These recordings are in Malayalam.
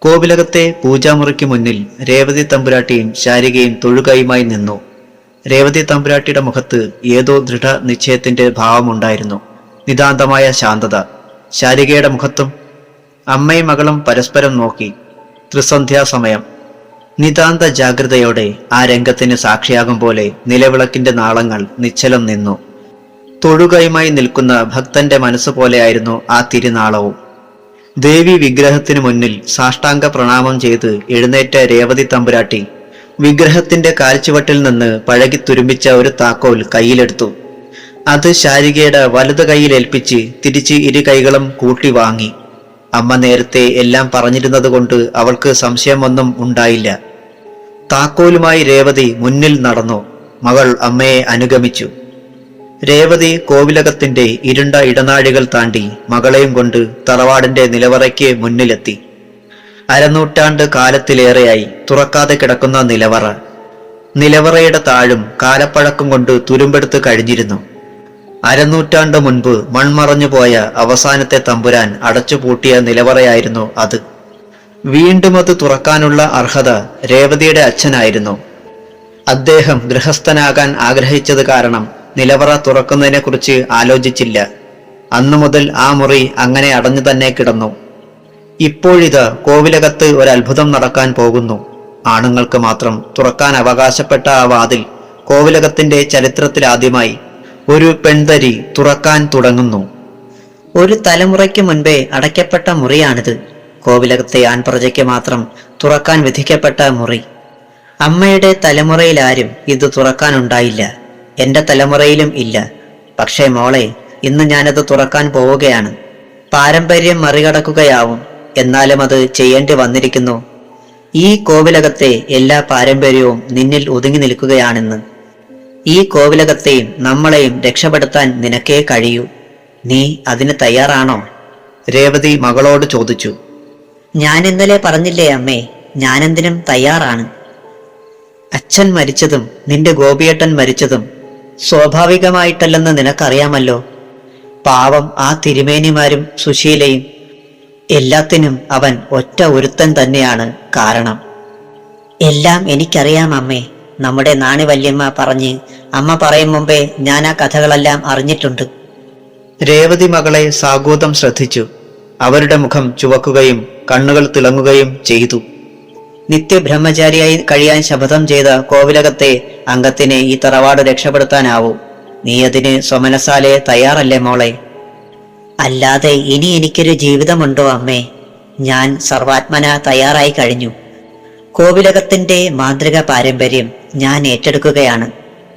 കോവിലകത്തെ പൂജാമുറിക്ക് മുന്നിൽ രേവതി തമ്പുരാട്ടിയും ശാരികയും തൊഴുകയുമായി നിന്നു. രേവതി തമ്പുരാട്ടിയുടെ മുഖത്ത് ഏതോ ദൃഢ നിശ്ചയത്തിന്റെ ഭാവമുണ്ടായിരുന്നു. നിതാന്തമായ ശാന്തത ശാരികയുടെ മുഖത്തും. അമ്മയും മകളും പരസ്പരം നോക്കി. ത്രിസന്ധ്യാസമയം. നിതാന്ത ജാഗ്രതയോടെ ആ രംഗത്തിന് സാക്ഷിയാകും പോലെ നിലവിളക്കിന്റെ നാളങ്ങൾ നിശ്ചലം നിന്നു. തൊഴുകയുമായി നിൽക്കുന്ന ഭക്തന്റെ മനസ്സുപോലെയായിരുന്നു ആ തിരുനാളവും. ദേവി വിഗ്രഹത്തിനു മുന്നിൽ സാഷ്ടാംഗ പ്രണാമം ചെയ്ത് എഴുന്നേറ്റ രേവതി തമ്പുരാട്ടി വിഗ്രഹത്തിന്റെ കാൽച്ചുവട്ടിൽ നിന്ന് പഴകി തുരുമ്പിച്ച ഒരു താക്കോൽ കയ്യിലെടുത്തു. അത് ശാരികയുടെ വലത് കൈയിൽ ഏൽപ്പിച്ച് തിരിച്ച് ഇരു കൈകളും കൂട്ടി വാങ്ങി. അമ്മ നേരത്തെ എല്ലാം പറഞ്ഞിരുന്നത് കൊണ്ട് അവൾക്ക് സംശയമൊന്നും ഉണ്ടായില്ല. താക്കോലുമായി രേവതി മുന്നിൽ നടന്നു. മകൾ അമ്മയെ അനുഗമിച്ചു. രേവതി കോവിലകത്തിന്റെ ഇരുണ്ട ഇടനാഴികൾ താണ്ടി മകളെയും കൊണ്ട് തറവാടിന്റെ നിലവറയ്ക്ക് മുന്നിലെത്തി. അരനൂറ്റാണ്ട് കാലത്തിലേറെയായി തുറക്കാതെ കിടക്കുന്ന നിലവറ. നിലവറയുടെ താഴും കാലപ്പഴക്കം കൊണ്ട് തുരുമ്പെടുത്ത് കഴിഞ്ഞിരുന്നു. അരനൂറ്റാണ്ട് മുൻപ് മൺമറഞ്ഞു പോയ അവസാനത്തെ തമ്പുരാൻ അടച്ചുപൂട്ടിയ നിലവറയായിരുന്നു അത്. വീണ്ടും അത് തുറക്കാനുള്ള അർഹത രേവതിയുടെ അച്ഛനായിരുന്നു. അദ്ദേഹം ഗൃഹസ്ഥനാകാൻ ആഗ്രഹിച്ചത് കാരണം നിലവറ തുറക്കുന്നതിനെ കുറിച്ച് ആലോചിച്ചില്ല. അന്നു മുതൽ ആ മുറി അങ്ങനെ അടഞ്ഞു തന്നെ കിടന്നു. ഇപ്പോഴിത് കോവിലകത്ത് ഒരത്ഭുതം നടക്കാൻ പോകുന്നു. ആണുങ്ങൾക്ക് മാത്രം തുറക്കാൻ അവകാശപ്പെട്ട ആ വാതിൽ കോവിലകത്തിന്റെ ചരിത്രത്തിലാദ്യമായി ഒരു പെൺതരി തുറക്കാൻ തുടങ്ങുന്നു. ഒരു തലമുറയ്ക്ക് മുൻപേ അടയ്ക്കപ്പെട്ട മുറിയാണിത്. കോവിലകത്തെ ആൺപ്രജയ്ക്ക് മാത്രം തുറക്കാൻ വിധിക്കപ്പെട്ട മുറി. അമ്മയുടെ തലമുറയിലാരും ഇത് തുറക്കാനുണ്ടായില്ല. എന്റെ തലമുറയിലും ഇല്ല. പക്ഷേ മോളെ, ഇന്ന് ഞാനത് തുറക്കാൻ പോവുകയാണ്. പാരമ്പര്യം മറികടക്കുകയാവും, എന്നാലും അത് ചെയ്യേണ്ടി വന്നിരിക്കുന്നു. ഈ കോവിലകത്തെ എല്ലാ പാരമ്പര്യവും നിന്നിൽ ഒതുങ്ങി നിൽക്കുകയാണെന്ന്. ഈ കോവിലകത്തെയും നമ്മളെയും രക്ഷപ്പെടുത്താൻ നിനക്കേ കഴിയൂ. നീ അതിന് തയ്യാറാണോ? രേവതി മകളോട് ചോദിച്ചു. ഞാൻ ഇന്നലെ പറഞ്ഞില്ലേ അമ്മേ, ഞാനെന്തിനും തയ്യാറാണ്. അച്ഛൻ മരിച്ചതും നിന്റെ ഗോപിയേട്ടൻ മരിച്ചതും സ്വാഭാവികമായിട്ടല്ലെന്ന് നിനക്കറിയാമല്ലോ. പാവം ആ തിരുമേനിമാരും സുശീലയും. എല്ലാത്തിനും അവൻ ഒറ്റ ഒരുത്തൻ തന്നെയാണ് കാരണം. എല്ലാം എനിക്കറിയാം അമ്മേ. നമ്മുടെ നാണി വല്യമ്മ പറഞ്ഞ് അമ്മ പറയും മുമ്പേ ഞാൻ ആ കഥകളെല്ലാം അറിഞ്ഞിട്ടുണ്ട്. രേവതി മകളെ സാഗൂതം ശ്രദ്ധിച്ചു. അവരുടെ മുഖം ചുവക്കുകയും കണ്ണുകൾ തിളങ്ങുകയും ചെയ്തു. നിത്യബ്രഹ്മചാരിയായി കഴിയാൻ ശപഥം ചെയ്ത കോവിലകത്തെ അംഗത്തിനെ ഈ തറവാട് രക്ഷപ്പെടുത്താനാവൂ. നീ അതിന് സ്വമനസാലെ തയ്യാറല്ലേ മോളെ? അല്ലാതെ ഇനി എനിക്കൊരു ജീവിതമുണ്ടോ അമ്മേ? ഞാൻ സർവാത്മന തയ്യാറായി കഴിഞ്ഞു. കോവിലകത്തിന്റെ മാന്ത്രിക പാരമ്പര്യം ഞാൻ ഏറ്റെടുക്കുകയാണ്.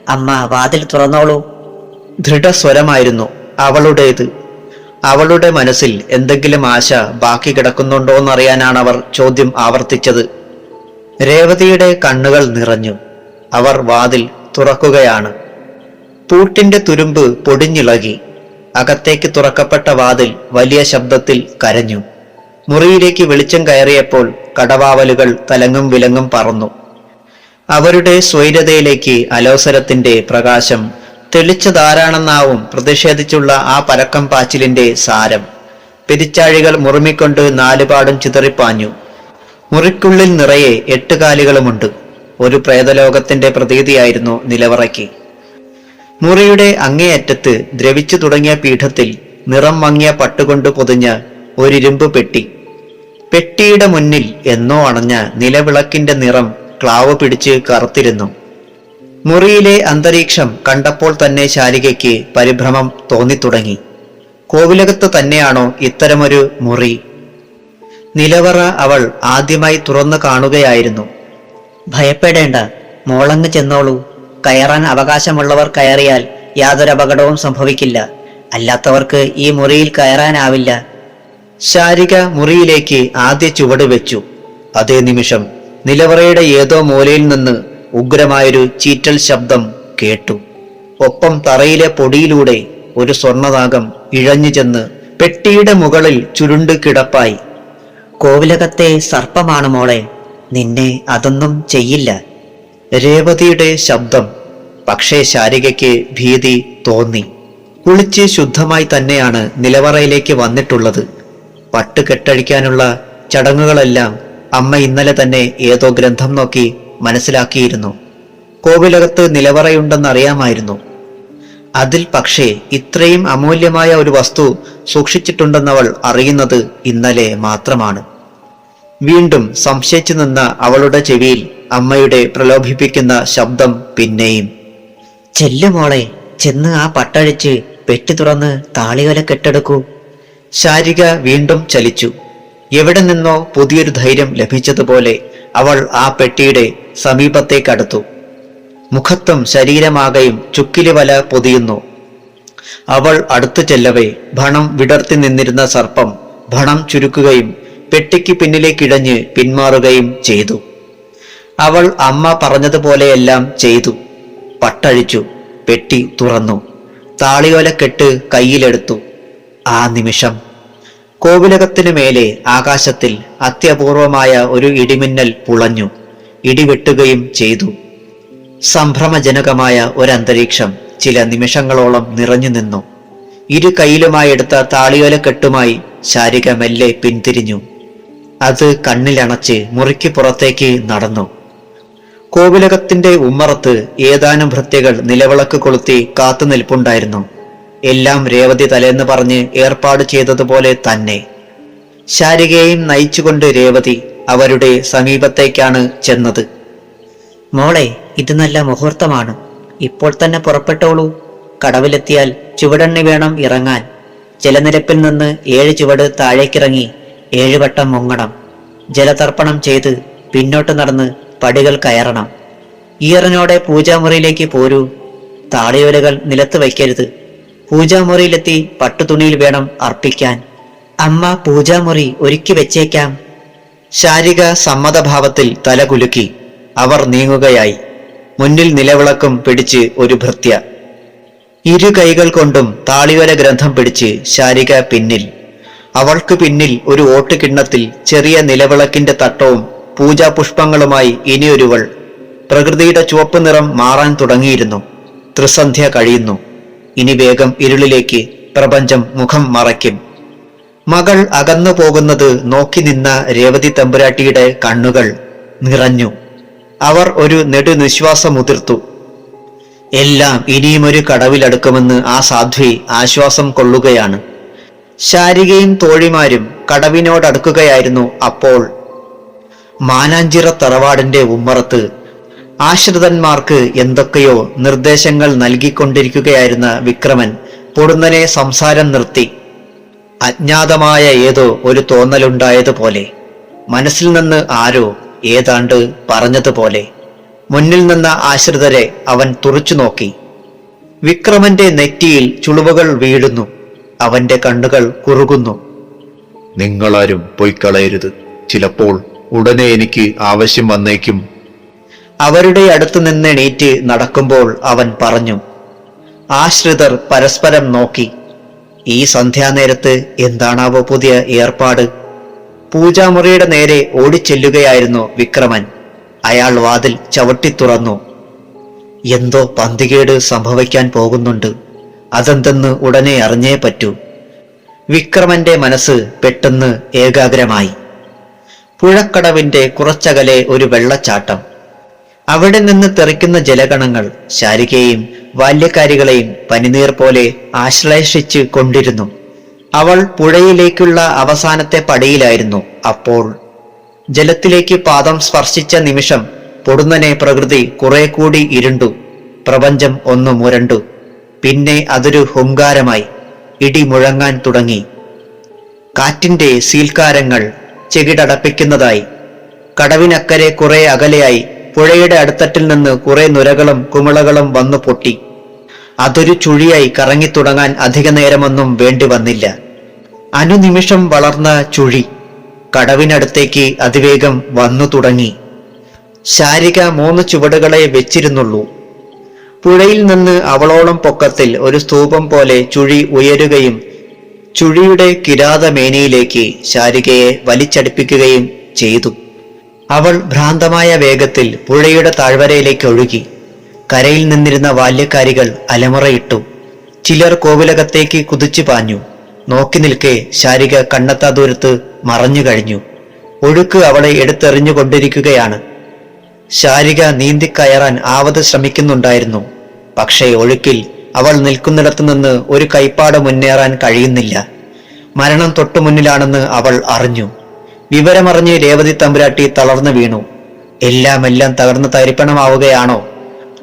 അമ്മ വാതിൽ തുറന്നോളൂ. ദൃഢസ്വരമായിരുന്നു അവളുടേത്. അവളുടെ മനസ്സിൽ എന്തെങ്കിലും ആശ ബാക്കി കിടക്കുന്നുണ്ടോന്നറിയാനാണ് അവർ ചോദ്യം ആവർത്തിച്ചത്. രേവതിയുടെ കണ്ണുകൾ നിറഞ്ഞു. അവർ വാതിൽ തുറക്കുകയാണ്. പൂട്ടിന്റെ തുരുമ്പ് പൊടിഞ്ഞിളകി. അകത്തേക്ക് തുറക്കപ്പെട്ട വാതിൽ വലിയ ശബ്ദത്തിൽ കരഞ്ഞു. മുറിയിലേക്ക് വെളിച്ചം കയറിയപ്പോൾ കടവാവലുകൾ തലങ്ങും വിലങ്ങും പറന്നു. അവരുടെ സ്വൈരതയിലേക്ക് അലോസരത്തിന്റെ പ്രകാശം തെളിച്ചതാരാണെന്നാവും പ്രതിഷേധിച്ചുള്ള ആ പരക്കം പാച്ചിലിന്റെ സാരം. പെരിച്ചാഴികൾ മുറുമിക്കൊണ്ട് നാലുപാടും ചിതറിപ്പാഞ്ഞു. മുറിക്കുള്ളിൽ നിറയെ 8 കാലുകളുമുണ്ട്. ഒരു പ്രേതലോകത്തിന്റെ പ്രതീതിയായിരുന്നു നിലവറയ്ക്ക്. മുറിയുടെ അങ്ങേയറ്റത്ത് ദ്രവിച്ചു തുടങ്ങിയ പീഠത്തിൽ നിറം മങ്ങിയ പട്ടുകൊണ്ട് പൊതിഞ്ഞ ഒരിരുമ്പ് പെട്ടി. പെട്ടിയുടെ മുന്നിൽ എന്നോ അണഞ്ഞ നിലവിളക്കിന്റെ നിറം ക്ലാവ് പിടിച്ച് കറുത്തിരുന്നു. മുറിയിലെ അന്തരീക്ഷം കണ്ടപ്പോൾ തന്നെ ശാരികയ്ക്ക് പരിഭ്രമം തോന്നിത്തുടങ്ങി. കോവിലകത്ത് തന്നെയാണോ ഇത്തരമൊരു മുറി? നിലവറ അവൾ ആദ്യമായി തുറന്നു കാണുകയായിരുന്നു. ഭയപ്പെടേണ്ട, മോളങ്ങ് ചെന്നോളൂ. കയറാൻ അവകാശമുള്ളവർ കയറിയാൽ യാതൊരു അപകടവും സംഭവിക്കില്ല. അല്ലാത്തവർക്ക് ഈ മുറിയിൽ കയറാനാവില്ല. ശാരിക മുറിയിലേക്ക് ആദ്യ ചുവട് വെച്ചു. അതേ നിമിഷം നിലവറയുടെ ഏതോ മൂലയിൽ നിന്ന് ഉഗ്രമായൊരു ചീറ്റൽ ശബ്ദം കേട്ടു. ഒപ്പം തറയിലെ പൊടിയിലൂടെ ഒരു സ്വർണനാഗം ഇഴഞ്ഞു ചെന്ന് പെട്ടിയുടെ മുകളിൽ ചുരുണ്ട് കിടപ്പായി. കോവിലകത്തെ സർപ്പമാണ് മോളെ, നിന്നെ അതൊന്നും ചെയ്യില്ല. രേവതിയുടെ ശബ്ദം. പക്ഷേ ശാരികയ്ക്ക് ഭീതി തോന്നി. കുളിച്ച് ശുദ്ധമായി തന്നെയാണ് നിലവറയിലേക്ക് വന്നിട്ടുള്ളത്. പട്ട് കെട്ടഴിക്കാനുള്ള ചടങ്ങുകളെല്ലാം അമ്മ ഇന്നലെ തന്നെ ഏതോ ഗ്രന്ഥം നോക്കി മനസ്സിലാക്കിയിരുന്നു. കോവിലകത്ത് നിലവറയുണ്ടെന്നറിയാമായിരുന്നു. അതിൽ പക്ഷേ ഇത്രയും അമൂല്യമായ ഒരു വസ്തു സൂക്ഷിച്ചിട്ടുണ്ടെന്നവൾ അറിയുന്നത് ഇന്നലെ മാത്രമാണ്. വീണ്ടും സംശയിച്ചു നിന്ന അവളുടെ ചെവിയിൽ അമ്മയുടെ പ്രലോഭിപ്പിക്കുന്ന ശബ്ദം പിന്നെയും. ചെല്ലു മോളെ, ചെന്ന് ആ പട്ടഴിച്ച് പെട്ടി തുറന്ന് താളിയോല കെട്ടെടുക്കൂ. ശാരിക വീണ്ടും ചലിച്ചു. എവിടെ നിന്നോ പുതിയൊരു ധൈര്യം ലഭിച്ചതുപോലെ അവൾ ആ പെട്ടിയുടെ സമീപത്തേക്കടുത്തു. മുഖത്തും ശരീരമാകെയും ചുക്കിലി വല പൊതിയുന്നു. അവൾ അടുത്തു ചെല്ലവേ ഭണം വിടർത്തി നിന്നിരുന്ന സർപ്പം ഭണം ചുരുക്കുകയും പെട്ടിക്ക് പിന്നിലേക്കിഴഞ്ഞ് പിന്മാറുകയും ചെയ്തു. അവൾ അമ്മ പറഞ്ഞതുപോലെയെല്ലാം ചെയ്തു. പട്ടഴിച്ചു, പെട്ടി തുറന്നു, താളിയോലക്കെട്ട് കയ്യിലെടുത്തു. ആ നിമിഷം കോവിലകത്തിനു മേലെ ആകാശത്തിൽ അത്യപൂർവമായ ഒരു ഇടിമിന്നൽ പുളഞ്ഞു. ഇടിവെട്ടുകയും ചെയ്തു. സംഭ്രമജനകമായ ഒരന്തരീക്ഷം ചില നിമിഷങ്ങളോളം നിറഞ്ഞു നിന്നു. ഇരു കയ്യിലുമായെടുത്ത താളിയോലക്കെട്ടുമായി ശാരിക മെല്ലെ പിന്തിരിഞ്ഞു. അത് കണ്ണിലണച്ച് മുറിക്ക് പുറത്തേക്ക് നടന്നു. കോവിലകത്തിന്റെ ഉമ്മറത്ത് ഏതാനും ഭൃത്യകൾ നിലവിളക്ക് കൊളുത്തി കാത്തു നിൽപ്പുണ്ടായിരുന്നു. എല്ലാം രേവതി തലേന്ന് പറഞ്ഞ് ഏർപ്പാട് ചെയ്തതുപോലെ തന്നെ. ശാരികയെയും നയിച്ചുകൊണ്ട് രേവതി അവരുടെ സമീപത്തേക്കാണ് ചെന്നത്. മോളെ, ഇത് നല്ല മുഹൂർത്തമാണ്. ഇപ്പോൾ തന്നെ പുറപ്പെട്ടോളൂ. കടവിലെത്തിയാൽ ചുവടെണ്ണി വേണം ഇറങ്ങാൻ. ജലനിരപ്പിൽ നിന്ന് 7 ചുവട് താഴേക്കിറങ്ങി 7 വട്ടം മുങ്ങണം. ജലതർപ്പണം ചെയ്ത് പിന്നോട്ട് നടന്ന് പടികൾ കയറണം. ഈറനോടെ പൂജാമുറിയിലേക്ക് പോരൂ. താളിയോലകൾ നിലത്ത് വയ്ക്കരുത്. പൂജാമുറിയിലെത്തി പട്ടുതുണിയിൽ വേണം അർപ്പിക്കാൻ. അമ്മ പൂജാമുറി ഒരുക്കി വെച്ചേക്കാം. ശാരിക സമ്മതഭാവത്തിൽ തലകുലുക്കി. അവർ നീങ്ങുകയായി. മുന്നിൽ നിലവിളക്കും പിടിച്ച് ഒരു ഭൃത്യ. ഇരു കൈകൾ കൊണ്ടും താളിയോല ഗ്രന്ഥം പിടിച്ച് ശാരിക പിന്നിൽ. അവൾക്ക് പിന്നിൽ ഒരു ഓട്ടുകിണ്ണത്തിൽ ചെറിയ നിലവിളക്കിന്റെ തട്ടവും പൂജാപുഷ്പങ്ങളുമായി ഇനിയൊരുവൾ. പ്രകൃതിയുടെ ചുവപ്പ് നിറം മാറാൻ തുടങ്ങിയിരുന്നു. ത്രിസന്ധ്യ കഴിയുന്നു. ഇനി വേഗം ഇരുളിലേക്ക് പ്രപഞ്ചം മുഖം മറയ്ക്കും. മകൾ അകന്നു പോകുന്നത് നോക്കി നിന്ന രേവതി തമ്പുരാട്ടിയുടെ കണ്ണുകൾ നിറഞ്ഞു. അവർ ഒരു നെടുനിശ്വാസമുതിർത്തു. എല്ലാം ഇനിയുമൊരു കടവിലടുക്കുമെന്ന് ആ സാധ്വി ആശ്വാസം കൊള്ളുകയാണ്. ശാരികയും തോഴിമാരും കടവിനോടടുക്കുകയായിരുന്നു. അപ്പോൾ മാനാഞ്ചിറ തറവാടിന്റെ ഉമ്മറത്ത് ആശ്രിതന്മാർക്ക് എന്തൊക്കെയോ നിർദ്ദേശങ്ങൾ നൽകിക്കൊണ്ടിരിക്കുകയായിരുന്ന വിക്രമൻ പൊടുന്നനെ സംസാരം നിർത്തി. അജ്ഞാതമായ ഏതോ ഒരു തോന്നലുണ്ടായതുപോലെ, മനസ്സിൽ നിന്ന് ആരോ ഏതാണ്ട് പറഞ്ഞതുപോലെ മുന്നിൽ നിന്ന ആശ്രിതരെ അവൻ തുറച്ചു നോക്കി. വിക്രമന്റെ നെറ്റിയിൽ ചുളിവുകൾ വീഴുന്നു. അവന്റെ കണ്ണുകൾ കുറുകുന്നു. നിങ്ങളാരും പൊയ്ക്കളയരുത്. ചിലപ്പോൾ ഉടനെ എനിക്ക് ആവശ്യം വന്നേക്കും. അവരുടെ അടുത്തു നിന്ന് എണീറ്റ് നടക്കുമ്പോൾ അവൻ പറഞ്ഞു. ആശ്രിതർ പരസ്പരം നോക്കി. ഈ സന്ധ്യാനേരത്ത് എന്താണാവോ പുതിയ ഏർപ്പാട്? പൂജാമുറിയുടെ നേരെ ഓടിച്ചെല്ലുകയായിരുന്നു വിക്രമൻ. അയാൾ വാതിൽ ചവിട്ടി തുറന്നു. എന്തോ പന്തികേട് സംഭവിക്കാൻ പോകുന്നുണ്ട്. അതെന്തെന്ന് ഉടനെ അറിഞ്ഞേ പറ്റൂ. വിക്രമന്റെ മനസ്സ് പെട്ടെന്ന് ഏകാഗ്രമായി. പുഴക്കടവിന്റെ കുറച്ചകലെ ഒരു വെള്ളച്ചാട്ടം. അവിടെ നിന്ന് തെറിക്കുന്ന ജലഗണങ്ങൾ ശാരികയെയും ബാല്യക്കാരികളെയും പനിനീർ പോലെ ആശ്ലേഷിച്ച് കൊണ്ടിരുന്നു. അവൾ പുഴയിലേക്കുള്ള അവസാനത്തെ പടിയിലായിരുന്നു. അപ്പോൾ ജലത്തിലേക്ക് പാദം സ്പർശിച്ച നിമിഷം പൊടുന്നനെ പ്രകൃതി കുറെ കൂടി ഇരുണ്ടു. പ്രപഞ്ചം ഒന്ന് മുരണ്ടു. പിന്നെ അതൊരു ഹുങ്കാരമായി ഇടി മുഴങ്ങാൻ തുടങ്ങി. കാറ്റിന്റെ സീൽക്കാരങ്ങൾ ചെകിടടപ്പിക്കുന്നതായി. കടവിനക്കരെ കുറെ അകലെയായി പുഴയുടെ അടുത്തട്ടിൽ നിന്ന് കുറെ നുരകളും കുമിളകളും വന്നു പൊട്ടി. അതൊരു ചുഴിയായി കറങ്ങിത്തുടങ്ങാൻ അധിക നേരമൊന്നും വേണ്ടി വന്നില്ല. അനുനിമിഷം വളർന്ന ചുഴി കടവിനടുത്തേക്ക് അതിവേഗം വന്നു തുടങ്ങി. ശാരിക 3 ചുവടുകളെ വെച്ചിരുന്നുള്ളൂ. പുഴയിൽ നിന്ന് അവളോളം പൊക്കത്തിൽ ഒരു സ്തൂപം പോലെ ചുഴി ഉയരുകയും ചുഴിയുടെ കിരാതമേനിയിലേക്ക് ശാരികയെ വലിച്ചടിപ്പിക്കുകയും ചെയ്തു. അവൾ ഭ്രാന്തമായ വേഗത്തിൽ പുഴയുടെ താഴ്വരയിലേക്ക് ഒഴുകി. കരയിൽ നിന്നിരുന്ന ബാല്യക്കാരികൾ അലമുറയിട്ടു. ചിലർ കോവിലകത്തേക്ക് കുതിച്ചു പാഞ്ഞു. നോക്കി നിൽക്കെ ശാരിക കണ്ണെത്താ ദൂരത്ത് മറഞ്ഞു കഴിഞ്ഞു. ഒഴുക്ക് അവളെ എടുത്തെറിഞ്ഞുകൊണ്ടിരിക്കുകയാണ്. ശാരിക നീന്തിക്കയറാൻ ആവത് ശ്രമിക്കുന്നുണ്ടായിരുന്നു. പക്ഷേ ഒഴുക്കിൽ അവൾ നിൽക്കുന്നിടത്തു നിന്ന് ഒരു കൈപ്പാട് മുന്നേറാൻ കഴിയുന്നില്ല. മരണം തൊട്ടുമുന്നിലാണെന്ന് അവൾ അറിഞ്ഞു. വിവരമറിഞ്ഞ് രേവതി തമ്പുരാട്ടി തളർന്നു വീണു. എല്ലാം തകർന്ന് തരിപ്പണമാവുകയാണോ?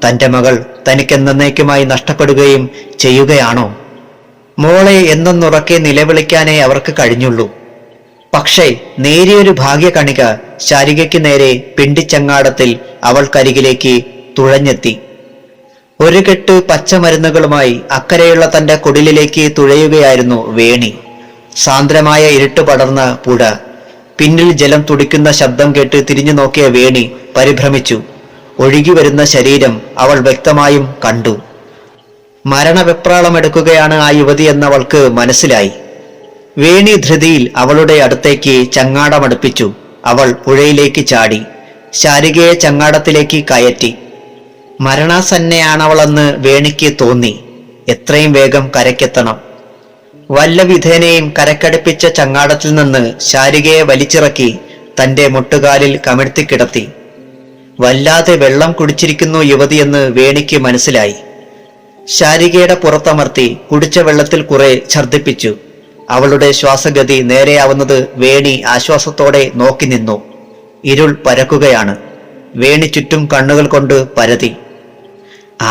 തന്റെ മകൾ തനിക്ക് എന്നേക്കുമായി നഷ്ടപ്പെടുകയും ചെയ്യുകയാണോ? മോളെ എന്നൊന്നുറക്കെ നിലവിളിക്കാനേ അവർക്ക് കഴിഞ്ഞുള്ളൂ. പക്ഷേ നേരിയൊരു ഭാഗ്യകണിക ശാരികയ്ക്ക് നേരെ പിണ്ടിച്ചങ്ങാടത്തിൽ അവൾക്കരികിലേക്ക് തുഴഞ്ഞെത്തി. ഒരു കെട്ട് പച്ചമരുന്നുകളുമായി അക്കരെയുള്ള തന്റെ കുടിലിലേക്ക് തുഴയുകയായിരുന്നു വേണി. സാന്ദ്രമായ ഇരുട്ട് പടർന്ന പുഴ. പിന്നിൽ ജലം തുടിക്കുന്ന ശബ്ദം കേട്ട് തിരിഞ്ഞു നോക്കിയ വേണി പരിഭ്രമിച്ചു. ഒഴുകി വരുന്ന ശരീരം അവൾ വ്യക്തമായും കണ്ടു. മരണവെപ്രാളമെടുക്കുകയാണ് ആ യുവതി എന്നവൾക്ക് മനസ്സിലായി. വേണി ധൃതിയിൽ അവളുടെ അടുത്തേക്ക് ചങ്ങാടമടുപ്പിച്ചു. അവൾ പുഴയിലേക്ക് ചാടി. ശാരികയെ ചങ്ങാടത്തിലേക്ക് കയറ്റി. മരണാസന്നയാണവളെന്ന് വേണിക്ക് തോന്നി. എത്രയും വേഗം കരയ്ക്കെത്തണം. വല്ല വിധേനയും കരക്കടുപ്പിച്ച ചങ്ങാടത്തിൽ നിന്ന് ശാരികയെ വലിച്ചിറക്കി തന്റെ മുട്ടുകാലിൽ കമിഴ്ത്തിക്കിടത്തി. വല്ലാതെ വെള്ളം കുടിച്ചിരിക്കുന്നു യുവതിയെന്ന് വേണിക്ക് മനസ്സിലായി. ശാരികയുടെ പുറത്തമർത്തി കുടിച്ച വെള്ളത്തിൽ കുറെ ഛർദ്ദിപ്പിച്ചു. അവളുടെ ശ്വാസഗതി നേരെയാവുന്നത് വേണി ആശ്വാസത്തോടെ നോക്കി നിന്നു. ഇരുൾ പരക്കുകയാണ്. വേണി ചുറ്റും കണ്ണുകൾ കൊണ്ട് പരതി.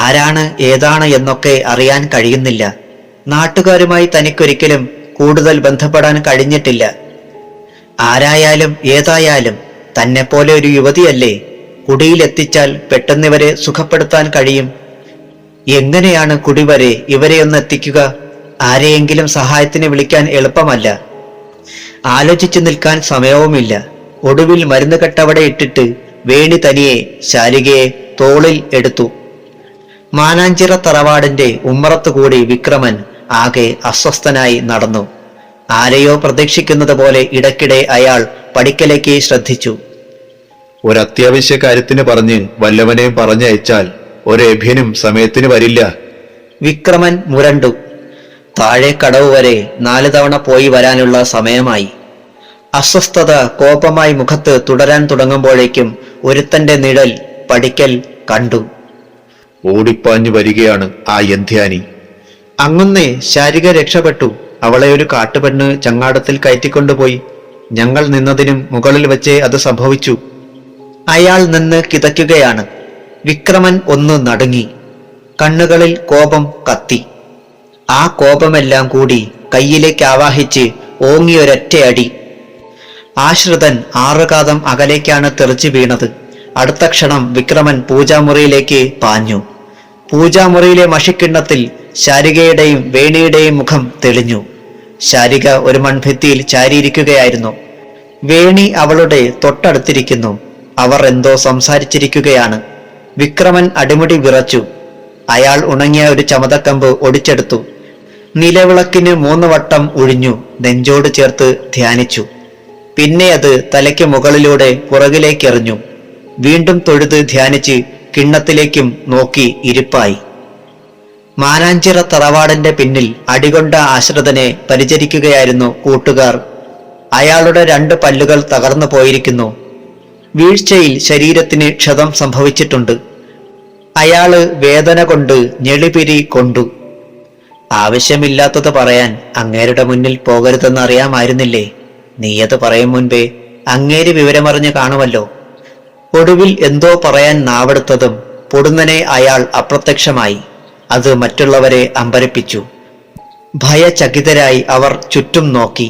ആരാണ് ഏതാണ് എന്നൊക്കെ അറിയാൻ കഴിയുന്നില്ല. നാട്ടുകാരുമായി തനിക്കൊരിക്കലും കൂടുതൽ ബന്ധപ്പെടാൻ കഴിഞ്ഞിട്ടില്ല. ആരായാലും ഏതായാലും തന്നെപ്പോലെ ഒരു യുവതിയല്ലേ. കുടിയിലെത്തിച്ചാൽ പെട്ടെന്നിവരെ സുഖപ്പെടുത്താൻ കഴിയും. എങ്ങനെയാണ് കുടി വരെ ഇവരെയൊന്ന് എത്തിക്കുക? ആരെയെങ്കിലും സഹായത്തിന് വിളിക്കാൻ എളുപ്പമല്ല. ആലോചിച്ചു നിൽക്കാൻ സമയവുമില്ല. ഒടുവിൽ മരുന്ന് കെട്ടവിടെ ഇട്ടിട്ട് വേണി തനിയെ ശാരികയെ തോളിൽ എടുത്തു. മാനാഞ്ചിറ തറവാടിന്റെ ഉമ്മറത്തുകൂടി വിക്രമൻ ആകെ അസ്വസ്ഥനായി നടന്നു. ആരെയോ പ്രതീക്ഷിക്കുന്നത് പോലെ ഇടയ്ക്കിടെ അയാൾ പടിക്കലേക്ക് ശ്രദ്ധിച്ചു. ഒരത്യാവശ്യ കാര്യത്തിന് പറഞ്ഞ് വല്ലവനെയും പറഞ്ഞയച്ചാൽ ഒരേഭ്യനും സമയത്തിന് വരില്ല. വിക്രമൻ മുരണ്ടു. താഴെ കടവ് വരെ 4 തവണ പോയി വരാനുള്ള സമയമായി. അസ്വസ്ഥത കോപമായി മുഖത്ത് തുടരാൻ തുടങ്ങുമ്പോഴേക്കും ഒരുത്തന്റെ നിഴൽ പടിക്കൽ കണ്ടു. ഓടിപ്പാഞ്ഞു വരികയാണ് ആ യന്ധ്യാനി. അങ്ങുന്നേ ശാരിക രക്ഷപ്പെട്ടു. അവളെ ഒരു കാട്ടുപെണ്ണ് ചങ്ങാടത്തിൽ കയറ്റിക്കൊണ്ടുപോയി. ഞങ്ങൾ നിന്നതിനും മുകളിൽ വെച്ചേ അത് സംഭവിച്ചു. അയാൾ നിന്ന് കിതയ്ക്കുകയാണ്. വിക്രമൻ ഒന്ന് നടുങ്ങി. കണ്ണുകളിൽ കോപം കത്തി. ആ കോപമെല്ലാം കൂടി കയ്യിലേക്ക് ആവാഹിച്ച് ഓങ്ങിയൊരൊറ്റയടി. ആശ്രിതൻ 6 കാതം അകലേക്കാണ് തെറിച്ചു വീണത്. അടുത്ത ക്ഷണം വിക്രമൻ പൂജാമുറിയിലേക്ക് പാഞ്ഞു. പൂജാമുറിയിലെ മഷിക്കിണ്ണത്തിൽ ശാരികയുടെയും വേണിയുടെയും മുഖം തെളിഞ്ഞു. ശാരിക ഒരു മൺഭിത്തിയിൽ ചാരിയിരിക്കുകയായിരുന്നു. വേണി അവളുടെ തൊട്ടടുത്തിരിക്കുന്നു. അവർ എന്തോ സംസാരിച്ചിരിക്കുകയാണ്. വിക്രമൻ അടിമുടി വിറച്ചു. അയാൾ ഉണങ്ങിയ ഒരു ചമതക്കമ്പ് ഒടിച്ചെടുത്തു. നിലവിളക്കിന് 3 വട്ടം ഉഴിഞ്ഞു നെഞ്ചോട് ചേർത്ത് ധ്യാനിച്ചു. പിന്നെ അത് തലയ്ക്ക് മുകളിലൂടെ പുറകിലേക്കെറിഞ്ഞു. വീണ്ടും തൊഴുത് ധ്യാനിച്ച് കിണ്ണത്തിലേക്കും നോക്കി ഇരിപ്പായി. മാനാഞ്ചിറ തറവാടിന്റെ പിന്നിൽ അടികൊണ്ട ആശ്രിതനെ പരിചരിക്കുകയായിരുന്നു കൂട്ടുകാർ. അയാളുടെ 2 പല്ലുകൾ തകർന്നു പോയിരിക്കുന്നു. വീഴ്ചയിൽ ശരീരത്തിന് ക്ഷതം സംഭവിച്ചിട്ടുണ്ട്. അയാള് വേദന കൊണ്ട് ഞെളിപിരി കൊണ്ടു. ആവശ്യമില്ലാത്തത് പറയാൻ അങ്ങേരുടെ മുന്നിൽ പോകരുതെന്ന് അറിയാമായിരുന്നില്ലേ? നീയത് പറയും മുൻപേ അങ്ങേര് വിവരമറിഞ്ഞ് കാണുമല്ലോ. ഒടുവിൽ എന്തോ പറയാൻ നാവെടുത്തതും പൊടുന്നനെ അയാൾ അപ്രത്യക്ഷമായി. അത് മറ്റുള്ളവരെ അമ്പരപ്പിച്ചു. ഭയചകിതരായി അവർ ചുറ്റും നോക്കി.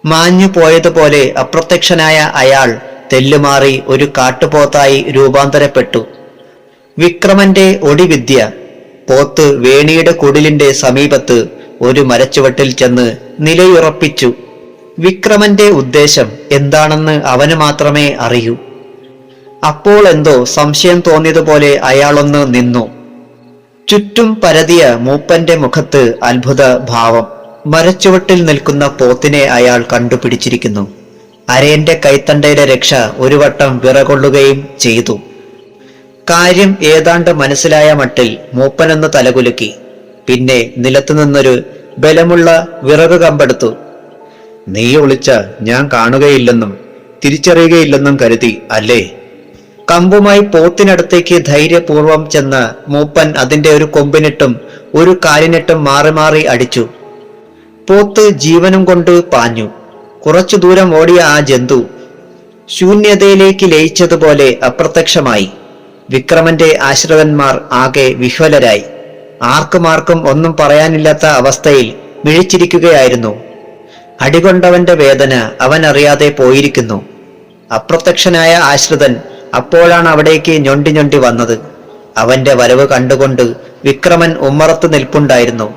മാഞ്ഞു പോയതുപോലെ അപ്രത്യക്ഷനായ അയാൾ തെല്ലുമാറി ഒരു കാട്ടുപോത്തായി രൂപാന്തരപ്പെട്ടു. വിക്രമന്റെ ഒടിവിദ്യ. പോത്ത് വേണിയുടെ കുടിലിന്റെ സമീപത്ത് ഒരു മരച്ചുവട്ടിൽ ചെന്ന് നിലയുറപ്പിച്ചു. വിക്രമന്റെ ഉദ്ദേശം എന്താണെന്ന് അവന് മാത്രമേ അറിയൂ. അപ്പോൾ എന്തോ സംശയം തോന്നിയതുപോലെ അയാളൊന്ന് നിന്നു. ചുറ്റും പരതിയ മൂപ്പന്റെ മുഖത്ത് അത്ഭുത ഭാവം. മരച്ചുവട്ടിൽ നിൽക്കുന്ന പോത്തിനെ അയാൾ കണ്ടുപിടിച്ചിരിക്കുന്നു. അരയന്റെ കൈത്തണ്ടയുടെ രക്ഷ ഒരു വട്ടം വിറകൊള്ളുകയും ചെയ്തു. കാര്യം ഏതാണ്ട് മനസ്സിലായ മട്ടിൽ മൂപ്പനൊന്ന് തലകുലുക്കി. പിന്നെ നിലത്തുനിന്നൊരു ബലമുള്ള വിറക് കമ്പെടുത്തു. നീ ഒളിച്ച ഞാൻ കാണുകയില്ലെന്നും തിരിച്ചറിയുകയില്ലെന്നും കരുതി അല്ലേ? കമ്പുമായി പോത്തിനടുത്തേക്ക് ധൈര്യപൂർവം ചെന്ന് മൂപ്പൻ അതിന്റെ ഒരു കൊമ്പിനിട്ടും ഒരു കാലിനിട്ടും മാറി മാറി അടിച്ചു. പോത്ത് ജീവനും കൊണ്ട് പാഞ്ഞു. കുറച്ചു ദൂരം ഓടിയ ആ ജന്തു ശൂന്യതയിലേക്ക് ലയിച്ചതുപോലെ അപ്രത്യക്ഷമായി. വിക്രമന്റെ ആശ്രിതന്മാർ ആകെ വിഹ്വലരായി. ആർക്കുമാർക്കും ഒന്നും പറയാനില്ലാത്ത അവസ്ഥയിൽ മിഴിച്ചിരിക്കുകയായിരുന്നു. അടികൊണ്ടവന്റെ വേദന അവൻ അറിയാതെ പോയിരിക്കുന്നു. അപ്രത്യക്ഷനായ ആശ്രിതൻ അപ്പോഴാണ് അവിടേക്ക് ഞൊണ്ടി ഞൊണ്ടി വന്നത്. അവന്റെ വരവ് കണ്ടുകൊണ്ട് വിക്രമൻ ഉമ്മറത്ത് നിൽപ്പുണ്ടായിരുന്നു.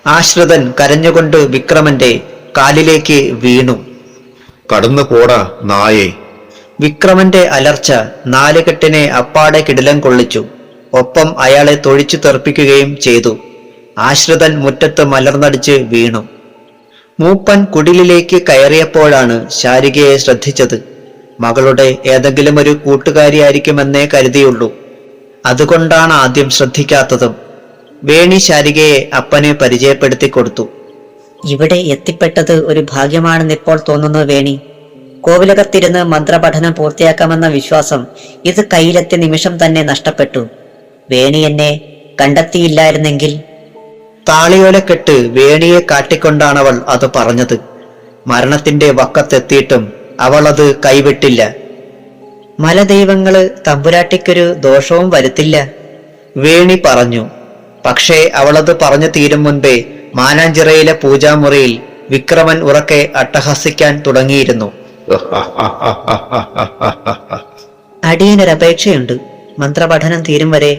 ആശ്രിതൻ കരഞ്ഞുകൊണ്ട് വിക്രമന്റെ കാലിലേക്ക് വീണു. കടന്നു പോടാ നായേ. വിക്രമന്റെ അലർച്ച നാലുകെട്ടിനെ അപ്പാടെ കിടിലം കൊള്ളിച്ചു. ഒപ്പം അയാളെ തൊഴിച്ചു തെറിപ്പിക്കുകയും ചെയ്തു. ആശ്രിതൻ മുറ്റത്ത് മലർന്നടിച്ച് വീണു. മൂപ്പൻ കുടിലിലേക്ക് കയറിയപ്പോഴാണ് ശാരികയെ ശ്രദ്ധിച്ചത്. മകളുടെ ഏതെങ്കിലും ഒരു കൂട്ടുകാരിയായിരിക്കുമെന്നേ കരുതിയുള്ളൂ. അതുകൊണ്ടാണ് ആദ്യം ശ്രദ്ധിക്കാത്തതും. വേണി ശാരികയെ അപ്പനെ പരിചയപ്പെടുത്തി കൊടുത്തു. ഇവിടെ എത്തിപ്പെട്ടത് ഒരു ഭാഗ്യമാണെന്നിപ്പോൾ തോന്നുന്നു വേണി. കോവിലകത്തിരുന്ന് മന്ത്രപഠനം പൂർത്തിയാക്കാമെന്ന വിശ്വാസം ഇത് കയ്യിലെത്തിയ നിമിഷം തന്നെ നഷ്ടപ്പെട്ടു. വേണി എന്നെ കണ്ടെത്തിയില്ലായിരുന്നെങ്കിൽ. താളിയോലക്കെട്ട് വേണിയെ കാട്ടിക്കൊണ്ടാണവൾ അത് പറഞ്ഞത്. മരണത്തിന്റെ വക്കത്തെത്തിയിട്ടും അവൾ അത് കൈവിട്ടില്ല. മലദൈവങ്ങള് തമ്പുരാട്ടിക്കൊരു ദോഷവും വരുത്തില്ല, വേണി പറഞ്ഞു. പക്ഷേ അവളത് പറഞ്ഞു തീരും മുൻപേ മാനാഞ്ചിറയിലെ പൂജാമുറിയിൽ വിക്രമൻ ഉറക്കെ അട്ടഹസിക്കാൻ തുടങ്ങിയിരുന്നു. അടിയനൊരപേക്ഷയുണ്ട്. മന്ത്രപഠനം തീരും വരെ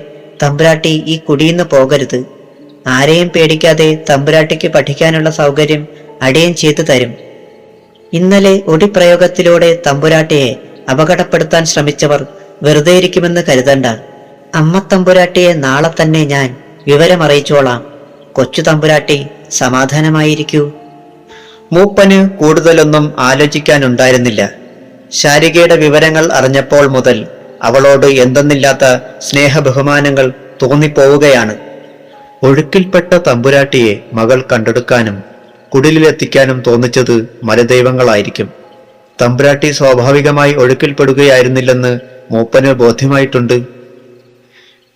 തമ്പുരാട്ടി ഈ കുടിയിന്ന് പോകരുത്. ആരെയും പേടിക്കാതെ തമ്പുരാട്ടിക്ക് പഠിക്കാനുള്ള സൗകര്യം അടിയൻ ചെയ്തു തരും. ഇന്നലെ ഒടിപ്രയോഗത്തിലൂടെ തമ്പുരാട്ടിയെ അപകടപ്പെടുത്താൻ ശ്രമിച്ചവർ വെറുതെ ഇരിക്കുമെന്ന് കരുതണ്ട. അമ്മ തമ്പുരാട്ടിയെ നാളെ തന്നെ ഞാൻ വിവരമറിയിച്ചോളാം. കൊച്ചു തമ്പുരാട്ടി സമാധാനമായിരിക്കൂ. മൂപ്പന് കൂടുതലൊന്നും ആലോചിക്കാനുണ്ടായിരുന്നില്ല. ശാരികയുടെ വിവരങ്ങൾ അറിഞ്ഞപ്പോൾ മുതൽ അവളോട് എന്തെന്നില്ലാത്ത സ്നേഹബഹുമാനങ്ങൾ തോന്നിപ്പോവുകയാണ്. ഒഴുക്കിൽപ്പെട്ട തമ്പുരാട്ടിയെ മകൾ കണ്ടെടുക്കാനും കുടിലെത്തിക്കാനും തോന്നിച്ചത് മലദൈവങ്ങളായിരിക്കും. തമ്പുരാട്ടി സ്വാഭാവികമായി ഒഴുക്കിൽപ്പെടുകയായിരുന്നില്ലെന്ന് മൂപ്പന് ബോധ്യമായിട്ടുണ്ട്.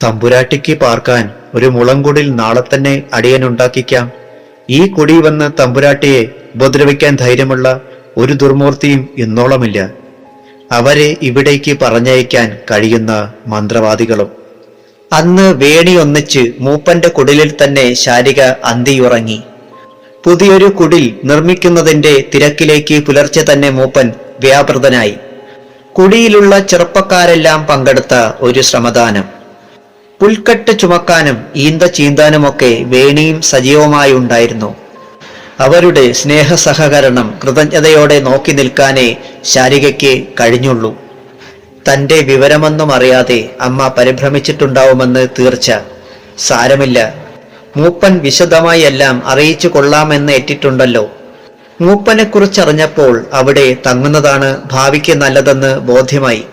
തമ്പുരാട്ടിക്ക് പാർക്കാൻ ഒരു മുളംകുടിൽ നാളെ തന്നെ അടിയനുണ്ടാക്കിക്കാം. ഈ കുടി വന്ന് തമ്പുരാട്ടിയെ ഉപദ്രവിക്കാൻ ധൈര്യമുള്ള ഒരു ദുർമൂർത്തിയും ഇന്നോളമില്ല. അവരെ ഇവിടേക്ക് പറഞ്ഞയക്കാൻ കഴിയുന്ന മന്ത്രവാദികളും. അന്ന് വേണി ഒന്നിച്ച് മൂപ്പന്റെ കുടിലിൽ തന്നെ ശാരിക അന്തിയുറങ്ങി. പുതിയൊരു കുടിൽ നിർമ്മിക്കുന്നതിന്റെ തിരക്കിലേക്ക് പുലർച്ചെ തന്നെ മൂപ്പൻ വ്യാപൃതനായി. കുടിയിലുള്ള ചെറുപ്പക്കാരെല്ലാം പങ്കെടുത്ത ഒരു ശ്രമദാനം. പുൽക്കെട്ട് ചുമക്കാനും ഈന്ത ചീന്താനുമൊക്കെ വേണിയും സജീവമായി ഉണ്ടായിരുന്നു. അവരുടെ സ്നേഹസഹകരണം കൃതജ്ഞതയോടെ നോക്കി നിൽക്കാനേ ശാരികയ്ക്ക് കഴിഞ്ഞുള്ളൂ. തന്റെ വിവരമൊന്നും അറിയാതെ അമ്മ പരിഭ്രമിച്ചിട്ടുണ്ടാവുമെന്ന് തീർച്ച. സാരമില്ല, മൂപ്പൻ വിശദമായി എല്ലാം അറിയിച്ചു കൊള്ളാമെന്ന് ഏറ്റിട്ടുണ്ടല്ലോ. മൂപ്പനെക്കുറിച്ചറിഞ്ഞപ്പോൾ അവിടെ തങ്ങുന്നതാണ് ഭാവിക്ക് നല്ലതെന്ന് ബോധ്യമായി.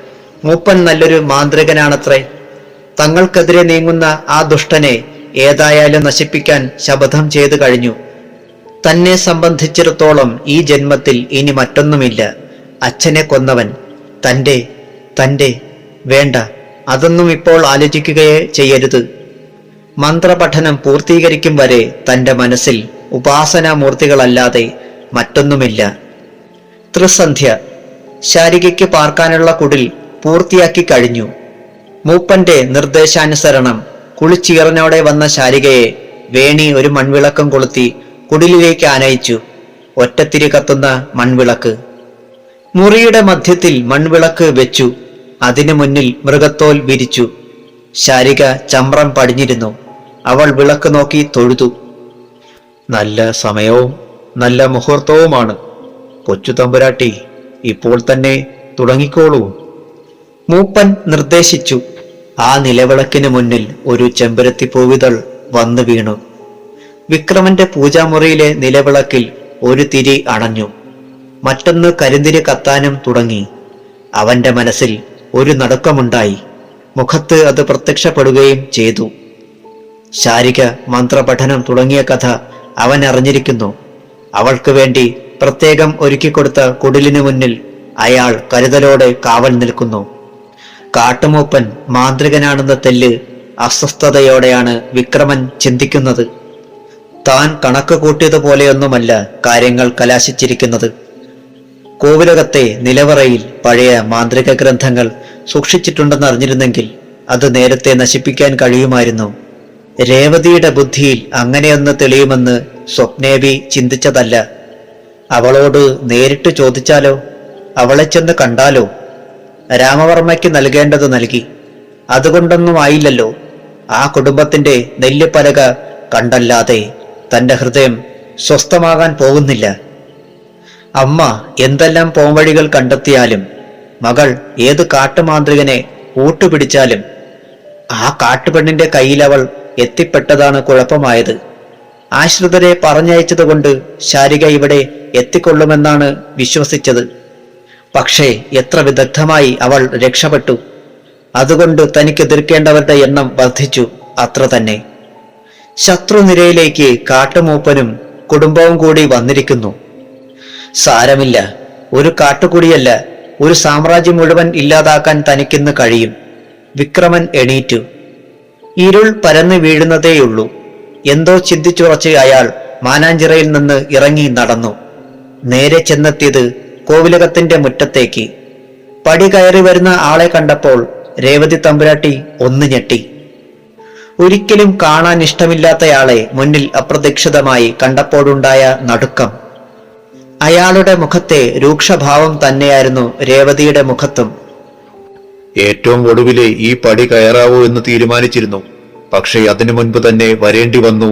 മൂപ്പൻ നല്ലൊരു മാന്ത്രികനാണത്രേ. തങ്ങൾക്കെതിരെ നീങ്ങുന്ന ആ ദുഷ്ടനെ ഏതായാലും നശിപ്പിക്കാൻ ശപഥം ചെയ്തു കഴിഞ്ഞു. തന്നെ സംബന്ധിച്ചിടത്തോളം ഈ ജന്മത്തിൽ ഇനി മറ്റൊന്നുമില്ല. അച്ഛനെ കൊന്നവൻ തന്റെ വേണ്ട, അതൊന്നും ഇപ്പോൾ ആലോചിക്കുകയേ ചെയ്യരുത്. മന്ത്രപഠനം പൂർത്തീകരിക്കും വരെ തന്റെ മനസ്സിൽ ഉപാസനാമൂർത്തികളല്ലാതെ മറ്റൊന്നുമില്ല. ത്രിസന്ധ്യ. ശാരികയ്ക്ക് പാർക്കാനുള്ള കുടിൽ പൂർത്തിയാക്കി കഴിഞ്ഞു. മൂപ്പന്റെ നിർദ്ദേശാനുസരണം കുളിച്ചീറനോടെ വന്ന ശാരികയെ വേണി ഒരു മൺവിളക്കം കൊളുത്തി കുടിലിലേക്ക് ആനയിച്ചു. ഒറ്റത്തിരി കത്തുന്ന മൺവിളക്ക്. മുറിയുടെ മധ്യത്തിൽ മൺവിളക്ക് വെച്ചു. അതിനു മുന്നിൽ മൃഗത്തോൽ വിരിച്ചു. ശാരിക ചമ്രം പടിഞ്ഞിരുന്നു. അവൾ വിളക്ക് നോക്കി തൊഴുതു. നല്ല സമയവും നല്ല മുഹൂർത്തവുമാണ്. കൊച്ചു തമ്പുരാട്ടി, ഇപ്പോൾ തന്നെ തുടങ്ങിക്കോളൂ. മൂപ്പൻ നിർദ്ദേശിച്ചു. ആ നിലവിളക്കിന് മുന്നിൽ ഒരു ചെമ്പരത്തി പൂവിതൾ വന്നു വീണു. വിക്രമന്റെ പൂജാമുറിയിലെ നിലവിളക്കിൽ ഒരു തിരി അണഞ്ഞു. മറ്റൊന്ന് കരിന്തിരി കത്താനും തുടങ്ങി. അവന്റെ മനസ്സിൽ ഒരു നടുക്കമുണ്ടായി. മുഖത്ത് അത് പ്രത്യക്ഷപ്പെടുകയും ചെയ്തു. ശാരിക മന്ത്രപഠനം തുടങ്ങിയ കഥ അവൻ അറിഞ്ഞിരിക്കുന്നു. അവൾക്ക് വേണ്ടി പ്രത്യേകം ഒരുക്കിക്കൊടുത്ത കുടിലിനു മുന്നിൽ അയാൾ കരുതലോടെ കാവൽ നിൽക്കുന്നു. കാട്ടുമൂപ്പൻ മാന്ത്രികനാണെന്ന തെല്ല് അസ്വസ്ഥതയോടെയാണ് വിക്രമൻ ചിന്തിക്കുന്നത്. താൻ കണക്ക് കൂട്ടിയതുപോലെയൊന്നുമല്ല കാര്യങ്ങൾ കലാശിച്ചിരിക്കുന്നത്. കോവിലകത്തെ നിലവറയിൽ പഴയ മാന്ത്രിക ഗ്രന്ഥങ്ങൾ സൂക്ഷിച്ചിട്ടുണ്ടെന്ന് അറിഞ്ഞിരുന്നെങ്കിൽ അത് നേരത്തെ നശിപ്പിക്കാൻ കഴിയുമായിരുന്നു. രേവതിയുടെ ബുദ്ധിയിൽ അങ്ങനെയൊന്ന് തെളിയുമെന്ന് സ്വപ്നേവി ചിന്തിച്ചതല്ല. അവളോട് നേരിട്ട് ചോദിച്ചാലോ, അവളെ ചെന്ന് കണ്ടാലോ? രാമവർമ്മയ്ക്ക് നൽകേണ്ടത് നൽകി, അതുകൊണ്ടൊന്നും ആയില്ലല്ലോ. ആ കുടുംബത്തിന്റെ നെല്ലിപ്പലക കണ്ടല്ലാതെ തന്റെ ഹൃദയം സ്വസ്ഥമാകാൻ പോകുന്നില്ല. അമ്മ എന്തെല്ലാം പോംവഴികൾ കണ്ടെത്തിയാലും, മകൾ ഏത് കാട്ടുമാന്ത്രികനെ കൂട്ടുപിടിച്ചാലും, ആ കാട്ടുപെണ്ണിന്റെ കയ്യിൽ അവൾ എത്തിപ്പെട്ടതാണ് കുഴപ്പമായത്. ആശ്രിതരെ പറഞ്ഞയച്ചതുകൊണ്ട് ശാരിക ഇവിടെ എത്തിക്കൊള്ളുമെന്നാണ് വിശ്വസിച്ചത്. പക്ഷേ എത്ര വിദഗ്ധമായി അവൾ രക്ഷപ്പെട്ടു. അതുകൊണ്ട് തനിക്ക് എതിർക്കേണ്ടവരുടെ എണ്ണം വർദ്ധിച്ചു, അത്ര തന്നെ. ശത്രുനിരയിലേക്ക് കാട്ടുമൂപ്പനും കുടുംബവും കൂടി വന്നിരിക്കുന്നു. സാരമില്ല, ഒരു കാട്ടുകുടിയല്ല, ഒരു സാമ്രാജ്യം മുഴുവൻ ഇല്ലാതാക്കാൻ തനിക്കിന്ന് കഴിയും. വിക്രമൻ എണീറ്റു. ഇരുൾ പരന്നു വീഴുന്നതേയുള്ളൂ. എന്തോ ചിന്തിച്ചുറച്ച് അയാൾ മാനാഞ്ചിറയിൽ നിന്ന് ഇറങ്ങി നടന്നു. നേരെ ചെന്നെത്തിയത് കോവിലകത്തിന്റെ മുറ്റത്തേക്ക്. പടി കയറി വരുന്ന ആളെ കണ്ടപ്പോൾ രേവതി തമ്പുരാട്ടി ഒന്ന് ഞെട്ടി. ഒരിക്കലും കാണാൻ ഇഷ്ടമില്ലാത്തയാളെ മുന്നിൽ അപ്രതീക്ഷിതമായി കണ്ടപ്പോഴുണ്ടായ നടുക്കം. അയാളുടെ മുഖത്തെ രൂക്ഷഭാവം തന്നെയായിരുന്നു രേവതിയുടെ മുഖത്തും. ഏറ്റവും ഒടുവിലെ ഈ പടി കയറാവൂ എന്ന് തീരുമാനിച്ചിരുന്നു. പക്ഷേ അതിനു മുൻപ് തന്നെ വരേണ്ടി വന്നു.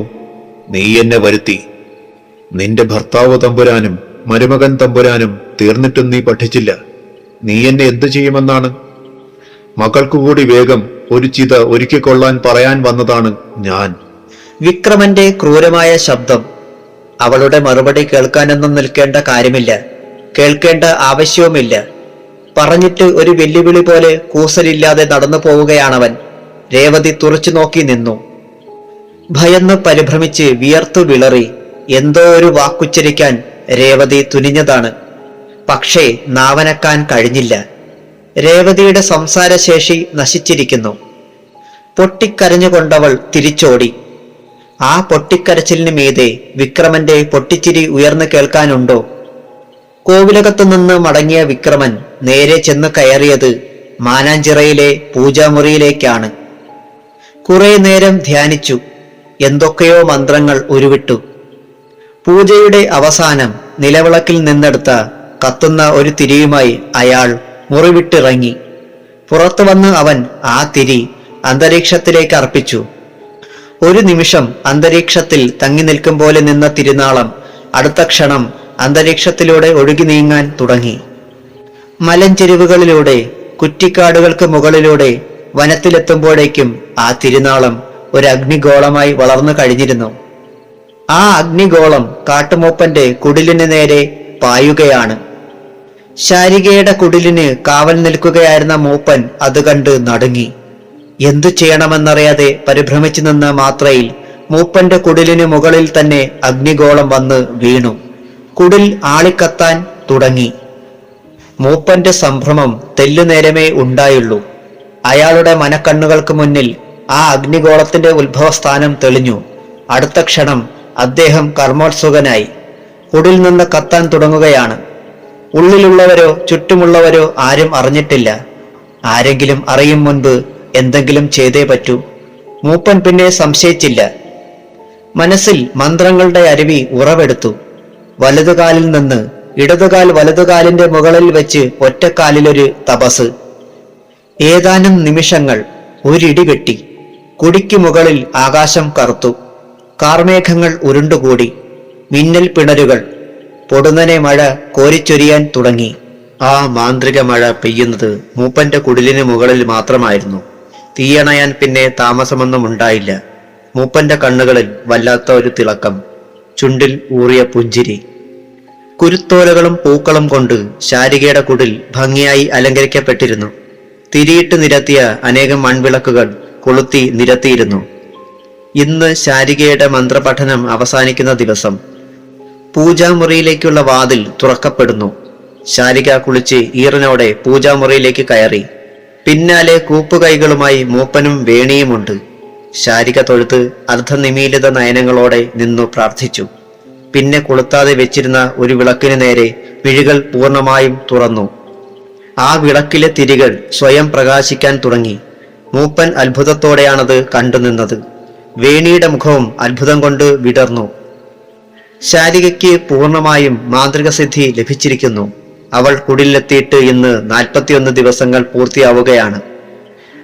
നീ എന്നെ വരുത്തി. നിന്റെ ഭർത്താവ് തമ്പുരാനും മരുമകൻ തമ്പുരാനും തീർന്നിട്ടും നീ പഠിച്ചില്ല. നീ എന്നെ എന്തു ചെയ്യുമെന്നാണ്? മകൾക്കു കൂടി വേഗം ഒരു ചിത ഒരുക്കിക്കൊള്ളാൻ പറയാൻ വന്നതാണ് ഞാൻ. വിക്രമന്റെ ക്രൂരമായ ശബ്ദം. അവളുടെ മറുപടി കേൾക്കാനൊന്നും നിൽക്കേണ്ട കാര്യമില്ല, കേൾക്കേണ്ട ആവശ്യവുമില്ല. പറഞ്ഞിട്ട് ഒരു വെല്ലുവിളി പോലെ കൂസലില്ലാതെ നടന്നു പോവുകയാണവൻ. രേവതി തുറച്ചു നോക്കി നിന്നു. ഭയന്ന് പരിഭ്രമിച്ച് വിയർത്തു വിളറി എന്തോ ഒരു വാക്കുച്ചരിക്കാൻ രേവതി തുനിഞ്ഞതാണ്. പക്ഷേ നാവനക്കാൻ കഴിഞ്ഞില്ല. രേവതിയുടെ സംസാരശേഷി നശിച്ചിരിക്കുന്നു. പൊട്ടിക്കരഞ്ഞുകൊണ്ടവൾ തിരിച്ചോടി. ആ പൊട്ടിക്കരച്ചിലിന് മീതെ വിക്രമന്റെ പൊട്ടിച്ചിരി ഉയർന്നു കേൾക്കാനുണ്ടോ? കോവിലകത്തു നിന്ന് മടങ്ങിയ വിക്രമൻ നേരെ ചെന്ന് കയറിയത് മാനാഞ്ചിറയിലെ പൂജാമുറിയിലേക്കാണ്. കുറെ നേരം ധ്യാനിച്ചു. എന്തൊക്കെയോ മന്ത്രങ്ങൾ ഉരുവിട്ടു. പൂജയുടെ അവസാനം നിലവിളക്കിൽ നിന്നെടുത്ത കത്തുന്ന ഒരു തിരിയുമായി അയാൾ മുറിവിട്ടിറങ്ങി. പുറത്തു വന്ന് അവൻ ആ തിരി അന്തരീക്ഷത്തിലേക്ക് അർപ്പിച്ചു. ഒരു നിമിഷം അന്തരീക്ഷത്തിൽ തങ്ങി നിൽക്കും പോലെ നിന്ന തിരുനാളം അടുത്ത ക്ഷണം അന്തരീക്ഷത്തിലൂടെ ഒഴുകി നീങ്ങാൻ തുടങ്ങി. മലഞ്ചെരിവുകളിലൂടെ, കുറ്റിക്കാടുകൾക്ക് മുകളിലൂടെ വനത്തിലെത്തുമ്പോഴേക്കും ആ തിരുനാളം ഒരു അഗ്നിഗോളമായി വളർന്നു കഴിഞ്ഞിരുന്നു. ആ അഗ്നിഗോളം കാട്ടുമൂപ്പന്റെ കുടിലിന് നേരെ പായുകയാണ്. ശാരികയുടെ കുടിലിന് കാവൽ നിൽക്കുകയായിരുന്ന മൂപ്പൻ അത് കണ്ട് നടുങ്ങി. എന്തു ചെയ്യണമെന്നറിയാതെ പരിഭ്രമിച്ചു നിന്ന മാത്രയിൽ മൂപ്പന്റെ കുടിലിന് മുകളിൽ തന്നെ അഗ്നിഗോളം വന്ന് വീണു. കുടിൽ ആളിക്കത്താൻ തുടങ്ങി. മൂപ്പന്റെ സംഭ്രമം തെല്ലുനേരമേ ഉണ്ടായുള്ളൂ. അയാളുടെ മനക്കണ്ണുകൾക്ക് മുന്നിൽ ആ അഗ്നിഗോളത്തിന്റെ ഉത്ഭവസ്ഥാനം തെളിഞ്ഞു. അടുത്ത ക്ഷണം അദ്ദേഹം കർമ്മോത്സുകനായി കുടിൽ നിന്ന് കത്താൻ തുടങ്ങുകയാണ്. ഉള്ളിലുള്ളവരോ ചുറ്റുമുള്ളവരോ ആരും അറിഞ്ഞിട്ടില്ല. ആരെങ്കിലും അറിയും മുൻപ് എന്തെങ്കിലും ചെയ്തേ പറ്റൂ. മൂപ്പൻ പിന്നെ സംശയിച്ചില്ല. മനസ്സിൽ മന്ത്രങ്ങളുടെ അരുവി ഉറവെടുത്തു. വലതുകാലിൽ നിന്ന് ഇടതുകാൽ വലതുകാലിന്റെ മുകളിൽ വെച്ച് ഒറ്റക്കാലിലൊരു തപസ്. ഏതാനും നിമിഷങ്ങൾ ഒരിടിവെട്ടി. കുടിക്ക് മുകളിൽ ആകാശം കറുത്തു. കാർമേഘങ്ങൾ ഉരുണ്ടുകൂടി. മിന്നൽ പിണരുകൾ. പൊടുന്നനെ മഴ കോരിച്ചൊരിയാൻ തുടങ്ങി. ആ മാന്ത്രിക മഴ പെയ്യുന്നത് മൂപ്പന്റെ കുടിലിന് മുകളിൽ മാത്രമായിരുന്നു. തീയണയാൻ പിന്നെ താമസമൊന്നും ഉണ്ടായില്ല. മൂപ്പന്റെ കണ്ണുകളിൽ വല്ലാത്ത ഒരു തിളക്കം, ചുണ്ടിൽ ഊറിയ പുഞ്ചിരി. കുരുത്തോലകളും പൂക്കളും കൊണ്ട് ശാരികയുടെ കുടിൽ ഭംഗിയായി അലങ്കരിക്കപ്പെട്ടിരുന്നു. തിരിയിട്ട് നിരത്തിയ അനേകം മൺവിളക്കുകൾ കൊളുത്തി നിരത്തിയിരുന്നു. ഇന്ന് ശാരികയുടെ മന്ത്രപഠനം അവസാനിക്കുന്ന ദിവസം. പൂജാമുറിയിലേക്കുള്ള വാതിൽ തുറക്കപ്പെടുന്നു. ശാരിക കുളിച്ച് ഈറനോടെ പൂജാമുറിയിലേക്ക് കയറി. പിന്നാലെ കൂപ്പുകൈകളുമായി മൂപ്പനും വേണിയുമുണ്ട്. ശാരിക തൊഴുത്ത് അർദ്ധനിമീലിത നയനങ്ങളോടെ നിന്നു പ്രാർത്ഥിച്ചു. പിന്നെ കൊളുത്താതെ വെച്ചിരുന്ന ഒരു വിളക്കിന് നേരെ മിഴികൾ പൂർണ്ണമായും തുറന്നു. ആ വിളക്കിലെ തിരികൾ സ്വയം പ്രകാശിക്കാൻ തുടങ്ങി. മൂപ്പൻ അത്ഭുതത്തോടെയാണത് കണ്ടുനിന്നത്. വേണിയുടെ മുഖവും അത്ഭുതം കൊണ്ട് വിടർന്നു. ശാരികയ്ക്ക് പൂർണ്ണമായും മാന്ത്രിക സിദ്ധി ലഭിച്ചിരിക്കുന്നു. അവൾ കുടിലെത്തിയിട്ട് ഇന്ന് 41 ദിവസങ്ങൾ പൂർത്തിയാവുകയാണ്.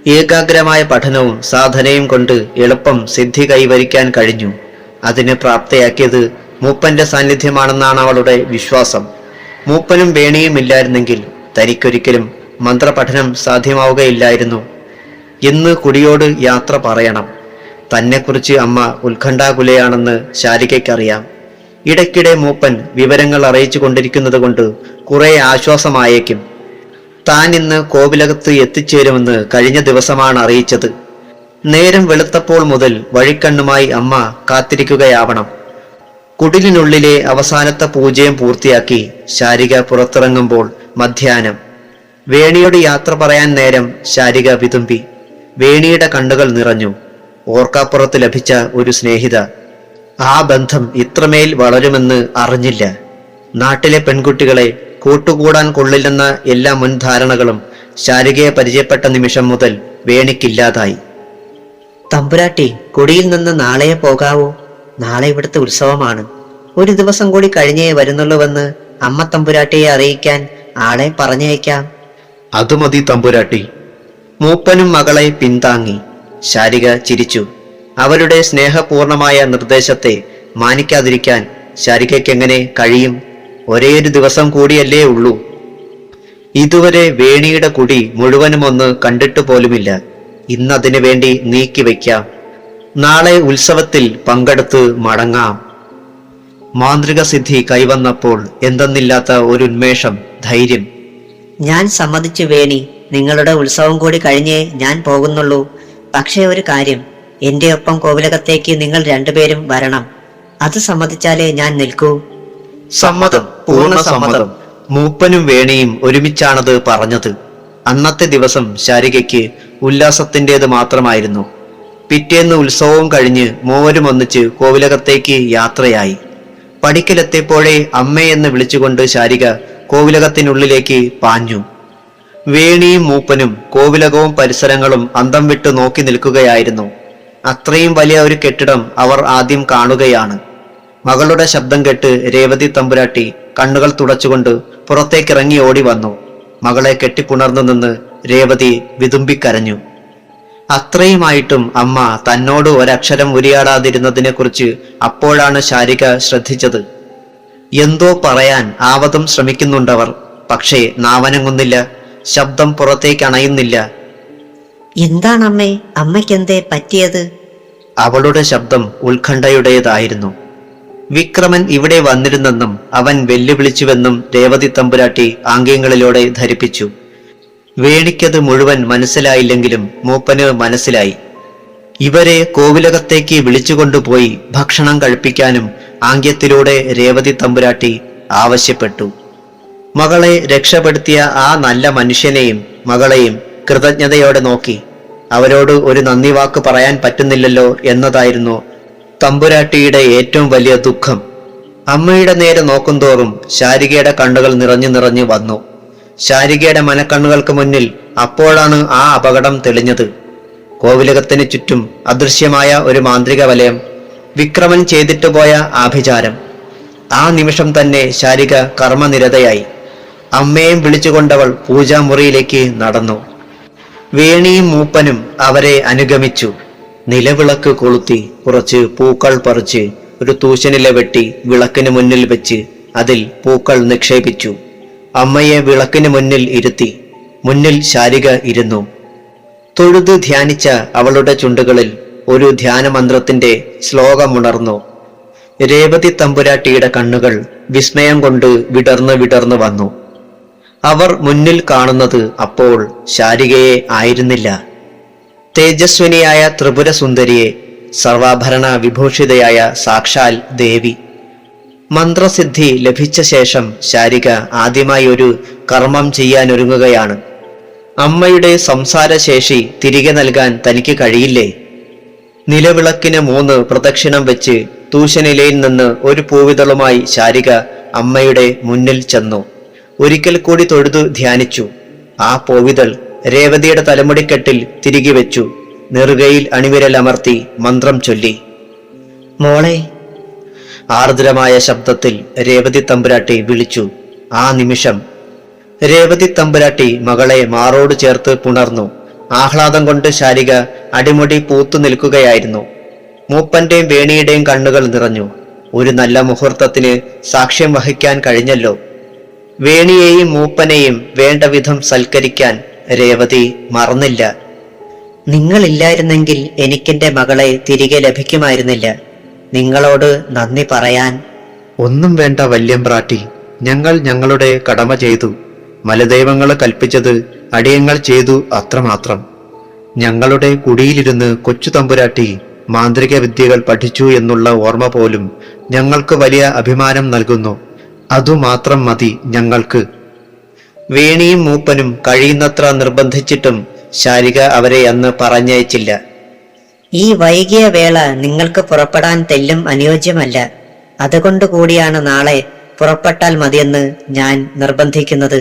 ഏകാഗ്രമായ പഠനവും സാധനയും കൊണ്ട് എളുപ്പം സിദ്ധി കൈവരിക്കാൻ കഴിഞ്ഞു. അതിന് പ്രാപ്തയാക്കിയത് മൂപ്പന്റെ സാന്നിധ്യമാണെന്നാണ് അവളുടെ വിശ്വാസം. മൂപ്പനും വേണിയും ഇല്ലായിരുന്നെങ്കിൽ തനിക്കൊരിക്കലും മന്ത്രപഠനം സാധ്യമാവുകയില്ലായിരുന്നു. ഇന്ന് കുടിയോട് യാത്ര പറയണം. തന്നെക്കുറിച്ച് അമ്മ ഉത്കണ്ഠാകുലയാണെന്ന് ശാരികയ്ക്കറിയാം. ഇടയ്ക്കിടെ മൂപ്പൻ വിവരങ്ങൾ അറിയിച്ചു കൊണ്ടിരിക്കുന്നത് കൊണ്ട് കുറെ ആശ്വാസമായേക്കും. താൻ ഇന്ന് കോവിലകത്ത് എത്തിച്ചേരുമെന്ന് കഴിഞ്ഞ ദിവസമാണ് അറിയിച്ചത്. നേരം വെളുത്തപ്പോൾ മുതൽ വഴിക്കണ്ണുമായി അമ്മ കാത്തിരിക്കുകയാവണം. കുടിലിനുള്ളിലെ അവസാനത്തെ പൂജയും പൂർത്തിയാക്കി ശാരിക പുറത്തിറങ്ങുമ്പോൾ മധ്യാഹ്നം. വേണിയോട് യാത്ര പറയാൻ നേരം ശാരിക വിതുമ്പി. വേണിയുടെ കണ്ണുകൾ നിറഞ്ഞു. ഓർക്കാപ്പുറത്ത് ലഭിച്ച ഒരു സ്നേഹിത. ആ ബന്ധം ഇത്രമേൽ വളരുമെന്ന് അറിഞ്ഞില്ല. നാട്ടിലെ പെൺകുട്ടികളെ കൂട്ടുകൂടാൻ കൊള്ളില്ലെന്ന എല്ലാ മുൻധാരണകളും ശാരികയെ പരിചയപ്പെട്ട നിമിഷം മുതൽ വേണിക്കില്ലാതായി. തമ്പുരാട്ടി, കുടിയിൽ നിന്ന് നാളെ പോകാവൂ. നാളെ ഇവിടുത്തെ ഉത്സവമാണ്. ഒരു ദിവസം കൂടി കഴിഞ്ഞേ വരുന്നുള്ളൂവെന്ന് അമ്മ തമ്പുരാട്ടിയെ അറിയിക്കാൻ ആളെ പറഞ്ഞയക്കാം. അത് മതി തമ്പുരാട്ടി. മൂപ്പനും മകളെ പിന്താങ്ങി. ശാരിക ചിരിച്ചു. അവരുടെ സ്നേഹപൂർണമായ നിർദ്ദേശത്തെ മാനിക്കാതിരിക്കാൻ ശാരികയ്ക്കെങ്ങനെ കഴിയും? ഒരേയൊരു ദിവസം കൂടിയല്ലേ ഉള്ളൂ. ഇതുവരെ വേണിയുടെ കുടി മുഴുവനും ഒന്ന് കണ്ടിട്ടു പോലുമില്ല. ഇന്നതിനു വേണ്ടി നീക്കിവെക്കാം. നാളെ ഉത്സവത്തിൽ പങ്കെടുത്ത് മടങ്ങാം. മാന്ത്രിക സിദ്ധി കൈവന്നപ്പോൾ എന്തെന്നില്ലാത്ത ഒരു ഉന്മേഷം, ധൈര്യം. ഞാൻ സമ്മതിച്ചു വേണി. നിങ്ങളുടെ ഉത്സവം കൂടി കഴിഞ്ഞേ ഞാൻ പോകുന്നുള്ളൂ. പക്ഷേ ഒരു കാര്യം, എന്റെ ഒപ്പം കോവിലകത്തേക്ക് നിങ്ങൾ രണ്ടുപേരും വരണം. അത് സമ്മതിച്ചാലേ ഞാൻ നിൽക്കൂ. സമ്മതം, പൂർണ്ണ സമ്മതം. മൂപ്പനും വേണിയും ഒരുമിച്ചാണത് പറഞ്ഞത്. അന്നത്തെ ദിവസം ശാരികയ്ക്ക് ഉല്ലാസത്തിൻ്റെത് മാത്രമായിരുന്നു. പിറ്റേന്ന് ഉത്സവവും കഴിഞ്ഞ് മൂവരും ഒന്നിച്ച് കോവിലകത്തേക്ക് യാത്രയായി. പടിക്കലെത്തിയപ്പോഴേ അമ്മയെന്ന് വിളിച്ചുകൊണ്ട് ശാരിക കോവിലകത്തിനുള്ളിലേക്ക് പാഞ്ഞു. വേണിയും മൂപ്പനും കോവിലകവും പരിസരങ്ങളും അന്തം വിട്ട് നോക്കി നിൽക്കുകയായിരുന്നു. അത്രയും വലിയ ഒരു കെട്ടിടം അവർ ആദ്യം കാണുകയാണ്. മകളുടെ ശബ്ദം കേട്ട് രേവതി തമ്പുരാട്ടി കണ്ണുകൾ തുടച്ചുകൊണ്ട് പുറത്തേക്കിറങ്ങി ഓടി വന്നു. മകളെ കെട്ടിപ്പുണർന്നു നിന്ന് രേവതി വിതുമ്പിക്കരഞ്ഞു. അത്രയുമായിട്ടും അമ്മ തന്നോട് ഒരക്ഷരം ഉരിയാടാതിരുന്നതിനെ കുറിച്ച് അപ്പോഴാണ് ശാരിക ശ്രദ്ധിച്ചത്. എന്തോ പറയാൻ ആവതും ശ്രമിക്കുന്നുണ്ടവർ. പക്ഷേ നാവനങ്ങുന്നില്ല. ശബ്ദം പുറത്തേക്ക് അണയുന്നില്ല. എന്താണമ്മേ, അമ്മയ്ക്കെന്തേ പറ്റിയത്? അവളുടെ ശബ്ദം ഉത്കണ്ഠയുടേതായിരുന്നു. വിക്രമൻ ഇവിടെ വന്നിരുന്നെന്നും അവൻ വെല്ലുവിളിച്ചുവെന്നും രേവതി തമ്പുരാട്ടി ആംഗ്യങ്ങളിലൂടെ ധരിപ്പിച്ചു. വേണിക്കത് മുഴുവൻ മനസ്സിലായില്ലെങ്കിലും മൂപ്പന് മനസ്സിലായി. ഇവരെ കോവിലകത്തേക്ക് വിളിച്ചുകൊണ്ടുപോയി ഭക്ഷണം കഴിപ്പിക്കാനും ആംഗ്യത്തിലൂടെ രേവതി തമ്പുരാട്ടി ആവശ്യപ്പെട്ടു. മകളെ രക്ഷപ്പെടുത്തിയ ആ നല്ല മനുഷ്യനെയും മകളെയും കൃതജ്ഞതയോടെ നോക്കി. അവരോട് ഒരു നന്ദി വാക്ക് പറയാൻ പറ്റുന്നില്ലല്ലോ എന്നതായിരുന്നു തമ്പുരാട്ടിയുടെ ഏറ്റവും വലിയ ദുഃഖം. അമ്മയുടെ നേരെ നോക്കുന്തോറും ശാരികയുടെ കണ്ണുകൾ നിറഞ്ഞു നിറഞ്ഞു വന്നു. ശാരികയുടെ മനക്കണ്ണുകൾക്ക് മുന്നിൽ അപ്പോഴാണ് ആ അപകടം തെളിഞ്ഞത്. കോവിലകത്തിന് ചുറ്റും അദൃശ്യമായ ഒരു മാന്ത്രിക വലയം, വിക്രമൻ ചെയ്തിട്ട് പോയ ആഭിചാരം. ആ നിമിഷം തന്നെ ശാരിക കർമ്മനിരതയായി. അമ്മയും വിളിച്ചുകൊണ്ടവൾ പൂജാമുറിയിലേക്ക് നടന്നു. വേണിയും മൂപ്പനും അവരെ അനുഗമിച്ചു. നിലവിളക്ക് കൊളുത്തി കുറച്ച് പൂക്കൾ പറിച്ച് ഒരു തൂശനില വെട്ടി വിളക്കിന് മുന്നിൽ വെച്ച് അതിൽ പൂക്കൾ നിക്ഷേപിച്ചു. അമ്മയെ വിളക്കിന് മുന്നിൽ ഇരുത്തി. മുന്നിൽ ശാരിക ഇരുന്നു. തൊഴുത് ധ്യാനിച്ച അവളുടെ ചുണ്ടുകളിൽ ഒരു ധ്യാനമന്ത്രത്തിന്റെ ശ്ലോകമുണർന്നു. രേവതി തമ്പുരാട്ടിയുടെ കണ്ണുകൾ വിസ്മയം കൊണ്ട് വിടർന്ന് വിടർന്നു വന്നു. അവർ മുന്നിൽ കാണുന്നത് അപ്പോൾ ശാരികയെ ആയിരുന്നില്ല. തേജസ്വിനിയായ ത്രിപുര സുന്ദരിയെ, സർവാഭരണ വിഭൂഷിതയായ സാക്ഷാൽ ദേവി. മന്ത്രസിദ്ധി ലഭിച്ച ശേഷം ശാരിക ആദ്യമായി ഒരു കർമ്മം ചെയ്യാനൊരുങ്ങുകയാണ്. അമ്മയുടെ സംസാരശേഷി തിരികെ നൽകാൻ തനിക്ക് കഴിയില്ലേ? നിലവിളക്കിന് 3 പ്രദക്ഷിണം വെച്ച് തൂശനിലയിൽ നിന്ന് ഒരു പൂവിതളുമായി ശാരിക അമ്മയുടെ മുന്നിൽ ചെന്നു. ഒരിക്കൽ കൂടി തൊഴുതു ധ്യാനിച്ചു. ആ പൂവിതൾ രേവതിയുടെ തലമുടിക്കെട്ടിൽ തിരികെ വെച്ചു. നെറുകയിൽ അണിവിരൽ അമർത്തി മന്ത്രം ചൊല്ലി. മോളെ, ആർദ്രമായ ശബ്ദത്തിൽ രേവതി തമ്പുരാട്ടി വിളിച്ചു. ആ നിമിഷം രേവതി തമ്പുരാട്ടി മകളെ മാറോട് ചേർത്ത് പുണർന്നു. ആഹ്ലാദം കൊണ്ട് ശാരിക അടിമുടി പൂത്തു നിൽക്കുകയായിരുന്നു. മൂപ്പന്റെയും വേണിയുടെയും കണ്ണുകൾ നിറഞ്ഞു. ഒരു നല്ല മുഹൂർത്തത്തിന് സാക്ഷ്യം വഹിക്കാൻ കഴിഞ്ഞല്ലോ. വേണിയെയും മൂപ്പനെയും വേണ്ട വിധം സൽക്കരിക്കാൻ രേവതി മറന്നില്ല. നിങ്ങളില്ലായിരുന്നെങ്കിൽ എനിക്കെന്റെ മകളെ തിരികെ ലഭിക്കുമായിരുന്നില്ല. നിങ്ങളോട് നന്ദി പറയാൻ. ഒന്നും വേണ്ട വല്യമ്പ്രാട്ടി, ഞങ്ങൾ ഞങ്ങളുടെ കടമ ചെയ്തു. മലദൈവങ്ങളെ കൽപ്പിച്ചത് അടിയങ്ങൾ ചെയ്തു, അത്രമാത്രം. ഞങ്ങളുടെ കുടിയിലിരുന്ന് കൊച്ചു തമ്പുരാട്ടി മാന്ത്രിക വിദ്യകൾ പഠിച്ചു എന്നുള്ള ഓർമ്മ പോലും ഞങ്ങൾക്ക് വലിയ അഭിമാനം നൽകുന്നു. അതുമാത്രം മതി ഞങ്ങൾക്ക്. വേണിയും മൂപ്പനും കഴിയുന്നത്ര നിർബന്ധിച്ചിട്ടും ശാരിക അവരെ അന്ന് പറഞ്ഞയച്ചില്ല. ഈ വൈകിയ വേള നിങ്ങൾക്ക് പുറപ്പെടാൻ തെല്ലും അനുയോജ്യമല്ല. അതുകൊണ്ട് കൂടിയാണ് നാളെ പുറപ്പെട്ടാൽ മതിയെന്ന് ഞാൻ നിർബന്ധിക്കുന്നത്.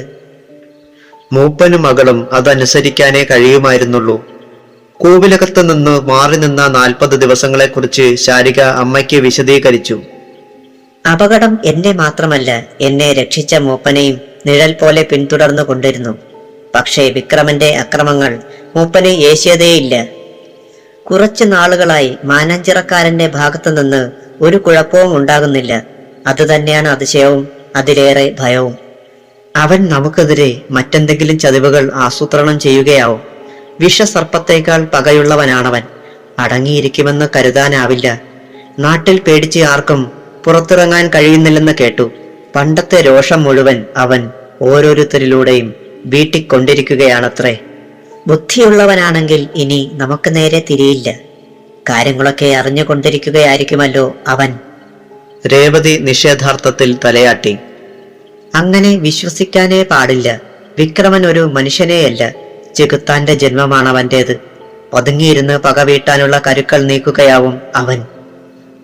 മൂപ്പനും മകളും അതനുസരിക്കാനേ കഴിയുമായിരുന്നുള്ളൂ. കോവിലകത്ത് നിന്ന് മാറി നിന്ന 40 ദിവസങ്ങളെക്കുറിച്ച് ശാരിക അമ്മയ്ക്ക് വിശദീകരിച്ചു. അപകടം എന്നെ മാത്രമല്ല, എന്നെ രക്ഷിച്ച മൂപ്പനെയും നിഴൽ പോലെ പിന്തുടർന്നു കൊണ്ടിരുന്നു. പക്ഷേ വിക്രമന്റെ അക്രമങ്ങൾ മൂപ്പനെ ഏശ്യതയില്ല. കുറച്ചു നാളുകളായി മാനാഞ്ചിറക്കാരന്റെ ഭാഗത്തു നിന്ന് ഒരു കുഴപ്പവും ഉണ്ടാകുന്നില്ല. അതുതന്നെയാണ് അതിശയവും അതിലേറെ ഭയവും. അവൻ നമുക്കെതിരെ മറ്റെന്തെങ്കിലും ചതിവുകൾ ആസൂത്രണം ചെയ്യുകയാവും. വിഷസർപ്പത്തേക്കാൾ പകയുള്ളവനാണവൻ. അടങ്ങിയിരിക്കുമെന്ന് കരുതാനാവില്ല. നാട്ടിൽ പേടിച്ച് ആർക്കും പുറത്തിറങ്ങാൻ കഴിയുന്നില്ലെന്ന് കേട്ടു. പണ്ടത്തെ രോഷം മുഴുവൻ അവൻ ഓരോരുത്തരിലൂടെയും വീട്ടിക്കൊണ്ടിരിക്കുകയാണത്രേ. ബുദ്ധിയുള്ളവനാണെങ്കിൽ ഇനി നമുക്ക് നേരെ തിരിയില്ല. കാര്യങ്ങളൊക്കെ അറിഞ്ഞുകൊണ്ടിരിക്കുകയായിരിക്കുമല്ലോ അവൻ. രേവതി നിഷേധാർത്ഥത്തിൽ തലയാട്ടി. അങ്ങനെ വിശ്വസിക്കാനേ പാടില്ല. വിക്രമൻ ഒരു മനുഷ്യനെയല്ല, ചെകുത്താന്റെ ജന്മമാണവന്റേത്. ഒതുങ്ങിയിരുന്ന് പക വീട്ടാനുള്ള കരുക്കൾ നീക്കുകയാവും അവൻ.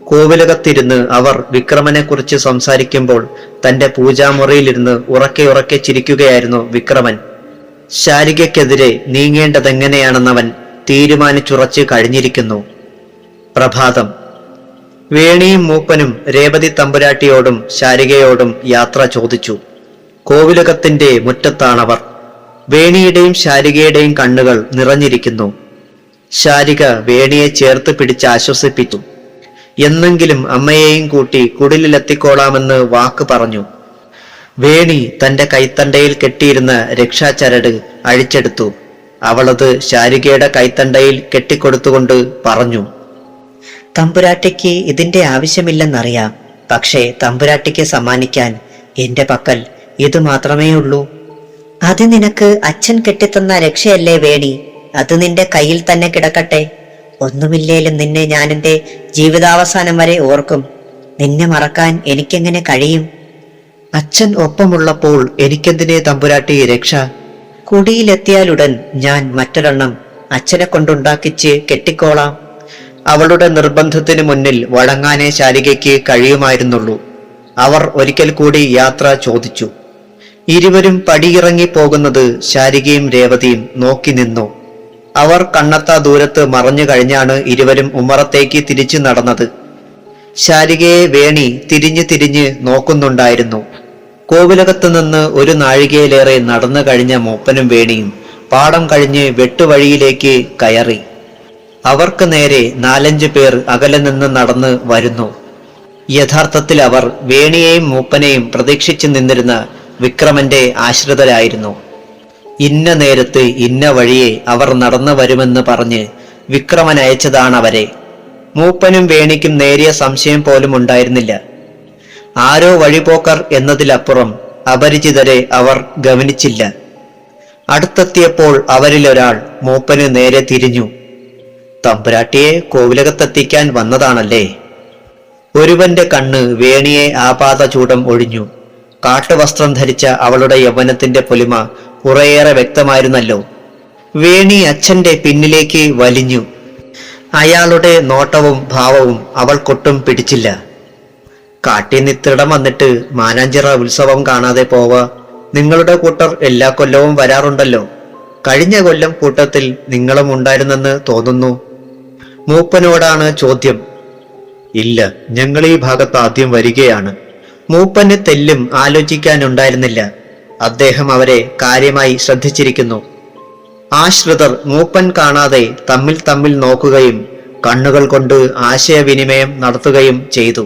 കോവിലകത്തിരുന്ന് അവർ വിക്രമനെ കുറിച്ച് സംസാരിക്കുമ്പോൾ തന്റെ പൂജാമുറിയിലിരുന്ന് ഉറക്കെ ഉറക്കെ ചിരിക്കുകയായിരുന്നു വിക്രമൻ. ശാരികയ്ക്കെതിരെ നീങ്ങേണ്ടതെങ്ങനെയാണെന്നവൻ തീരുമാനിച്ചുറച്ച് കഴിഞ്ഞിരിക്കുന്നു. പ്രഭാതം. വേണിയും മൂപ്പനും രേവതി തമ്പുരാട്ടിയോടും ശാരികയോടും യാത്ര ചോദിച്ചു. കോവിലകത്തിന്റെ മുറ്റത്താണവർ. വേണിയുടെയും ശാരികയുടെയും കണ്ണുകൾ നിറഞ്ഞിരിക്കുന്നു. ശാരിക വേണിയെ ചേർത്ത് പിടിച്ച് ആശ്വസിപ്പിച്ചു. എന്നെങ്കിലും അമ്മയെയും കൂട്ടി കുടിലിലെത്തിക്കോളാമെന്ന് വാക്ക് പറഞ്ഞു. വേണി തന്റെ കൈത്തണ്ടയിൽ കെട്ടിയിരുന്ന രക്ഷാചരട് അഴിച്ചെടുത്തു. അവളത് ശാരികയുടെ കൈത്തണ്ടയിൽ കെട്ടിക്കൊടുത്തുകൊണ്ട് പറഞ്ഞു, തമ്പുരാട്ടിക്ക് ഇതിന്റെ ആവശ്യമില്ലെന്നറിയാം. പക്ഷേ തമ്പുരാട്ടിക്ക് സമ്മാനിക്കാൻ എന്റെ പക്കൽ ഇത് മാത്രമേ ഉള്ളൂ. അത് നിനക്ക് അച്ഛൻ കെട്ടിത്തന്ന രക്ഷയല്ലേ വേണി? അത് നിന്റെ കയ്യിൽ തന്നെ കിടക്കട്ടെ. ഒന്നുമില്ലേലും നിന്നെ ഞാൻ എന്റെ ജീവിതാവസാനം വരെ ഓർക്കും. നിന്നെ മറക്കാൻ എനിക്കെങ്ങനെ കഴിയും? അച്ഛൻ ഒപ്പമുള്ളപ്പോൾ എനിക്കെന്തിനെ തമ്പുരാട്ടി രക്ഷ? കുടിയിലെത്തിയാലുടൻ ഞാൻ മറ്റൊരെണ്ണം അച്ഛനെ കൊണ്ടുണ്ടാക്കിച്ച് കെട്ടിക്കോളാം. അവളുടെ നിർബന്ധത്തിന് മുന്നിൽ വഴങ്ങാനേ ശാരികയ്ക്ക് കഴിയുമായിരുന്നുള്ളൂ. അവർ ഒരിക്കൽ കൂടി യാത്ര ചോദിച്ചു. ഇരുവരും പടിയിറങ്ങി പോകുന്നത് ശാരികയും രേവതിയും നോക്കി നിന്നു. അവർ കണ്ണത്താ ദൂരത്ത് മറഞ്ഞു കഴിഞ്ഞാണ് ഇരുവരും ഉമ്മറത്തേക്ക് തിരിച്ചു നടന്നത്. ശാരികയെ വേണി തിരിഞ്ഞ് തിരിഞ്ഞ് നോക്കുന്നുണ്ടായിരുന്നു. കോവിലകത്ത് നിന്ന് ഒരു നാഴികയിലേറെ നടന്നു കഴിഞ്ഞ മൂപ്പനും വേണിയും പാടം കഴിഞ്ഞ് വെട്ടുവഴിയിലേക്ക് കയറി. അവർക്ക് നേരെ 4-5 പേർ അകലെ നിന്ന് നടന്ന് വരുന്നു. യഥാർത്ഥത്തിൽ അവർ വേണിയെയും മൂപ്പനെയും പ്രതീക്ഷിച്ചു നിന്നിരുന്ന വിക്രമന്റെ ആശ്രിതരായിരുന്നു. ഇന്ന നേരത്ത് ഇന്ന വഴിയെ അവർ നടന്നു വരുമെന്ന് പറഞ്ഞ് വിക്രമൻ അയച്ചതാണവരെ. മൂപ്പനും വേണിക്കും നേരിയ സംശയം പോലും ഉണ്ടായിരുന്നില്ല. ആരോ വഴിപോക്കർ എന്നതിലപ്പുറം അപരിചിതരെ അവർ ഗവനിച്ചില്ല. അടുത്തെത്തിയപ്പോൾ അവരിലൊരാൾ മൂപ്പന് നേരെ തിരിഞ്ഞു. തമ്പുരാട്ടിയെ കോവിലകത്തെത്തിക്കാൻ വന്നതാണല്ലേ? ഒരുവന്റെ കണ്ണ് വേണിയെ ആപാത ചൂടം ഒഴിഞ്ഞു. കാട്ടുവസ്ത്രം ധരിച്ച അവളുടെ യൗവനത്തിന്റെ പൊലിമ കുറേയേറെ വ്യക്തമായിരുന്നല്ലോ. വേണി അച്ഛന്റെ പിന്നിലേക്ക് വലിഞ്ഞു. അയാളുടെ നോട്ടവും ഭാവവും അവൾക്കൊട്ടും പിടിച്ചില്ല. കാട്ടിന്നിത്തിടം വന്നിട്ട് മാനാഞ്ചിറ ഉത്സവം കാണാതെ പോവാ. നിങ്ങളുടെ കൂട്ടർ എല്ലാ കൊല്ലവും വരാറുണ്ടല്ലോ. കഴിഞ്ഞ കൊല്ലം കൂട്ടത്തിൽ നിങ്ങളും ഉണ്ടായിരുന്നെന്ന് തോന്നുന്നു. മൂപ്പനോടാണ് ചോദ്യം. ഇല്ല, ഞങ്ങൾ ഈ ഭാഗത്ത് ആദ്യം വരികയാണ്. മൂപ്പന് തെല്ലും ആലോചിക്കാനുണ്ടായിരുന്നില്ല. അദ്ദേഹം അവരെ കാര്യമായി ശ്രദ്ധിച്ചിരിക്കുന്നു. ആശ്രിതർ മൂപ്പൻ കാണാതെ തമ്മിൽ തമ്മിൽ നോക്കുകയും കണ്ണുകൾ കൊണ്ട് ആശയവിനിമയം നടത്തുകയും ചെയ്തു.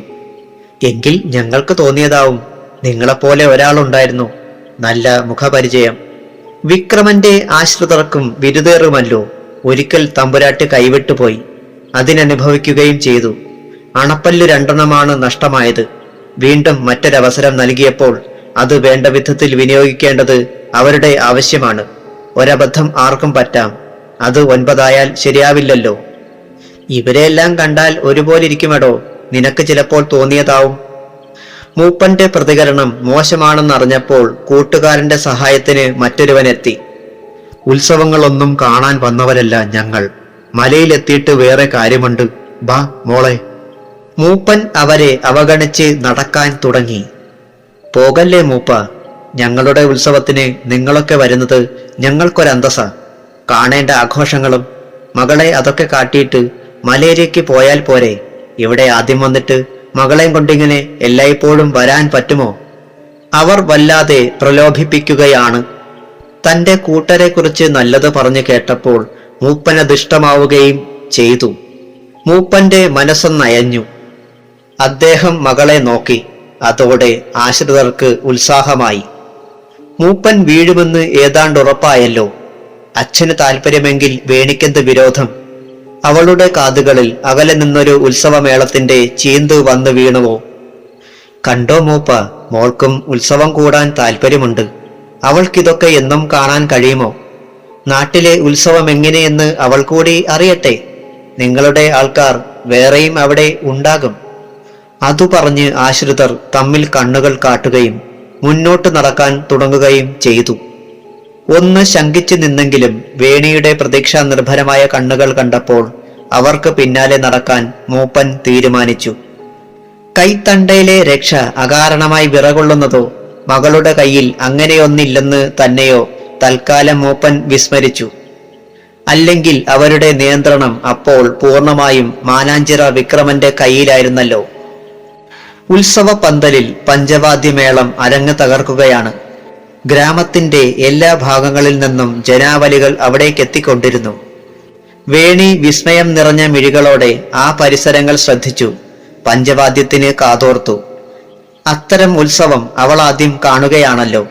എങ്കിൽ ഞങ്ങൾക്ക് തോന്നിയതാവും. നിങ്ങളെപ്പോലെ ഒരാളുണ്ടായിരുന്നു, നല്ല മുഖപരിചയം. വിക്രമന്റെ ആശ്രിതർക്കും ബിരുദേറുമല്ലോ. ഒരിക്കൽ തമ്പുരാട്ടി കൈവിട്ടുപോയി, അതിനനുഭവിക്കുകയും ചെയ്തു. അണപ്പല്ല് 2 നഷ്ടമായത്. വീണ്ടും മറ്റൊരവസരം നൽകിയപ്പോൾ അത് വേണ്ട വിധത്തിൽ വിനിയോഗിക്കേണ്ടത് അവരുടെ ആവശ്യമാണ്. ഒരബദ്ധം ആർക്കും പറ്റാം, അത് 9 ശരിയാവില്ലല്ലോ. ഇവരെല്ലാം കണ്ടാൽ ഒരുപോലെ ഇരിക്കുമടോ, നിനക്ക് ചിലപ്പോൾ തോന്നിയതാവും. മൂപ്പന്റെ പ്രതികരണം മോശമാണെന്നറിഞ്ഞപ്പോൾ കൂട്ടുകാരന്റെ സഹായത്തിന് മറ്റൊരുവനെത്തി. ഉത്സവങ്ങളൊന്നും കാണാൻ വന്നവരല്ല ഞങ്ങൾ. മലയിലെത്തിയിട്ട് വേറെ കാര്യമുണ്ട്. ബാ മോളെ. മൂപ്പൻ അവരെ അവഗണിച്ച് നടക്കാൻ തുടങ്ങി. പോകല്ലേ മൂപ്പ, ഞങ്ങളുടെ ഉത്സവത്തിന് നിങ്ങളൊക്കെ വരുന്നത് ഞങ്ങൾക്കൊരന്തസ. കാണേണ്ട ആഘോഷങ്ങളും. മകളെ അതൊക്കെ കാട്ടിയിട്ട് മലേരിയയ്ക്ക് പോയാൽ പോരെ? ഇവിടെ ആദ്യം വന്നിട്ട് മകളെയും കൊണ്ടിങ്ങനെ എല്ലായ്പ്പോഴും വരാൻ പറ്റുമോ? അവർ വല്ലാതെ പ്രലോഭിപ്പിക്കുകയാണ്. തന്റെ കൂട്ടരെക്കുറിച്ച് നല്ലത് പറഞ്ഞു കേട്ടപ്പോൾ മൂപ്പനതിഷ്ടമാവുകയും ചെയ്തു. മൂപ്പന്റെ മനസ്സൊന്നയഞ്ഞു. അദ്ദേഹം മകളെ നോക്കി. അതോടെ ആശ്രിതർക്ക് ഉത്സാഹമായി. മൂപ്പൻ വീഴുമെന്ന് ഏതാണ്ട് ഉറപ്പായല്ലോ. അച്ഛന് താല്പര്യമെങ്കിൽ വേണിക്കെന്ത് വിരോധം? അവളുടെ കാതുകളിൽ അകലെ നിന്നൊരു ഉത്സവമേളത്തിന്റെ ചീന്ത് വന്നു വീണുവോ? കണ്ടോ മൂപ്പ, മോൾക്കും ഉത്സവം കൂടാൻ താല്പര്യമുണ്ട്. അവൾക്കിതൊക്കെ എന്നും കാണാൻ കഴിയുമോ? നാട്ടിലെ ഉത്സവം എങ്ങനെയെന്ന് അവൾ കൂടി അറിയട്ടെ. നിങ്ങളുടെ ആൾക്കാർ വേറെയും അവിടെ ഉണ്ടാകും. അതു പറഞ്ഞ് ആശ്രിതർ തമ്മിൽ കണ്ണുകൾ കാട്ടുകയും മുന്നോട്ട് നടക്കാൻ തുടങ്ങുകയും ചെയ്തു. ഒന്ന് ശങ്കിച്ചു നിന്നെങ്കിലും വേണിയുടെ പ്രതീക്ഷാ നിർഭരമായ കണ്ണുകൾ കണ്ടപ്പോൾ അവർക്ക് പിന്നാലെ നടക്കാൻ മൂപ്പൻ തീരുമാനിച്ചു. കൈത്തണ്ടയിലെ രക്ഷ അകാരണമായി വിറകൊള്ളുന്നതോ മകളുടെ കയ്യിൽ അങ്ങനെയൊന്നില്ലെന്ന് തന്നെയോ തൽക്കാലം മൂപ്പൻ വിസ്മരിച്ചു. അല്ലെങ്കിൽ അവരുടെ നിയന്ത്രണം അപ്പോൾ പൂർണ്ണമായും മാനാഞ്ചിറ വിക്രമന്റെ കയ്യിലായിരുന്നല്ലോ. ഉത്സവ പന്തലിൽ പഞ്ചവാദ്യമേളം അരങ്ങ് തകർക്കുകയാണ്. ഗ്രാമത്തിന്റെ എല്ലാ ഭാഗങ്ങളിൽ നിന്നും ജനാവലികൾ അവിടേക്കെത്തിക്കൊണ്ടിരുന്നു. വേണി വിസ്മയം നിറഞ്ഞ മിഴികളോടെ ആ പരിസരങ്ങൾ ശ്രദ്ധിച്ചു. പഞ്ചവാദ്യത്തിന് കാതോർത്തു. അത്തരം ഉത്സവം അവൾ ആദ്യം കാണുകയാണല്ലോ.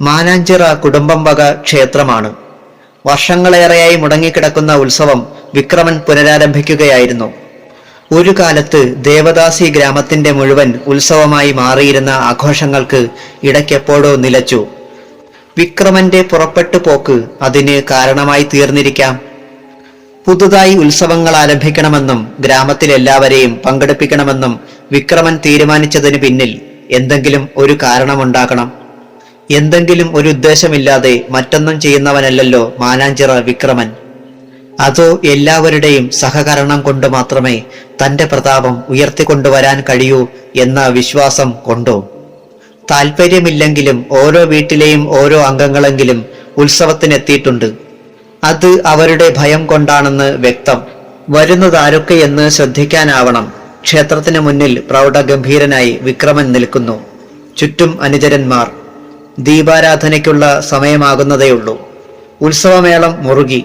മാനാഞ്ചിറ കുടുംബം വക ക്ഷേത്രമാണ്. വർഷങ്ങളേറെയായി മുടങ്ങിക്കിടക്കുന്ന ഉത്സവം വിക്രമൻ പുനരാരംഭിക്കുകയായിരുന്നു. ഒരു കാലത്ത് ദേവദാസി ഗ്രാമത്തിന്റെ മുഴുവൻ ഉത്സവമായി മാറിയിരുന്ന ആഘോഷങ്ങൾക്ക് ഇടയ്ക്കെപ്പോഴോ നിലച്ചു. വിക്രമന്റെ പുറപ്പെട്ടു പോക്ക് അതിന് കാരണമായി തീർന്നിരിക്കാം. പുതുതായി ഉത്സവങ്ങൾ ആരംഭിക്കണമെന്നും ഗ്രാമത്തിലെല്ലാവരെയും പങ്കെടുപ്പിക്കണമെന്നും വിക്രമൻ തീരുമാനിച്ചതിന് പിന്നിൽ എന്തെങ്കിലും ഒരു കാരണമുണ്ടാകണം. എന്തെങ്കിലും ഒരു ഉദ്ദേശമില്ലാതെ മറ്റൊന്നും ചെയ്യുന്നവനല്ലല്ലോ മാനാഞ്ചിറ വിക്രമൻ. അതോ എല്ലാവരുടെയും സഹകരണം കൊണ്ട് മാത്രമേ തന്റെ പ്രതാപം ഉയർത്തിക്കൊണ്ടുവരാൻ കഴിയൂ എന്ന വിശ്വാസം കൊണ്ടോ? താല്പര്യമില്ലെങ്കിലും ഓരോ വീട്ടിലെയും ഓരോ അംഗങ്ങളെങ്കിലും ഉത്സവത്തിനെത്തിയിട്ടുണ്ട്. അത് അവരുടെ ഭയം കൊണ്ടാണെന്ന് വ്യക്തം. വരുന്നതാരൊക്കെയെന്ന് ശ്രദ്ധിക്കാനാവണം. ക്ഷേത്രത്തിന് മുന്നിൽ പ്രൗഢഗംഭീരനായി വിക്രമൻ നിൽക്കുന്നു. ചുറ്റും അനുചരന്മാർ. ദീപാരാധനയ്ക്കുള്ള സമയമാകുന്നതേയുള്ളൂ. ഉത്സവമേളം മുറുകി.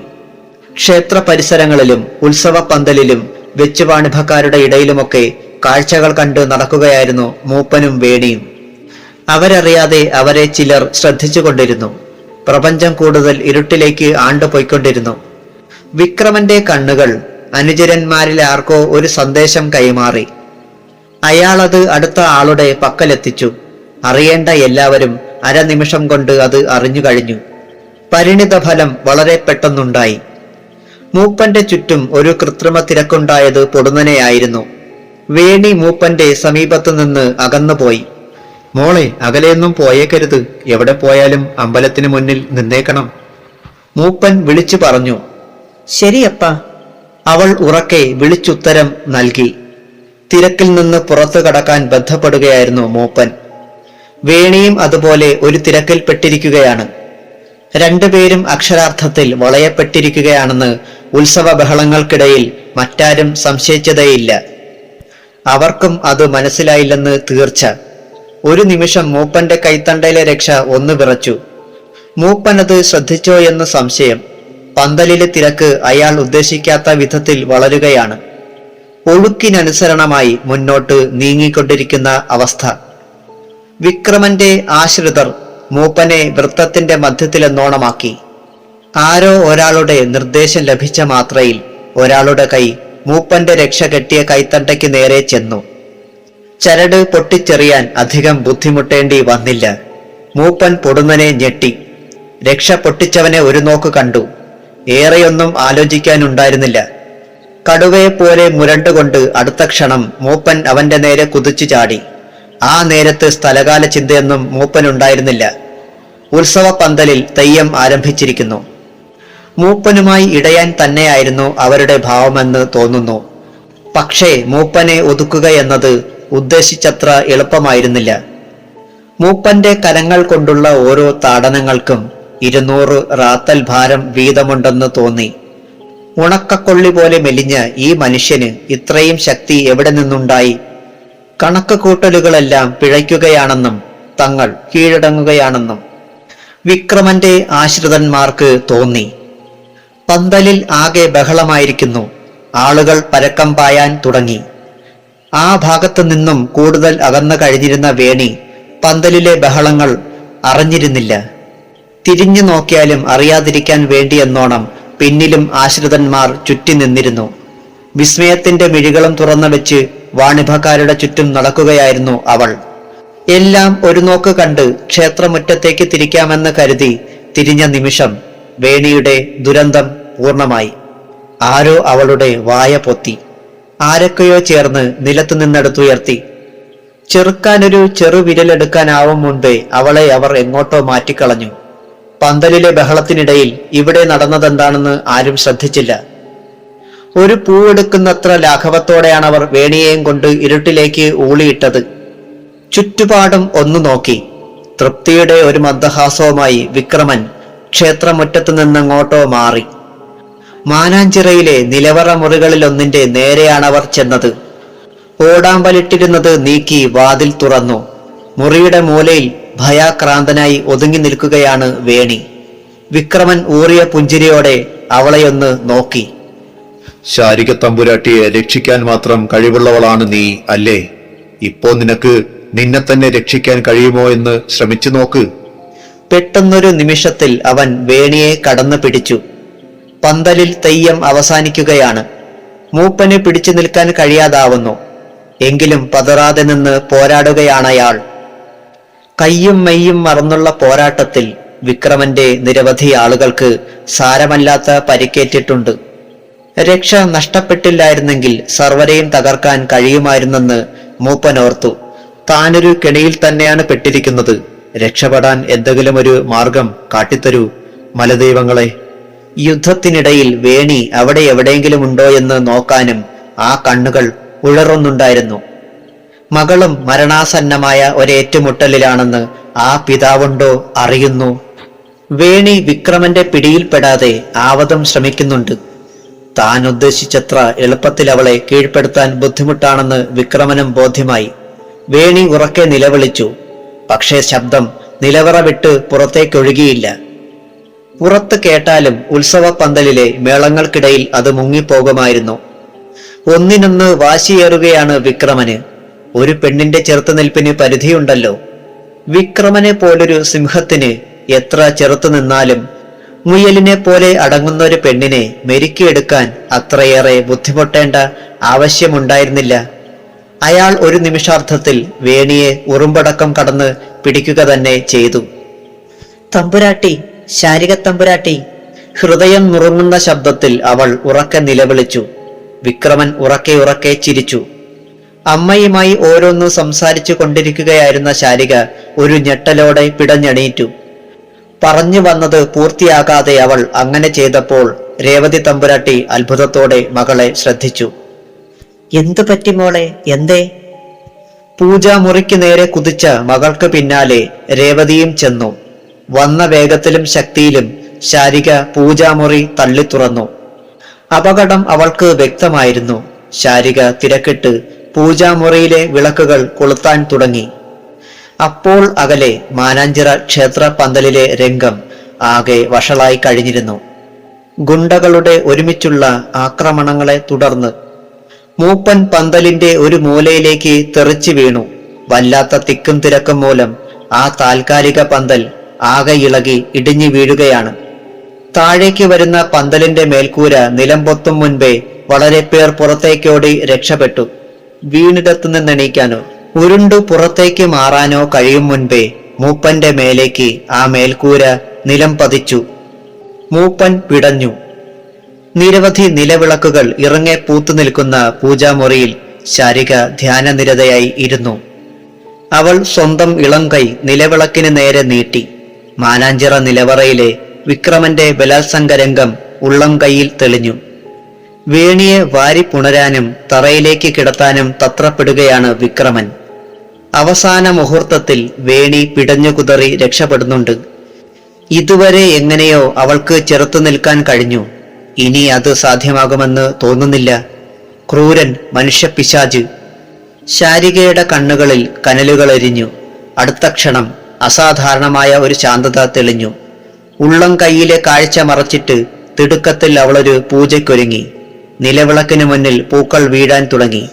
ക്ഷേത്ര പരിസരങ്ങളിലും ഉത്സവ പന്തലിലും വെച്ചുവാണിഭക്കാരുടെ ഇടയിലുമൊക്കെ കാഴ്ചകൾ കണ്ട് നടക്കുകയായിരുന്നു മൂപ്പനും വേണിയും. അവരറിയാതെ അവരെ ചിലർ ശ്രദ്ധിച്ചുകൊണ്ടിരുന്നു. പ്രപഞ്ചം കൂടുതൽ ഇരുട്ടിലേക്ക് ആണ്ടുപോയിക്കൊണ്ടിരുന്നു. വിക്രമന്റെ കണ്ണുകൾ അനുചരന്മാരിൽ ആർക്കോ ഒരു സന്ദേശം കൈമാറി. അയാളത് അടുത്ത ആളുടെ പക്കലെത്തിച്ചു. അറിയേണ്ട എല്ലാവരും അരനിമിഷം കൊണ്ട് അത് അറിഞ്ഞു കഴിഞ്ഞു. പരിണിത ഫലം വളരെ പെട്ടെന്നുണ്ടായി. മൂപ്പന്റെ ചുറ്റും ഒരു കൃത്രിമ തിരക്കുണ്ടായത് പൊടുന്നനെയായിരുന്നു. വേണി മൂപ്പന്റെ സമീപത്തു നിന്ന് അകന്നുപോയി. മോളെ, അകലെയൊന്നും പോയേക്കരുത്. എവിടെ പോയാലും അമ്പലത്തിന് മുന്നിൽ നിന്നേക്കണം. മൂപ്പൻ വിളിച്ചു പറഞ്ഞു. ശരിയപ്പ. അവൾ ഉറക്കെ വിളിച്ചുത്തരം നൽകി. തിരക്കിൽ നിന്ന് പുറത്തു കടക്കാൻ ബന്ധപ്പെടുകയായിരുന്നു മൂപ്പൻ. വേണിയും അതുപോലെ ഒരു തിരക്കിൽപ്പെട്ടിരിക്കുകയാണ്. രണ്ടുപേരും അക്ഷരാർത്ഥത്തിൽ വളയപ്പെട്ടിരിക്കുകയാണെന്ന് ഉത്സവ ബഹളങ്ങൾക്കിടയിൽ മറ്റാരും സംശയിച്ചതേയില്ല. അവർക്കും അത് മനസ്സിലായില്ലെന്ന് തീർച്ച. ഒരു നിമിഷം മൂപ്പന്റെ കൈത്തണ്ടയിലെ രക്ഷ ഒന്ന് വിറച്ചു. മൂപ്പനത് ശ്രദ്ധിച്ചോ എന്ന് സംശയം. പന്തലിലെ തിരക്ക് അയാൾ ഉദ്ദേശിക്കാത്ത വിധത്തിൽ വളരുകയാണ്. ഒഴുക്കിനനുസരണമായി മുന്നോട്ട് നീങ്ങിക്കൊണ്ടിരിക്കുന്ന അവസ്ഥ. വിക്രമന്റെ ആശ്രിതർ മൂപ്പനെ വൃത്തത്തിന്റെ മധ്യത്തിലെന്നോണമാക്കി. ആരോ ഒരാളുടെ നിർദ്ദേശം ലഭിച്ച മാത്രയിൽ ഒരാളുടെ കൈ മൂപ്പന്റെ രക്ഷ കെട്ടിയ കൈത്തണ്ടയ്ക്ക് നേരെ ചെന്നു. ചരട് പൊട്ടിച്ചെറിയാൻ അധികം ബുദ്ധിമുട്ടേണ്ടി വന്നില്ല. മൂപ്പൻ പൊടുന്നനെ ഞെട്ടി. രക്ഷ പൊട്ടിച്ചവനെ ഒരു നോക്ക് കണ്ടു. ഏറെയൊന്നും ആലോചിക്കാനുണ്ടായിരുന്നില്ല. കടുവയെപ്പോലെ മുരണ്ടുകൊണ്ട് അടുത്ത ക്ഷണം മൂപ്പൻ അവന്റെ നേരെ കുതിച്ചു ചാടി. ആ നേരത്ത് സ്ഥലകാല ചിന്തയൊന്നും മൂപ്പനുണ്ടായിരുന്നില്ല. ഉത്സവ പന്തലിൽ തെയ്യം ആരംഭിച്ചിരിക്കുന്നു. മൂപ്പനുമായി ഇടയാൻ തന്നെയായിരുന്നു അവരുടെ ഭാവമെന്ന് തോന്നുന്നു. പക്ഷേ മൂപ്പനെ ഒതുക്കുക എന്നത് ഉദ്ദേശിച്ചത്ര എളുപ്പമായിരുന്നില്ല. മൂപ്പന്റെ കരങ്ങൾ കൊണ്ടുള്ള ഓരോ താടനങ്ങൾക്കും 200 റാത്തൽ ഭാരം വീതമുണ്ടെന്ന് തോന്നി. ഉണക്കക്കൊള്ളി പോലെ മെലിഞ്ഞ ഈ മനുഷ്യന് ഇത്രയും ശക്തി എവിടെ നിന്നുണ്ടായി? കണക്ക് കൂട്ടലുകളെല്ലാം പിഴയ്ക്കുകയാണെന്നും തങ്ങൾ കീഴടങ്ങുകയാണെന്നും വിക്രമന്റെ ആശ്രിതന്മാർക്ക് തോന്നി. പന്തലിൽ ആകെ ബഹളമായിരിക്കുന്നു. ആളുകൾ പരക്കം പായാൻ തുടങ്ങി. ആ ഭാഗത്തു നിന്നും കൂടുതൽ അകന്നു കഴിഞ്ഞിരുന്ന വേണി പന്തലിലെ ബഹളങ്ങൾ അറിഞ്ഞിരുന്നില്ല. തിരിഞ്ഞു നോക്കിയാലും അറിയാതിരിക്കാൻ വേണ്ടിയെന്നോണം പിന്നിലും ആശ്രിതന്മാർ ചുറ്റി നിന്നിരുന്നു. വിസ്മയത്തിന്റെ മിഴികളും തുറന്നു വെച്ച് വാണിഭക്കാരുടെ ചുറ്റും നടക്കുകയായിരുന്നു അവൾ. എല്ലാം ഒരു നോക്ക് കണ്ട് ക്ഷേത്രമുറ്റത്തേക്ക് തിരിക്കാമെന്ന് കരുതി തിരിഞ്ഞ നിമിഷം വേണിയുടെ ദുരന്തം പൂർണ്ണമായി. ആരോ അവളുടെ വായ പൊത്തി. ആരൊക്കെയോ ചേർന്ന് നിലത്തു നിന്നെടുത്തുയർത്തി. ചെറുക്കാനൊരു ചെറുവിരലെടുക്കാനാവും മുൻപേ അവളെ അവർ എങ്ങോട്ടോ മാറ്റിക്കളഞ്ഞു. പന്തലിലെ ബഹളത്തിനിടയിൽ ഇവിടെ നടന്നതെന്താണെന്ന് ആരും ശ്രദ്ധിച്ചില്ല. ഒരു പൂവെടുക്കുന്നത്ര ലാഘവത്തോടെയാണ് അവർ വേണിയെയും കൊണ്ട് ഇരുട്ടിലേക്ക് ഊളിയിട്ടത്. ചുറ്റുപാടും ഒന്നു നോക്കി. തൃപ്തിയുടെ ഒരു മന്ദഹാസവുമായി വിക്രമൻ ക്ഷേത്രമുറ്റത്തു നിന്നങ്ങോട്ടോ മാറി. മാനാഞ്ചിറയിലെ നിലവറ മുറികളിലൊന്നിന്റെ നേരെയാണവർ ചെന്നത്. ഓടാമ്പലിട്ടിരുന്നത് നീക്കി വാതിൽ തുറന്നു. മുറിയുടെ മൂലയിൽ ഭയാക്രാന്തനായി ഒതുങ്ങി നിൽക്കുകയാണ് വേണി. വിക്രമൻ ഊറിയ പുഞ്ചിരിയോടെ അവളെയൊന്ന് നോക്കി. ശാരിക തമ്പുരാട്ടിയെ രക്ഷിക്കാൻ മാത്രം കഴിവുള്ളവളാണ് നീ, അല്ലേ? ഇപ്പോ നിനക്ക് നിന്നെ തന്നെ രക്ഷിക്കാൻ കഴിയുമോ എന്ന് ശ്രമിച്ചു നോക്ക്. പെട്ടെന്നൊരു നിമിഷത്തിൽ അവൻ വേണിയെ കടന്നു പിടിച്ചു. പന്തലിൽ തെയ്യം അവസാനിക്കുകയാണ്. മൂപ്പന് പിടിച്ചു നിൽക്കാൻ കഴിയാതാവുന്നു. എങ്കിലും പതറാതെ നിന്ന് പോരാടുകയാണയാൾ. കയ്യും മെയ്യും മറന്നുള്ള പോരാട്ടത്തിൽ വിക്രമന്റെ നിരവധി ആളുകൾക്ക് സാരമല്ലാത്ത പരിക്കേറ്റിട്ടുണ്ട്. രക്ഷ നഷ്ടപ്പെട്ടില്ലായിരുന്നെങ്കിൽ സർവരെയും തകർക്കാൻ കഴിയുമായിരുന്നെന്ന് മൂപ്പനോർത്തു. താനൊരു കെണിയിൽ തന്നെയാണ് പെട്ടിരിക്കുന്നത്. രക്ഷപ്പെടാൻ എന്തെങ്കിലും ഒരു മാർഗം കാട്ടിത്തരൂ മലദൈവങ്ങളെ. യുദ്ധത്തിനിടയിൽ വേണി അവിടെ എവിടെയെങ്കിലും ഉണ്ടോ എന്ന് നോക്കാനും ആ കണ്ണുകൾ ഉഴറുന്നുണ്ടായിരുന്നു. മകളും മരണാസന്നമായ ഒരേറ്റുമുട്ടലിലാണെന്ന് ആ പിതാവുണ്ടോ അറിയുന്നു. വേണി വിക്രമന്റെ പിടിയിൽപ്പെടാതെ ആവതും ശ്രമിക്കുന്നുണ്ട്. താൻ ഉദ്ദേശിച്ചത്ര എളുപ്പത്തിൽ അവളെ കീഴ്പ്പെടുത്താൻ ബുദ്ധിമുട്ടാണെന്ന് വിക്രമനും ബോധ്യമായി. വേണി ഉറക്കെ നിലവിളിച്ചു. പക്ഷേ ശബ്ദം നിലവറ വിട്ട് പുറത്തേക്കൊഴുകിയില്ല. പുറത്ത് കേട്ടാലും ഉത്സവ പന്തലിലെ മേളങ്ങൾക്കിടയിൽ അത് മുങ്ങിപ്പോകുമായിരുന്നു. ഒന്നിനൊന്ന് വാശിയേറുകയാണ് വിക്രമന്. ഒരു പെണ്ണിന്റെ ചെറുത്തുനിൽപ്പിന് പരിധിയുണ്ടല്ലോ. വിക്രമനെ പോലൊരു സിംഹത്തിന് എത്ര ചെറുത്തു നിന്നാലും മുയലിനെ പോലെ അടങ്ങുന്ന ഒരു പെണ്ണിനെ മെരുക്കിയെടുക്കാൻ അത്രയേറെ ബുദ്ധിമുട്ടേണ്ട ആവശ്യമുണ്ടായിരുന്നില്ല. അയാൾ ഒരു നിമിഷാർത്ഥത്തിൽ വേണിയെ ഉറുമ്പടക്കം കടന്ന് പിടിക്കുക തന്നെ ചെയ്തു. തമ്പുരാട്ടി, ശാരിക തമ്പുരാട്ടി! ഹൃദയം നുറുങ്ങുന്ന ശബ്ദത്തിൽ അവൾ ഉറക്കെ നിലവിളിച്ചു. വിക്രമൻ ഉറക്കെ ഉറക്കെ ചിരിച്ചു. അമ്മയുമായി ഓരോന്നു സംസാരിച്ചു കൊണ്ടിരിക്കുകയായിരുന്ന ശാരിക ഒരു ഞെട്ടലോടെ പിടഞ്ഞെണീറ്റു. പറഞ്ഞു വന്നത് പൂർത്തിയാകാതെ അവൾ അങ്ങനെ ചെയ്തപ്പോൾ രേവതി തമ്പുരാട്ടി അത്ഭുതത്തോടെ മകളെ ശ്രദ്ധിച്ചു. എന്തു പറ്റി മോളെ, എന്തേ? പൂജാമുറിക്ക് നേരെ കുതിച്ച മകൾക്ക് പിന്നാലെ രേവതിയും ചെന്നു. വന്ന വേഗത്തിലും ശക്തിയിലും ശാരിക പൂജാമുറി തള്ളി തുറന്നു. അപകടം അവൾക്ക് വ്യക്തമായിരുന്നു. ശാരിക തിരക്കിട്ട് പൂജാമുറിയിലെ വിളക്കുകൾ കൊളുത്താൻ തുടങ്ങി. അപ്പോൾ അകലെ മാനാഞ്ചിറ ക്ഷേത്ര പന്തലിലെ രംഗം ആകെ വഷളായി കഴിഞ്ഞിരുന്നു. ഗുണ്ടകളുടെ ഒരുമിച്ചുള്ള ആക്രമണങ്ങളെ തുടർന്ന് മൂപ്പൻ പന്തലിന്റെ ഒരു മൂലയിലേക്ക് തെറിച്ചു വീണു. വല്ലാത്ത തിക്കും തിരക്കും മൂലം ആ താൽക്കാലിക പന്തൽ ആകെ ഇളകി ഇടിഞ്ഞു വീഴുകയാണ്. താഴേക്ക് വരുന്ന പന്തലിന്റെ മേൽക്കൂര നിലം പൊത്തും മുൻപേ വളരെ പേർ പുറത്തേക്കോടി രക്ഷപ്പെട്ടു. വീണിടത്തു നിന്നെണീക്കാനോ ഉരുണ്ടു പുറത്തേക്ക് മാറാനോ കഴിയും മുൻപേ മൂപ്പന്റെ മേലേക്ക് ആ മേൽക്കൂര നിലം പതിച്ചു. മൂപ്പൻ പിടഞ്ഞു. നിരവധി നിലവിളക്കുകൾ ഇറങ്ങെ പൂത്തു നിൽക്കുന്ന പൂജാമുറിയിൽ ശാരിക ധ്യാനനിരതയായി ഇരുന്നു. അവൾ സ്വന്തം ഇളം കൈ നിലവിളക്കിന് നേരെ നീട്ടി. മാനാഞ്ചിറ നിലവറയിലെ വിക്രമന്റെ ബലാത്സംഗരംഗം ഉള്ളം കൈയിൽ തെളിഞ്ഞു. വേണിയെ വാരിപ്പുണരാനും തറയിലേക്ക് കിടത്താനും തത്രപ്പെടുകയാണ് വിക്രമൻ. അവസാന മുഹൂർത്തത്തിൽ വേണി പിടഞ്ഞു കുതറി രക്ഷപ്പെടുന്നുണ്ട്. ഇതുവരെ എങ്ങനെയോ അവൾക്ക് ചെറുത്തു നിൽക്കാൻ കഴിഞ്ഞു. ഇനി അത് സാധ്യമാകുമെന്ന് തോന്നുന്നില്ല. ക്രൂരൻ മനുഷ്യപ്പിശാച്. ശാരികയുടെ കണ്ണുകളിൽ കനലുകൾ എരിഞ്ഞു. അടുത്ത ക്ഷണം അസാധാരണമായ ഒരു ശാന്തത തെളിഞ്ഞു. ഉള്ളം കൈയിലെ കാഴ്ച മറച്ചിട്ട് തിടുക്കത്തിൽ അവളൊരു പൂജയ്ക്കൊരുങ്ങി. നിലവിളക്കിന് മുന്നിൽ പൂക്കൾ വീഴാൻ തുടങ്ങി.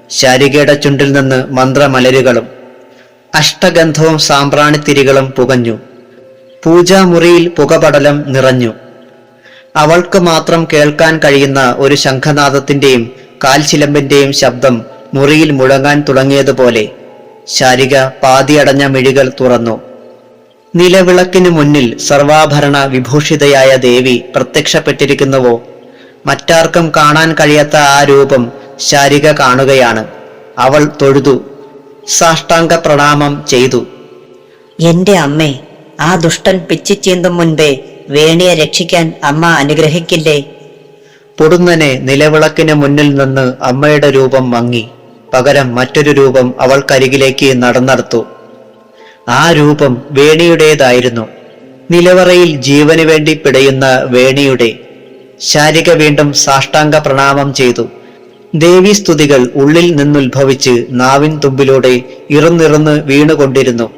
ശാരികയുടെ ചുണ്ടിൽ നിന്ന് മന്ത്രമലരുകളും അഷ്ടഗന്ധവും സാമ്പ്രാണിത്തിരികളും പുകഞ്ഞു. പൂജാമുറിയിൽ പുകപടലം നിറഞ്ഞു. അവൾക്ക് മാത്രം കേൾക്കാൻ കഴിയുന്ന ഒരു ശംഖനാദത്തിന്റെയും കാൽച്ചിലമ്പിന്റെയും ശബ്ദം മുറിയിൽ മുഴങ്ങാൻ തുടങ്ങിയതുപോലെ ശാരിക പാതിയടഞ്ഞ മിഴികൾ തുറന്നു. നിലവിളക്കിനു മുന്നിൽ സർവാഭരണ വിഭൂഷിതയായ ദേവി പ്രത്യക്ഷപ്പെട്ടിരിക്കുന്നുവോ? മറ്റാർക്കും കാണാൻ കഴിയാത്ത ആ രൂപം ശാരിക കാണുകയാണ്. അവൾ തൊഴുതു. സാഷ്ടാംഗ പ്രണാമം ചെയ്തു. എന്റെ അമ്മേ, ആ ദുഷ്ടൻ പിച്ചിച്ചീന്തും മുൻപേ വേണിയെ രക്ഷിക്കാൻ അമ്മ അനുഗ്രഹിക്കില്ലേ? പൊടുന്നനെ നിലവിളക്കിന് മുന്നിൽ നിന്ന് അമ്മയുടെ രൂപം മങ്ങി. പകരം മറ്റൊരു രൂപം അവൾക്കരികിലേക്ക് നടന്നെടുത്തു. ആ രൂപം വേണിയുടേതായിരുന്നു. നിലവറയിൽ ജീവന് വേണ്ടി പിടയുന്ന വേണിയുടെ. ശാരിക വീണ്ടും സാഷ്ടാംഗ പ്രണാമം ചെയ്തു. ദേവീസ്തുതികൾ ഉള്ളിൽ നിന്നുത്ഭവിച്ച് നാവിൻ തുമ്പിലൂടെ ഇറുന്നിറുന്ന് വീണുകൊണ്ടിരുന്നു.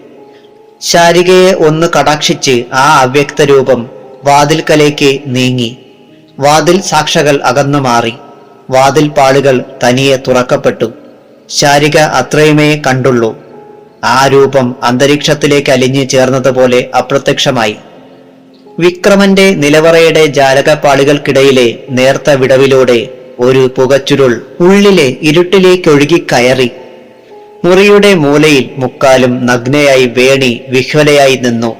ശാരികയെ ഒന്ന് കടാക്ഷിച്ച് ആ അവ്യക്ത രൂപം വാതിൽക്കലേക്ക് നീങ്ങി. വാതിൽ സാക്ഷകൾ അകന്നു മാറി. വാതിൽ പാളുകൾ തനിയെ തുറക്കപ്പെട്ടു. ശാരിക അത്രയുമേ കണ്ടുള്ളൂ. ആ രൂപം അന്തരീക്ഷത്തിലേക്ക് അലിഞ്ഞു ചേർന്നതുപോലെ അപ്രത്യക്ഷമായി. വിക്രമന്റെ നിലവറയുടെ ജാലകപ്പാളികൾക്കിടയിലെ നേർത്ത വിടവിലൂടെ ഒരു പുകച്ചുരുൾ ഉള്ളിലെ ഇരുട്ടിലേക്കൊഴുകി കയറി. മുറിയുടെ മൂലയിൽ മുക്കാലും നഗ്നയായി വേണി വിഹ്വലയായി നിന്നു.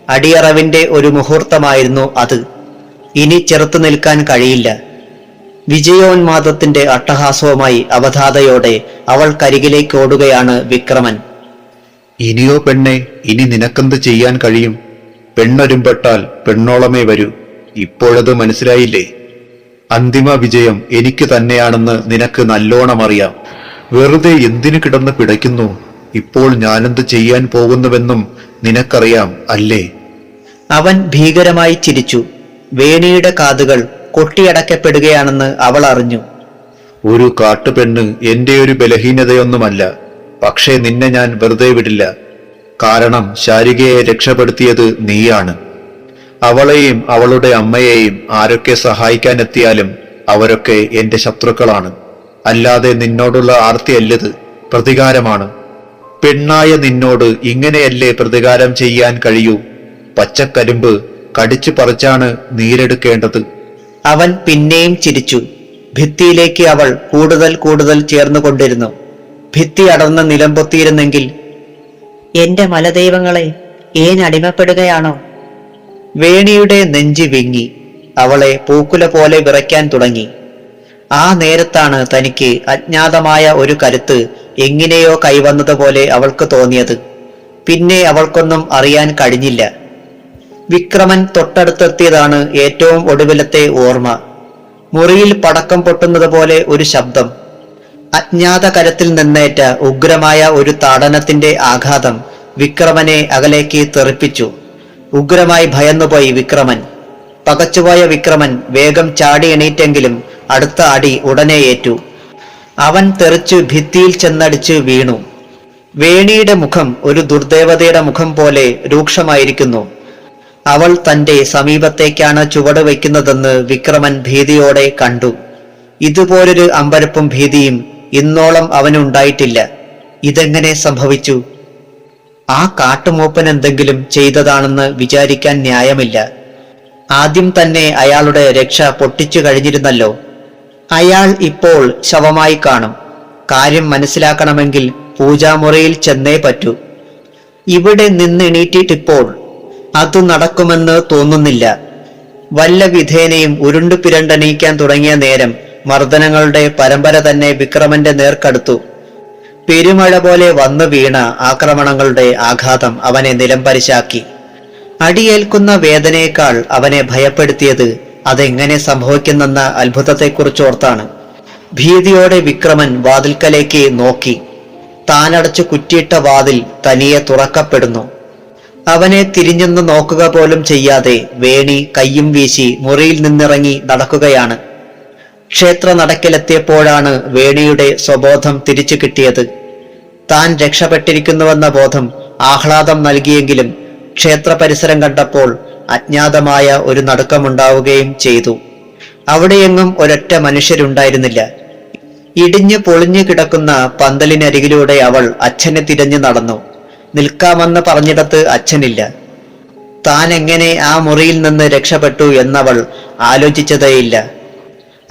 അടിയറവിന്റെ ഒരു മുഹൂർത്തമായിരുന്നു അത്. ഇനി ചെറുത്തു നിൽക്കാൻ കഴിയില്ല. വിജയോന്മാദത്തിന്റെ അട്ടഹാസവുമായി അവധാതയോടെ അവൾ കരികിലേക്ക് ഓടുകയാണ് വിക്രമൻ. ഇനിയോ പെണ്ണെ, ഇനി നിനക്കെന്ത് ചെയ്യാൻ കഴിയും? പെണ്ണൊരുമ്പെട്ടാൽ പെണ്ണോളമേ വരൂ. ഇപ്പോഴത് മനസ്സിലായില്ലേ? അന്തിമ വിജയം എനിക്ക് തന്നെയാണെന്ന് നിനക്ക് നല്ലോണം അറിയാം. വെറുതെ എന്തിനു കിടന്ന് പിടയ്ക്കുന്നു? ഇപ്പോൾ ഞാനെന്ത് ചെയ്യാൻ പോകുന്നുവെന്നും നിനക്കറിയാം അല്ലേ? അവൻ ഭീകരമായി ചിരിച്ചു. വേണിയുടെ കാതുകൾ കൊട്ടിയടക്കപ്പെടുകയാണെന്ന് അവൾ അറിഞ്ഞു. ഒരു കാട്ടുപെണ്ണ് എന്റെ ഒരു ബലഹീനതയൊന്നുമല്ല. പക്ഷേ നിന്നെ ഞാൻ വെറുതെ വിടില്ല. കാരണം ശാരികയെ രക്ഷപ്പെടുത്തിയത് നീയാണ്. അവളെയും അവളുടെ അമ്മയെയും ആരൊക്കെ സഹായിക്കാനെത്തിയാലും അവരൊക്കെ എന്റെ ശത്രുക്കളാണ്. അല്ലാതെ നിന്നോടുള്ള ആർത്തിയല്ലത്, പ്രതികാരമാണ്. പെണ്ണായ നിന്നോട് ഇങ്ങനെയല്ലേ പ്രതികാരം ചെയ്യാൻ കഴിയൂ? പച്ചക്കരിമ്പ് കടിച്ചു പറിച്ചാണ് നീരെടുക്കേണ്ടത്. അവൻ പിന്നെയും ചിരിച്ചു. ഭിത്തിയിലേക്ക് അവൾ കൂടുതൽ കൂടുതൽ ചേർന്നുകൊണ്ടിരുന്നു. ഭിത്തി അടർന്ന് നിലംപൊത്തിയിരുന്നെങ്കിൽ. എന്റെ മലദൈവങ്ങളെ, ഏനടിമപ്പെടുകയാണോ? വേണിയുടെ നെഞ്ചി വിങ്ങി. അവളെ പൂക്കുല പോലെ വിറയ്ക്കാൻ തുടങ്ങി. ആ നേരത്താണ് തനിക്ക് അജ്ഞാതമായ ഒരു കരുത്ത് എങ്ങനെയോ കൈവന്നതുപോലെ അവൾക്ക് തോന്നിയത്. പിന്നെ അവൾക്കൊന്നും അറിയാൻ കഴിഞ്ഞില്ല. വിക്രമൻ തൊട്ടടുത്തെത്തിയതാണ് ഏറ്റവും ഒടുവിലത്തെ ഓർമ്മ. മുറിയിൽ പടക്കം പൊട്ടുന്നത് പോലെ ഒരു ശബ്ദം. അജ്ഞാത കരത്തിൽ നിന്നേറ്റ ഉഗ്രമായ ഒരു താടനത്തിന്റെ ആഘാതം വിക്രമനെ അകലേക്ക് തെറിപ്പിച്ചു. ഉഗ്രമായി ഭയന്നുപോയി വിക്രമൻ. പകച്ചുപോയ വിക്രമൻ വേഗം ചാടി എണീറ്റെങ്കിലും അടുത്ത അടി ഉടനെ ഏറ്റു. അവൻ തെറിച്ചു ഭിത്തിയിൽ ചെന്നടിച്ച് വീണു. വേണിയുടെ മുഖം ഒരു ദുർദേവതയുടെ മുഖം പോലെ രൂക്ഷമായിരിക്കുന്നു. അവൾ തന്റെ സമീപത്തേക്കാണ് ചുവട് വയ്ക്കുന്നതെന്ന് വിക്രമൻ ഭീതിയോടെ കണ്ടു. ഇതുപോലൊരു അമ്പരപ്പും ഭീതിയും ഇന്നോളം അവനുണ്ടായിട്ടില്ല. ഇതെങ്ങനെ സംഭവിച്ചു? ആ കാട്ടുമൂപ്പൻ എന്തെങ്കിലും ചെയ്തതാണെന്ന് വിചാരിക്കാൻ ന്യായമില്ല. ആദ്യം തന്നെ അയാളുടെ രക്ഷ പൊട്ടിച്ചു കഴിഞ്ഞിരുന്നല്ലോ. അയാൾ ഇപ്പോൾ ശവമായി കാണും. കാര്യം മനസ്സിലാക്കണമെങ്കിൽ പൂജാമുറിയിൽ ചെന്നേ പറ്റൂ. ഇവിടെ നിന്നെണീറ്റിട്ടിപ്പോൾ അത് നടക്കുമെന്ന് തോന്നുന്നില്ല. വല്ല വിധേനയും ഉരുണ്ടു പിരണ്ടണീക്കാൻ തുടങ്ങിയ നേരം മർദ്ദനങ്ങളുടെ പരമ്പര തന്നെ വിക്രമന്റെ നേർക്കടുത്തു. പെരുമഴ പോലെ വന്നു വീണ ആക്രമണങ്ങളുടെ ആഘാതം അവനെ നിലംപരിശാക്കി. അടിയേൽക്കുന്ന വേദനയേക്കാൾ അവനെ ഭയപ്പെടുത്തിയത് അതെങ്ങനെ സംഭവിക്കുന്നെന്ന അത്ഭുതത്തെക്കുറിച്ചോർത്താണ്. ഭീതിയോടെ വിക്രമൻ വാതിൽക്കലേക്ക് നോക്കി. താനടച്ചു കുറ്റിയിട്ട വാതിൽ തനിയെ തുറക്കപ്പെടുന്നു. അവനെ തിരിഞ്ഞൊന്ന് നോക്കുക പോലും ചെയ്യാതെ വേണി കയ്യും വീശി മുറിയിൽ നിന്നിറങ്ങി നടക്കുകയാണ്. ക്ഷേത്ര നടക്കിലെത്തിയപ്പോഴാണ് വേണിയുടെ സ്വബോധം തിരിച്ചു കിട്ടിയത്. താൻ രക്ഷപ്പെട്ടിരിക്കുന്നുവെന്ന ബോധം ആഹ്ലാദം നൽകിയെങ്കിലും ക്ഷേത്ര പരിസരം കണ്ടപ്പോൾ അജ്ഞാതമായ ഒരു നടുക്കമുണ്ടാവുകയും ചെയ്തു. അവിടെയെങ്ങും ഒരൊറ്റ മനുഷ്യരുണ്ടായിരുന്നില്ല. ഇടിഞ്ഞു പൊളിഞ്ഞു കിടക്കുന്ന പന്തലിനരികിലൂടെ അവൾ അച്ഛനെ തിരഞ്ഞു നടന്നു. നിൽക്കാമെന്ന് പറഞ്ഞിടത്ത് അച്ഛനില്ല. താൻ എങ്ങനെ ആ മുറിയിൽ നിന്ന് രക്ഷപ്പെട്ടു എന്നവൾ ആലോചിച്ചതേയില്ല.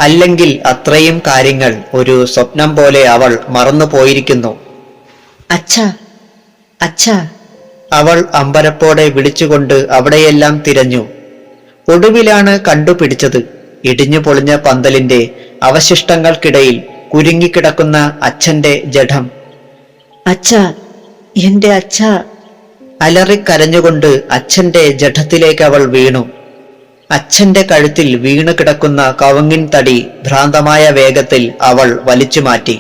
അല്ലെങ്കിൽ അത്രയും കാര്യങ്ങൾ ഒരു സ്വപ്നം പോലെ അവൾ മറന്നു പോയിരിക്കുന്നു. അച്ഛാ, അച്ഛാ, അവൾ അമ്പരപ്പോടെ വിളിച്ചുകൊണ്ട് അവിടെയെല്ലാം തിരഞ്ഞു. ഒടുവിലാണ് കണ്ടുപിടിച്ചത്. ഇടിഞ്ഞു പൊളിഞ്ഞ പന്തലിന്റെ അവശിഷ്ടങ്ങൾക്കിടയിൽ കുരുങ്ങിക്കിടക്കുന്ന അച്ഛന്റെ ജഡം. അച്ഛാ, എന്റെ അച്ഛാ! അലറിക്കരഞ്ഞുകൊണ്ട് അച്ഛന്റെ ജഡത്തിലേക്ക് അവൾ വീണു. അച്ഛന്റെ കഴുത്തിൽ വീണു കിടക്കുന്ന കവുങ്ങിൻ തടി ഭ്രാന്തമായ വേഗത്തിൽ അവൾ വലിച്ചു മാറ്റി.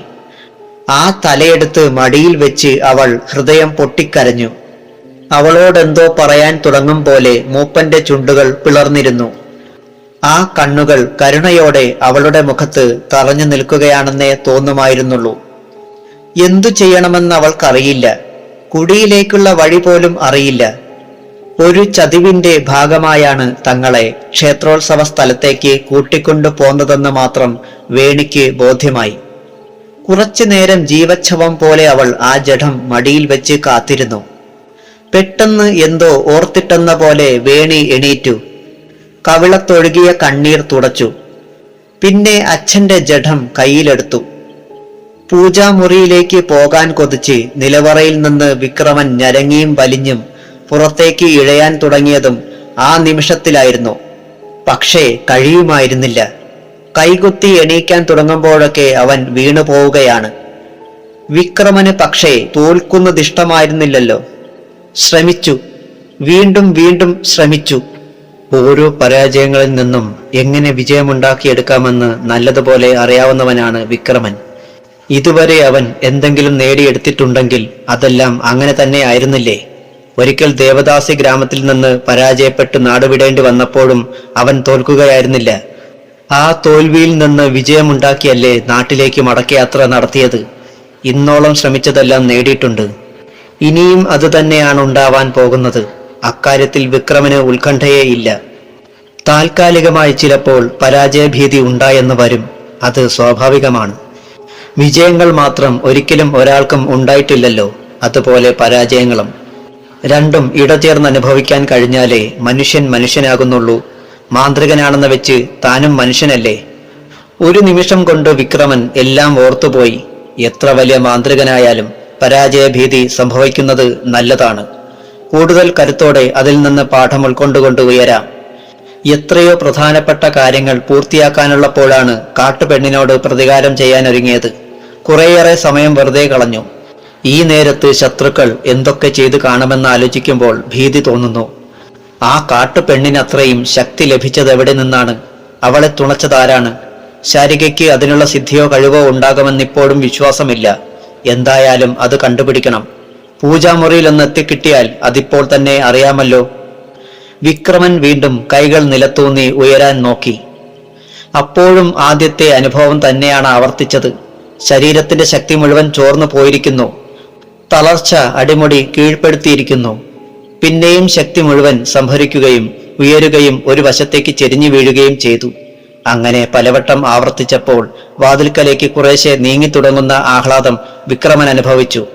ആ തലയെടുത്ത് മടിയിൽ വെച്ച് അവൾ ഹൃദയം പൊട്ടിക്കരഞ്ഞു. അവളോടെന്തോ പറയാൻ തുടങ്ങും പോലെ മൂപ്പന്റെ ചുണ്ടുകൾ പിളർന്നിരുന്നു. ആ കണ്ണുകൾ കരുണയോടെ അവളുടെ മുഖത്ത് തറഞ്ഞു നിൽക്കുകയാണെന്നേ തോന്നുമായിരുന്നുള്ളൂ. എന്തു ചെയ്യണമെന്ന് അവൾക്കറിയില്ല. കുടിയിലേക്കുള്ള വഴി പോലും അറിയില്ല. ഒരു ചതിവിന്റെ ഭാഗമായാണ് തങ്ങളെ ക്ഷേത്രോത്സവ സ്ഥലത്തേക്ക് കൂട്ടിക്കൊണ്ടു പോന്നതെന്ന് മാത്രം വേണിക്ക് ബോധ്യമായി. കുറച്ചു നേരം ജീവച്ഛവം പോലെ അവൾ ആ ജഡം മടിയിൽ വെച്ച് കാത്തിരുന്നു. പെട്ടെന്ന് എന്തോ ഓർത്തിട്ടെന്ന പോലെ വേണി എണീറ്റു. കവിളത്തൊഴുകിയ കണ്ണീർ തുടച്ചു. പിന്നെ അച്ഛന്റെ ജഡം കയ്യിലെടുത്തു. പൂജാമുറിയിലേക്ക് പോകാൻ കൊതിച്ച് നിലവറയിൽ നിന്ന് വിക്രമൻ ഞരങ്ങിയും വലിഞ്ഞും പുറത്തേക്ക് ഇഴയാൻ തുടങ്ങിയതും ആ നിമിഷത്തിലായിരുന്നു. പക്ഷേ കഴിയുമായിരുന്നില്ല. കൈകുത്തി എണീക്കാൻ തുടങ്ങുമ്പോഴൊക്കെ അവൻ വീണു പോവുകയാണ്. വിക്രമന് പക്ഷേ തോൽക്കുന്നതിഷ്ടമായിരുന്നില്ലല്ലോ. ശ്രമിച്ചു, വീണ്ടും വീണ്ടും ശ്രമിച്ചു. ഓരോ പരാജയങ്ങളിൽ നിന്നും എങ്ങനെ വിജയമുണ്ടാക്കിയെടുക്കാമെന്ന് നല്ലതുപോലെ അറിയാവുന്നവനാണ് വിക്രമൻ. ഇതുവരെ അവൻ എന്തെങ്കിലും നേടിയെടുത്തിട്ടുണ്ടെങ്കിൽ അതെല്ലാം അങ്ങനെ തന്നെ ആയിരുന്നില്ലേ? ഒരിക്കൽ ദേവദാസി ഗ്രാമത്തിൽ നിന്ന് പരാജയപ്പെട്ട് നാടുവിടേണ്ടി വന്നപ്പോഴും അവൻ തോൽക്കുകയായിരുന്നില്ല. ആ തോൽവിയിൽ നിന്ന് വിജയമുണ്ടാക്കിയല്ലേ നാട്ടിലേക്ക് മടക്കയാത്ര നടത്തിയത്. ഇന്നോളം ശ്രമിച്ചതെല്ലാം നേടിയിട്ടുണ്ട്. ഇനിയും അതുതന്നെയാണ് ഉണ്ടാവാൻ പോകുന്നത്. അക്കാര്യത്തിൽ വിക്രമന് ഉത്കണ്ഠയേ ഇല്ല. താൽക്കാലികമായി ചിലപ്പോൾ പരാജയഭീതി ഉണ്ടായെന്ന് വരും. അത് സ്വാഭാവികമാണ്. വിജയങ്ങൾ മാത്രം ഒരിക്കലും ഒരാൾക്കും ഉണ്ടായിട്ടില്ലല്ലോ. അതുപോലെ പരാജയങ്ങളും. രണ്ടും ഇടചേർന്ന് അനുഭവിക്കാൻ കഴിഞ്ഞാലേ മനുഷ്യൻ മനുഷ്യനാകുന്നുള്ളൂ. മാന്ത്രികനാണെന്ന് വെച്ച് താനും മനുഷ്യനല്ലേ? ഒരു നിമിഷം കൊണ്ട് വിക്രമൻ എല്ലാം ഓർത്തുപോയി. എത്ര വലിയ മാന്ത്രികനായാലും പരാജയഭീതി സംഭവിക്കുന്നത് നല്ലതാണ്. കൂടുതൽ കരുത്തോടെ അതിൽ നിന്ന് പാഠം ഉൾക്കൊണ്ടുകൊണ്ട് ഉയരാം. എത്രയോ പ്രധാനപ്പെട്ട കാര്യങ്ങൾ പൂർത്തിയാക്കാനുള്ളപ്പോഴാണ് കാട്ടുപെണ്ണിനോട് പ്രതികാരം ചെയ്യാനൊരുങ്ങിയത്. കുറേയേറെ സമയം വെറുതെ കളഞ്ഞു. ഈ നേരത്ത് ശത്രുക്കൾ എന്തൊക്കെ ചെയ്തു കാണുമെന്ന് ആലോചിക്കുമ്പോൾ ഭീതി തോന്നുന്നു. ആ കാട്ടുപെണ്ണിനത്രയും ശക്തി ലഭിച്ചതെവിടെ നിന്നാണ്? അവളെ തുണച്ചതാരാണ്? ശാരികയ്ക്ക് അതിനുള്ള സിദ്ധിയോ കഴിവോ ഉണ്ടാകുമെന്നിപ്പോഴും വിശ്വാസമില്ല. എന്തായാലും അത് കണ്ടുപിടിക്കണം. പൂജാമുറിയിലൊന്ന് എത്തിക്കിട്ടിയാൽ അതിപ്പോൾ തന്നെ അറിയാമല്ലോ. വിക്രമൻ വീണ്ടും കൈകൾ നിലത്തൂന്നി ഉയരാൻ നോക്കി. അപ്പോഴും ആദ്യത്തെ അനുഭവം തന്നെയാണ് ആവർത്തിച്ചത്. ശരീരത്തിന്റെ ശക്തി മുഴുവൻ ചോർന്നു പോയിരിക്കുന്നു. തളർച്ച അടിമുടി കീഴ്പ്പെടുത്തിയിരിക്കുന്നു. പിന്നെയും ശക്തി മുഴുവൻ സംഭരിക്കുകയും ഉയരുകയും ഒരു വശത്തേക്ക് ചെരിഞ്ഞു വീഴുകയും ചെയ്തു. അങ്ങനെ പലവട്ടം ആവർത്തിച്ചപ്പോൾ വാതിൽക്കലേക്ക് കുറേശ്ശെ നീങ്ങിത്തുടങ്ങുന്ന ആഹ്ലാദം വിക്രമൻ അനുഭവിച്ചു.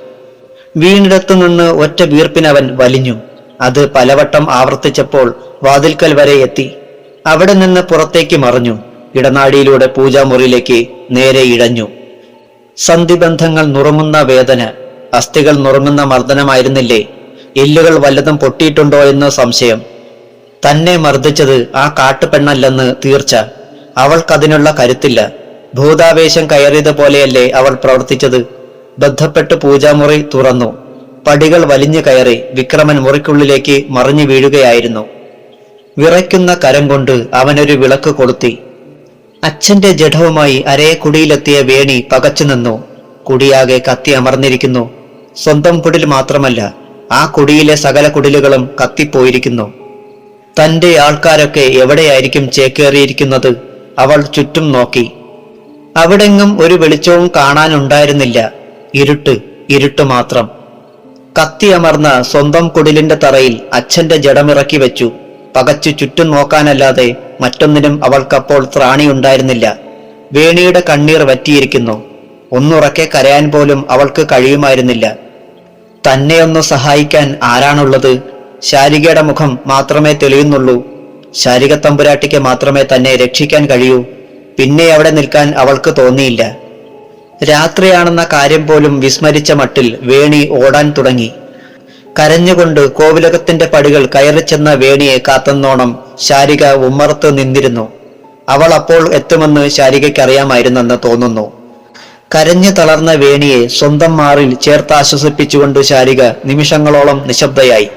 വീണിടത്തു നിന്ന് ഒറ്റ വീർപ്പിനവൻ വലിഞ്ഞു. അത് പലവട്ടം ആവർത്തിച്ചപ്പോൾ വാതിൽക്കൽ വരെ എത്തി. അവിടെ നിന്ന് പുറത്തേക്ക് മറിഞ്ഞു. ഇടനാടിയിലൂടെ പൂജാമുറിയിലേക്ക് നേരെ ഇഴഞ്ഞു. സന്ധിബന്ധങ്ങൾ നുറുങ്ങുന്ന വേദന, അസ്ഥികൾ നുറുങ്ങുന്ന മർദ്ദനമായിരുന്നില്ലേ? എല്ലുകൾ വല്ലതും പൊട്ടിയിട്ടുണ്ടോ എന്ന് സംശയം. തന്നെ മർദ്ദിച്ചത് ആ കാട്ടുപെണ്ണല്ലെന്ന് തീർച്ച. അവൾക്കതിനുള്ള കരുത്തില്ല. ഭൂതാവേശം കയറിയതുപോലെയല്ലേ അവൾ പ്രവർത്തിച്ചത്. ബന്ധപ്പെട്ട് പൂജാമുറി തുറന്നു. പടികൾ വലിഞ്ഞു കയറി വിക്രമൻ മുറിക്കുള്ളിലേക്ക് മറിഞ്ഞു വീഴുകയായിരുന്നു. വിറയ്ക്കുന്ന കരം കൊണ്ട് അവനൊരു വിളക്ക് കൊളുത്തി. അച്ഛന്റെ ജഡവുമായി അരയെ കുടിയിലെത്തിയ വേണി പകച്ചു നിന്നു. കുടിയാകെ കത്തി അമർന്നിരിക്കുന്നു. സ്വന്തം കുടിൽ മാത്രമല്ല, ആ കുടിയിലെ സകല കുടിലുകളും കത്തിപ്പോയിരിക്കുന്നു. തന്റെ ആൾക്കാരൊക്കെ എവിടെയായിരിക്കും ചേക്കേറിയിരിക്കുന്നത്? അവൾ ചുറ്റും നോക്കി. അവിടെങ്ങും ഒരു വെളിച്ചവും കാണാനുണ്ടായിരുന്നില്ല. ഇരുട്ട്, ഇരുട്ട് മാത്രം. കത്തിയമർന്ന സ്വന്തം കുടിലിന്റെ തറയിൽ അച്ഛന്റെ ജഡമിറക്കി വെച്ചു. പകച്ചു ചുറ്റും നോക്കാനല്ലാതെ മറ്റൊന്നിനും അവൾക്കപ്പോൾ ത്രാണിയുണ്ടായിരുന്നില്ല. വേണിയുടെ കണ്ണീർ വറ്റിയിരിക്കുന്നു. ഒന്നുറക്കെ കരയാൻ പോലും അവൾക്ക് കഴിയുമായിരുന്നില്ല. തന്നെയൊന്നു സഹായിക്കാൻ ആരാണുള്ളത്? ശാരികയുടെ മുഖം മാത്രമേ തെളിയുന്നുള്ളൂ. ശാരിക തമ്പുരാട്ടിക്ക് മാത്രമേ തന്നെ രക്ഷിക്കാൻ കഴിയൂ. പിന്നെ അവിടെ നിൽക്കാൻ അവൾക്ക് തോന്നിയില്ല. രാത്രിയാണെന്ന കാര്യം പോലും വിസ്മരിച്ച മട്ടിൽ വേണി ഓടാൻ തുടങ്ങി. കരഞ്ഞുകൊണ്ട് കോവിലകത്തിന്റെ പടികൾ കയറിച്ചെന്ന വേണിയെ കാത്തെന്നോണം ശാരിക ഉമ്മറത്ത് നിന്നിരുന്നു. അവൾ അപ്പോൾ എത്തുമെന്ന് ശാരികയ്ക്കറിയാമായിരുന്നെന്ന് തോന്നുന്നു. കരഞ്ഞു തളർന്ന വേണിയെ സ്വന്തം മാറിൽ ചേർത്താശ്വസിപ്പിച്ചുകൊണ്ട് ശാരിക നിമിഷങ്ങളോളം നിശബ്ദയായി.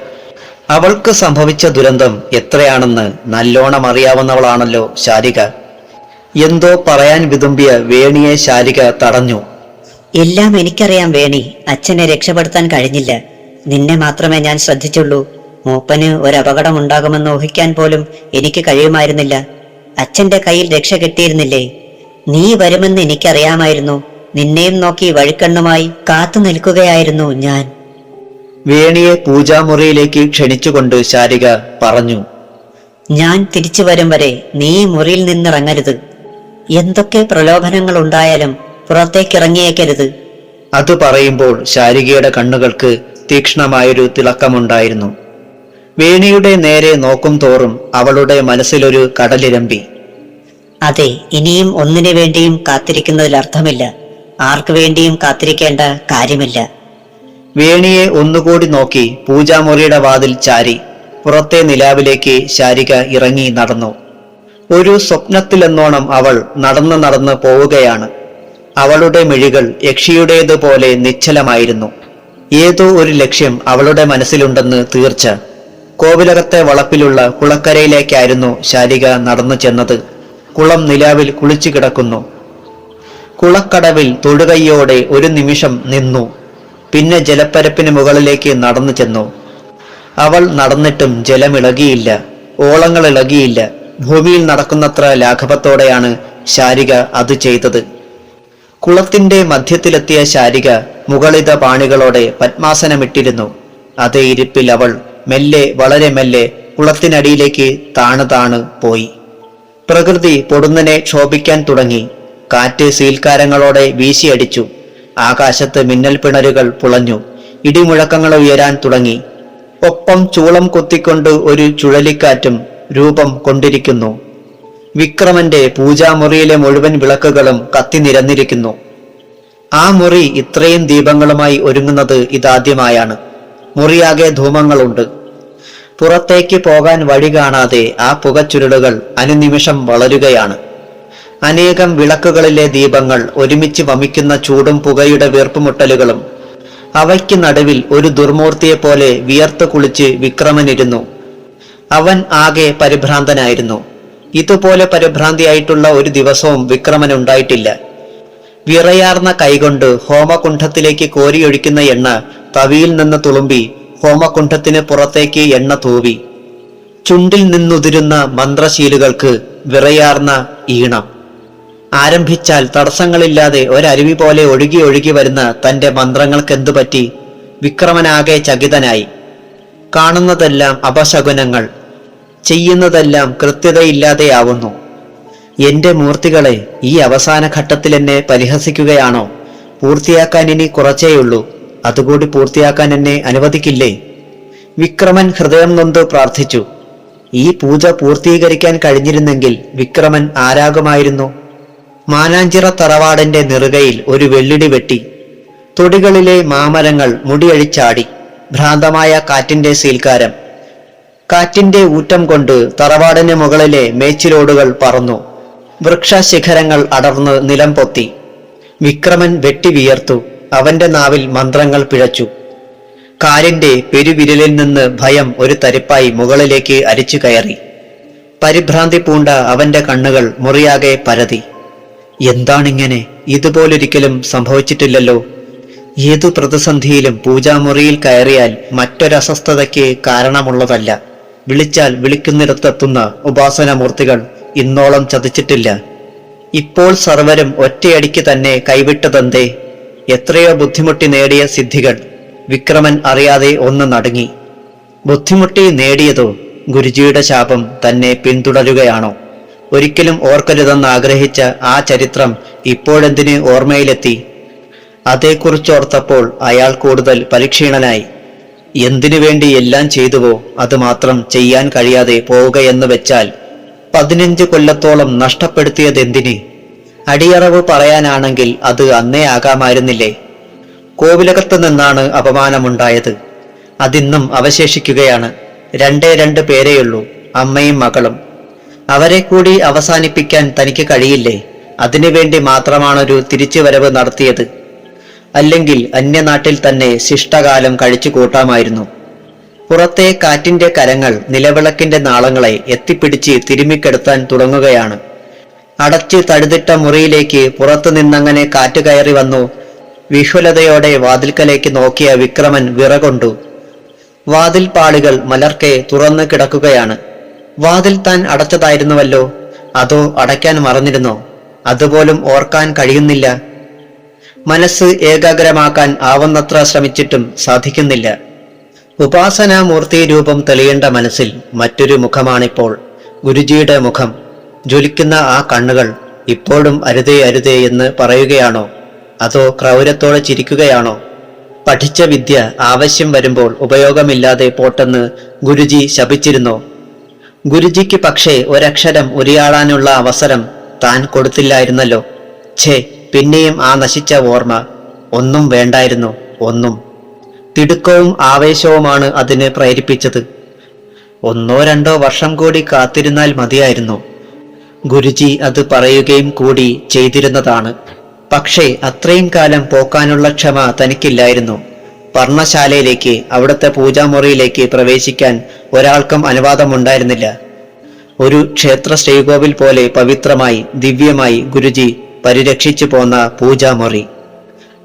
അവൾക്ക് സംഭവിച്ച ദുരന്തം എത്രയാണെന്ന് നല്ലോണം അറിയാവുന്നവളാണല്ലോ ശാരിക. എന്തോ പറയാൻ വിതുമ്പിയ വേണിയെ ശാരിക തടഞ്ഞു. എല്ലാം എനിക്കറിയാം വേണി. അച്ഛനെ രക്ഷപ്പെടുത്താൻ കഴിഞ്ഞില്ല. നിന്നെ മാത്രമേ ഞാൻ ശ്രദ്ധിച്ചുള്ളൂ. മൂപ്പന് ഒരു അപകടം ഉണ്ടാകുമെന്ന് ഊഹിക്കാൻ പോലും എനിക്ക് കഴിയുമായിരുന്നില്ല. അച്ഛന്റെ കയ്യിൽ രക്ഷ കിട്ടിയിരുന്നില്ലേ? നീ വരുമെന്ന് എനിക്കറിയാമായിരുന്നു. നിന്നെയും നോക്കി വഴിക്കണ്ണുമായി കാത്തു നിൽക്കുകയായിരുന്നു ഞാൻ. വേണിയെ പൂജാമുറിയിലേക്ക് ക്ഷണിച്ചുകൊണ്ട് ശാരിക പറഞ്ഞു. ഞാൻ തിരിച്ചു വരും വരെ നീ മുറിയിൽ നിന്നിറങ്ങരുത്. എന്തൊക്കെ പ്രലോഭനങ്ങൾ ഉണ്ടായാലും പുറത്തേക്കിറങ്ങിയേക്കരുത്. അത് പറയുമ്പോൾ ശാരികയുടെ കണ്ണുകൾക്ക് തീക്ഷ്ണമായൊരു തിളക്കമുണ്ടായിരുന്നു. വേണിയുടെ നേരെ നോക്കും തോറും അവളുടെ മനസ്സിലൊരു കടലിരമ്പി. അതെ, ഇനിയും ഒന്നിനു വേണ്ടിയും കാത്തിരിക്കുന്നതിൽ അർത്ഥമില്ല. ആർക്കു വേണ്ടിയും കാത്തിരിക്കേണ്ട കാര്യമില്ല. വേണിയെ ഒന്നുകൂടി നോക്കി പൂജാമുറിയുടെ വാതിൽ ചാരി പുറത്തെ നിലാവിലേക്ക് ശാരിക ഇറങ്ങി നടന്നു. ഒരു സ്വപ്നത്തിലെന്നോണം അവൾ നടന്ന് നടന്ന് പോവുകയാണ്. അവളുടെ മിഴികൾ യക്ഷിയുടേതുപോലെ നിശ്ചലമായിരുന്നു. ഏതോ ഒരു ലക്ഷ്യം അവളുടെ മനസ്സിലുണ്ടെന്ന് തീർച്ച. കോവിലകത്തെ വളപ്പിലുള്ള കുളക്കരയിലേക്കായിരുന്നു ശാരിക നടന്നു ചെന്നത്. കുളം നിലാവിൽ കുളിച്ചു കിടക്കുന്നു. കുളക്കടവിൽ തൊടുകൈയോടെ ഒരു നിമിഷം നിന്നു. പിന്നെ ജലപ്പരപ്പിന് മുകളിലേക്ക് നടന്നു ചെന്നു. അവൾ നടന്നിട്ടും ജലമിളകിയില്ല, ഓളങ്ങൾ ഇളകിയില്ല. ഭൂമിയിൽ നടക്കുന്നത്ര ലാഘവത്തോടെയാണ് ശാരിക അത് ചെയ്തത്. കുളത്തിന്റെ മധ്യത്തിലെത്തിയ ശാരിക മുകളിത പാണികളോടെ പത്മാസനമിട്ടിരുന്നു. അതേ ഇരിപ്പിൽ അവൾ മെല്ലെ, വളരെ മെല്ലെ കുളത്തിനടിയിലേക്ക് താണു പോയി. പ്രകൃതി പൊടുന്നനെ ക്ഷോഭിക്കാൻ തുടങ്ങി. കാറ്റ് സീൽക്കാരങ്ങളോടെ വീശിയടിച്ചു. ആകാശത്ത് മിന്നൽ പിണരുകൾ പുളഞ്ഞു. ഇടിമുഴക്കങ്ങൾ ഉയരാൻ തുടങ്ങി. ഒപ്പം ചൂളം കൊത്തിക്കൊണ്ട് ഒരു ചുഴലിക്കാറ്റും രൂപം കൊണ്ടിരിക്കുന്നു. വിക്രമന്റെ പൂജാമുറിയിലെ മുഴുവൻ വിളക്കുകളും കത്തി നിരന്നിരിക്കുന്നു. ആ മുറി ഇത്രയും ദീപങ്ങളുമായി ഒരുങ്ങുന്നത് ഇതാദ്യമായാണ്. മുറിയാകെ ധൂമങ്ങളുണ്ട്. പുറത്തേക്ക് പോകാൻ വഴി കാണാതെ ആ പുകച്ചുരുളുകൾ അനുനിമിഷം വളരുകയാണ്. അനേകം വിളക്കുകളിലെ ദീപങ്ങൾ ഒരുമിച്ച് വമിക്കുന്ന ചൂടും പുകയുടെ വീർപ്പുമുട്ടലുകളും. അവയ്ക്ക് നടുവിൽ ഒരു ദുർമൂർത്തിയെപ്പോലെ വിയർത്ത് കുളിച്ച് വിക്രമനിരുന്നു. അവൻ ആകെ പരിഭ്രാന്തനായിരുന്നു. ഇതുപോലെ പരിഭ്രാന്തിയായിട്ടുള്ള ഒരു ദിവസവും വിക്രമനുണ്ടായിട്ടില്ല. വിറയാർന്ന കൈകൊണ്ട് ഹോമകുണ്ഠത്തിലേക്ക് കോരിയൊഴിക്കുന്ന എണ്ണ തവിയിൽ നിന്ന് തുളുമ്പി ഹോമകുണ്ഠത്തിന് പുറത്തേക്ക് എണ്ണ തൂവി. ചുണ്ടിൽ നിന്നുതിരുന്ന മന്ത്രശീലുകൾക്ക് വിറയാർന്ന ഈണം. ആരംഭിച്ചാൽ തടസ്സങ്ങളില്ലാതെ ഒരരുവി പോലെ ഒഴുകി ഒഴുകി വരുന്ന തന്റെ മന്ത്രങ്ങൾക്കെന്തു പറ്റി? വിക്രമനാകെ ചകിതനായി. കാണുന്നതെല്ലാം അപശകുനങ്ങൾ, ചെയ്യുന്നതെല്ലാം കൃത്യതയില്ലാതെയാവുന്നു. എന്റെ മൂർത്തികളെ, ഈ അവസാന ഘട്ടത്തിൽ എന്നെ പരിഹസിക്കുകയാണോ? പൂർത്തിയാക്കാൻ ഇനി കുറച്ചേയുള്ളൂ, അതുകൂടി പൂർത്തിയാക്കാൻ എന്നെ അനുവദിക്കില്ലേ? വിക്രമൻ ഹൃദയം നൊന്ത് പ്രാർത്ഥിച്ചു. ഈ പൂജ പൂർത്തീകരിക്കാൻ കഴിഞ്ഞിരുന്നെങ്കിൽ വിക്രമൻ ആരാകുമായിരുന്നു? മാനാഞ്ചിറ തറവാടിന്റെ നെറുകയിൽ ഒരു വെള്ളിടി വെട്ടി. തൊടികളിലെ മാമരങ്ങൾ മുടിയഴിച്ചാടി. ഭ്രാന്തമായ കാറ്റിന്റെ സീൽക്കാരം. കാറ്റിന്റെ ഊറ്റം കൊണ്ട് തറവാടിന് മുകളിലെ മേച്ചിലോടുകൾ പറന്നു. വൃക്ഷശിഖരങ്ങൾ അടർന്ന് നിലം പൊത്തി. വിക്രമൻ വെട്ടി വിയർത്തു. അവന്റെ നാവിൽ മന്ത്രങ്ങൾ പിഴച്ചു. കാലിന്റെ പെരുവിരലിൽ നിന്ന് ഭയം ഒരു തരിപ്പായി മുകളിലേക്ക് അരിച്ചു കയറി. പരിഭ്രാന്തി പൂണ്ട അവന്റെ കണ്ണുകൾ മുറിയാകെ പരതി. എന്താണിങ്ങനെ? ഇതുപോലൊരിക്കലും സംഭവിച്ചിട്ടില്ലല്ലോ. ഏതു പ്രതിസന്ധിയിലും പൂജാമുറിയിൽ കയറിയാൽ മറ്റൊരസ്വസ്ഥതയ്ക്ക് കാരണമുള്ളതല്ല. വിളിച്ചാൽ വിളിക്കുന്നിടത്തെത്തുന്ന ഉപാസനമൂർത്തികൾ ഇന്നോളം ചതിച്ചിട്ടില്ല. ഇപ്പോൾ സർവരും ഒറ്റയടിക്ക് തന്നെ കൈവിട്ടതെന്തേ? എത്രയോ ബുദ്ധിമുട്ടി നേടിയ സിദ്ധികൾ. വിക്രമൻ അറിയാതെ ഒന്ന് നടുങ്ങി. ബുദ്ധിമുട്ടി നേടിയതോ? ഗുരുജിയുടെ ശാപം തന്നെ പിന്തുടരുകയാണോ? ഒരിക്കലും ഓർക്കരുതെന്ന് ആഗ്രഹിച്ച ആ ചരിത്രം ഇപ്പോഴെന്തിന് ഓർമ്മയിലെത്തി? അതേക്കുറിച്ചോർത്തപ്പോൾ അയാൾ കൂടുതൽ പരിക്ഷീണനായി. എന്തിനു വേണ്ടി എല്ലാം ചെയ്തുവോ അത് മാത്രം ചെയ്യാൻ കഴിയാതെ പോവുകയെന്ന് വെച്ചാൽ 15 കൊല്ലത്തോളം നഷ്ടപ്പെടുത്തിയതെന്തിന്? അടിയറവ് പറയാനാണെങ്കിൽ അത് അന്നേ ആകാമായിരുന്നില്ലേ? കോവിലകത്ത് നിന്നാണ് അപമാനമുണ്ടായത്. അതിന്നും അവശേഷിക്കുകയാണ്. 2 പേരെയുള്ളൂ, അമ്മയും മകളും. അവരെ കൂടി അവസാനിപ്പിക്കാൻ തനിക്ക് കഴിയില്ലേ? അതിനുവേണ്ടി മാത്രമാണൊരു തിരിച്ചുവരവ് നടത്തിയത്. അല്ലെങ്കിൽ അന്യനാട്ടിൽ തന്നെ ശിഷ്ടകാലം കഴിച്ചു കൂട്ടാമായിരുന്നു. പുറത്തെ കാറ്റിന്റെ കരങ്ങൾ നിലവിളക്കിന്റെ നാളങ്ങളെ എത്തിപ്പിടിച്ച് തിരുമ്മിക്കെടുത്താൻ തുടങ്ങുകയാണ്. അടച്ച് തഴുതിട്ട മുറിയിലേക്ക് പുറത്തു നിന്നങ്ങനെ കാറ്റ് കയറി വന്നു. വിഹുലതയോടെ വാതിൽക്കലേക്ക് നോക്കിയ വിക്രമൻ വിറകൊണ്ടു. വാതിൽ പാളികൾ മലർക്കെ തുറന്നു കിടക്കുകയാണ്. വാതിൽ താൻ അടച്ചതായിരുന്നുവല്ലോ. അതോ അടയ്ക്കാൻ മറന്നിരുന്നോ? അതുപോലും ഓർക്കാൻ കഴിയുന്നില്ല. മനസ്സ് ഏകാഗ്രമാക്കാൻ ആവുന്നത്ര ശ്രമിച്ചിട്ടും സാധിക്കുന്നില്ല. ഉപാസനാമൂർത്തി രൂപം തെളിയേണ്ട മനസ്സിൽ മറ്റൊരു മുഖമാണിപ്പോൾ. ഗുരുജിയുടെ മുഖം. ജ്വലിക്കുന്ന ആ കണ്ണുകൾ ഇപ്പോഴും അരുതേ അരുതേ എന്ന് പറയുകയാണോ? അതോ ക്രൗരത്തോടെ ചിരിക്കുകയാണോ? പഠിച്ച വിദ്യ ആവശ്യം വരുമ്പോൾ ഉപയോഗമില്ലാതെ പോട്ടെന്ന് ഗുരുജി ശപിച്ചിരുന്നോ? ഗുരുജിക്ക് പക്ഷേ ഒരക്ഷരം ഉരിയാടാനുള്ള അവസരം താൻ കൊടുത്തില്ലായിരുന്നല്ലോ. ഛേ, പിന്നെയും ആ നശിച്ച ഓർമ്മ. ഒന്നും വേണ്ടായിരുന്നു, ഒന്നും. തിടുക്കവും ആവേശവുമാണ് അതിനെ പ്രേരിപ്പിച്ചത്. 1-2 വർഷം കൂടി കാത്തിരുന്നാൽ മതിയായിരുന്നു. ഗുരുജി അത് പറയുകയും കൂടി ചെയ്തിരുന്നതാണ്. പക്ഷേ അത്രയും കാലം പോക്കാനുള്ള ക്ഷമ തനിക്കില്ലായിരുന്നു. പർണശാലയിലേക്ക്, അവിടുത്തെ പൂജാമുറിയിലേക്ക് പ്രവേശിക്കാൻ ഒരാൾക്കും അനുവാദമുണ്ടായിരുന്നില്ല. ഒരു ക്ഷേത്ര ശ്രീകോവിൽ പോലെ പവിത്രമായി ദിവ്യമായി ഗുരുജി പരിരക്ഷിച്ചു പോന്ന പൂജാമുറി.